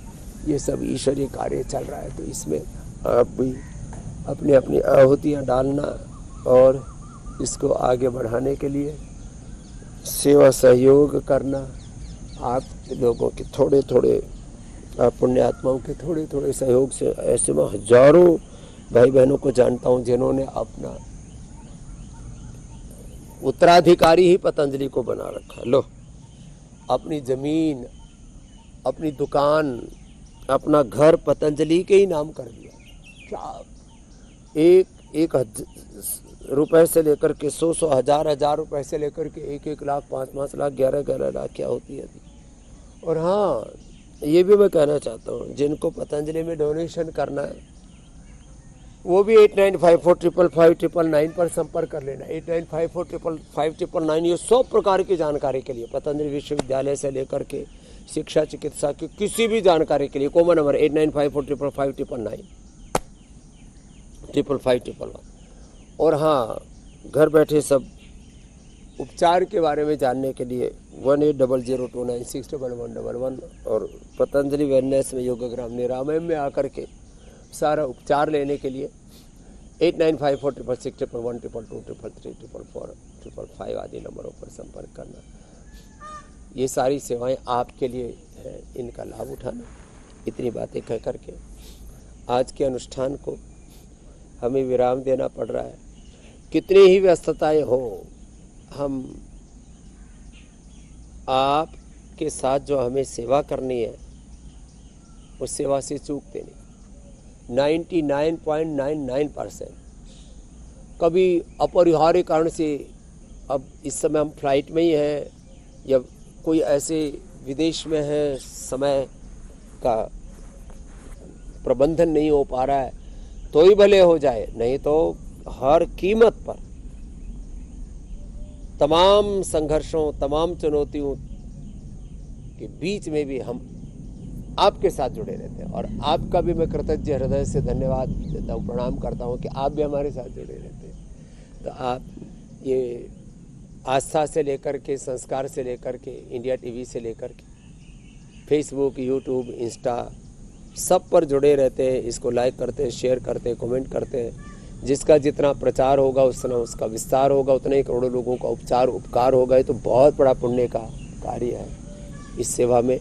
ये सब ईश्वरीय कार्य चल रहा है। तो इसमें आप भी अपनी अपनी आहुतियाँ डालना और इसको आगे बढ़ाने के लिए सेवा सहयोग करना। आप लोगों के थोड़े थोड़े पुण्य आत्माओं के थोड़े थोड़े सहयोग से ऐसे मैं हजारों भाई बहनों को जानता हूँ जिन्होंने अपना उत्तराधिकारी ही पतंजलि को बना रखा। लो, अपनी जमीन, अपनी दुकान, अपना घर पतंजलि के ही नाम कर दिया। क्या एक रुपए से लेकर के 100 हजार रुपए से लेकर के 1 लाख 5 लाख 11 लाख क्या होती है। और हाँ, ये भी मैं कहना चाहता हूँ, जिनको पतंजलि में डोनेशन करना है वो भी 8954555999 पर संपर्क कर लेना। 8954555999 ये 100 प्रकार की जानकारी के लिए, पतंजलि विश्वविद्यालय से लेकर के शिक्षा चिकित्सा की किसी भी जानकारी के लिए कॉमन नंबर 8954555999 और हाँ, घर बैठे सब उपचार के बारे में जानने के लिए 180029611111 और पतंजलि वेलनेस में योगग्राम निरामय में आकर के सारा उपचार लेने के लिए 8954661122223344 आदि नंबरों पर संपर्क करना। ये सारी सेवाएं आपके लिए हैं, इनका लाभ उठाना। इतनी बातें कह करके आज के अनुष्ठान को हमें विराम देना पड़ रहा है। कितनी ही व्यस्तताएं हो, हम आपके साथ जो हमें सेवा करनी है उस सेवा से चूकते नहीं। 99.99% कभी अपरिहार्य कारण से, अब इस समय हम फ्लाइट में ही हैं या कोई ऐसे विदेश में है, समय का प्रबंधन नहीं हो पा रहा है तो ही भले हो जाए, नहीं तो हर कीमत पर तमाम संघर्षों, तमाम चुनौतियों के बीच में भी हम आपके साथ जुड़े रहते हैं। और आपका भी मैं कृतज्ञ हृदय से धन्यवाद देता हूँ, प्रणाम करता हूँ कि आप भी हमारे साथ जुड़े रहते हैं। तो आप ये आस्था से लेकर के, संस्कार से लेकर के, इंडिया टीवी से लेकर के फेसबुक, यूट्यूब, इंस्टा सब पर जुड़े रहते हैं। इसको लाइक करते हैं, शेयर करते हैं, कमेंट करते हैं। जिसका जितना प्रचार होगा उतना उसका विस्तार होगा, उतने ही करोड़ों लोगों का उपकार होगा। ये तो बहुत बड़ा पुण्य का कार्य है। इस सेवा में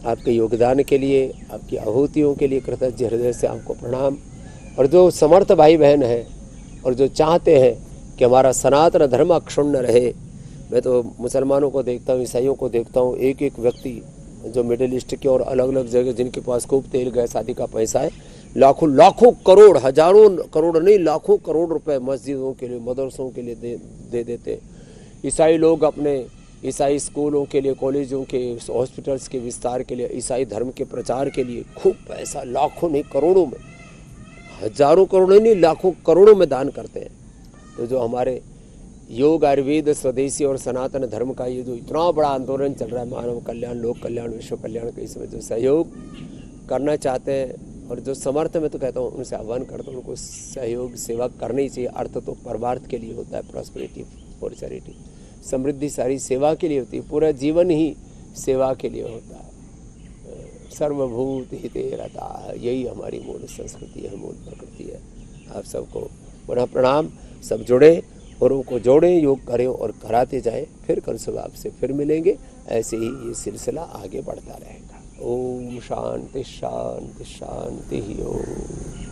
आपके योगदान के लिए, आपकी आहुतियों के लिए कृतज्ञ हृदय से आपको प्रणाम। और जो समर्थ भाई बहन हैं और जो चाहते हैं कि हमारा सनातन धर्म अक्षुण्ण रहे, मैं तो मुसलमानों को देखता हूँ, ईसाइयों को देखता हूँ, एक एक व्यक्ति जो मिडिल ईस्ट के और अलग अलग जगह जिनके पास खूब तेल गैस आदि का पैसा है, लाखों करोड़, हजारों करोड़ नहीं, लाखों करोड़ रुपए मस्जिदों के लिए, मदरसों के लिए दे देते। ईसाई लोग अपने ईसाई स्कूलों के लिए, कॉलेजों के, हॉस्पिटल्स के विस्तार के लिए, ईसाई धर्म के प्रचार के लिए खूब पैसा, लाखों नहीं करोड़ों में, हजारों करोड़ों नहीं, लाखों करोड़ों में दान करते हैं। तो जो हमारे योग, आयुर्वेद, स्वदेशी और सनातन धर्म का ये जो इतना बड़ा आंदोलन चल रहा है, मानव कल्याण, लोक कल्याण, विश्व कल्याण का, इसमें जो सहयोग करना चाहते हैं और जो समर्थ, मैं तो कहता हूँ उनसे आह्वान करता हूँ, उनको सहयोग, सेवा करनी चाहिए। अर्थ तो परमार्थ के लिए होता है, प्रॉस्पेरिटी और चैरिटी, समृद्धि सारी सेवा के लिए होती है। पूरा जीवन ही सेवा के लिए होता है। सर्वभूत हिते रता, यही हमारी मूल संस्कृति है, मूल प्रकृति है। आप सबको पुनः प्रणाम। सब जुड़े औरों को जोड़ें, योग करें और कराते जाएं। फिर कल सुबह आपसे फिर मिलेंगे। ऐसे ही ये सिलसिला आगे बढ़ता रहेगा। ओम शांति शांति शांति। ओम।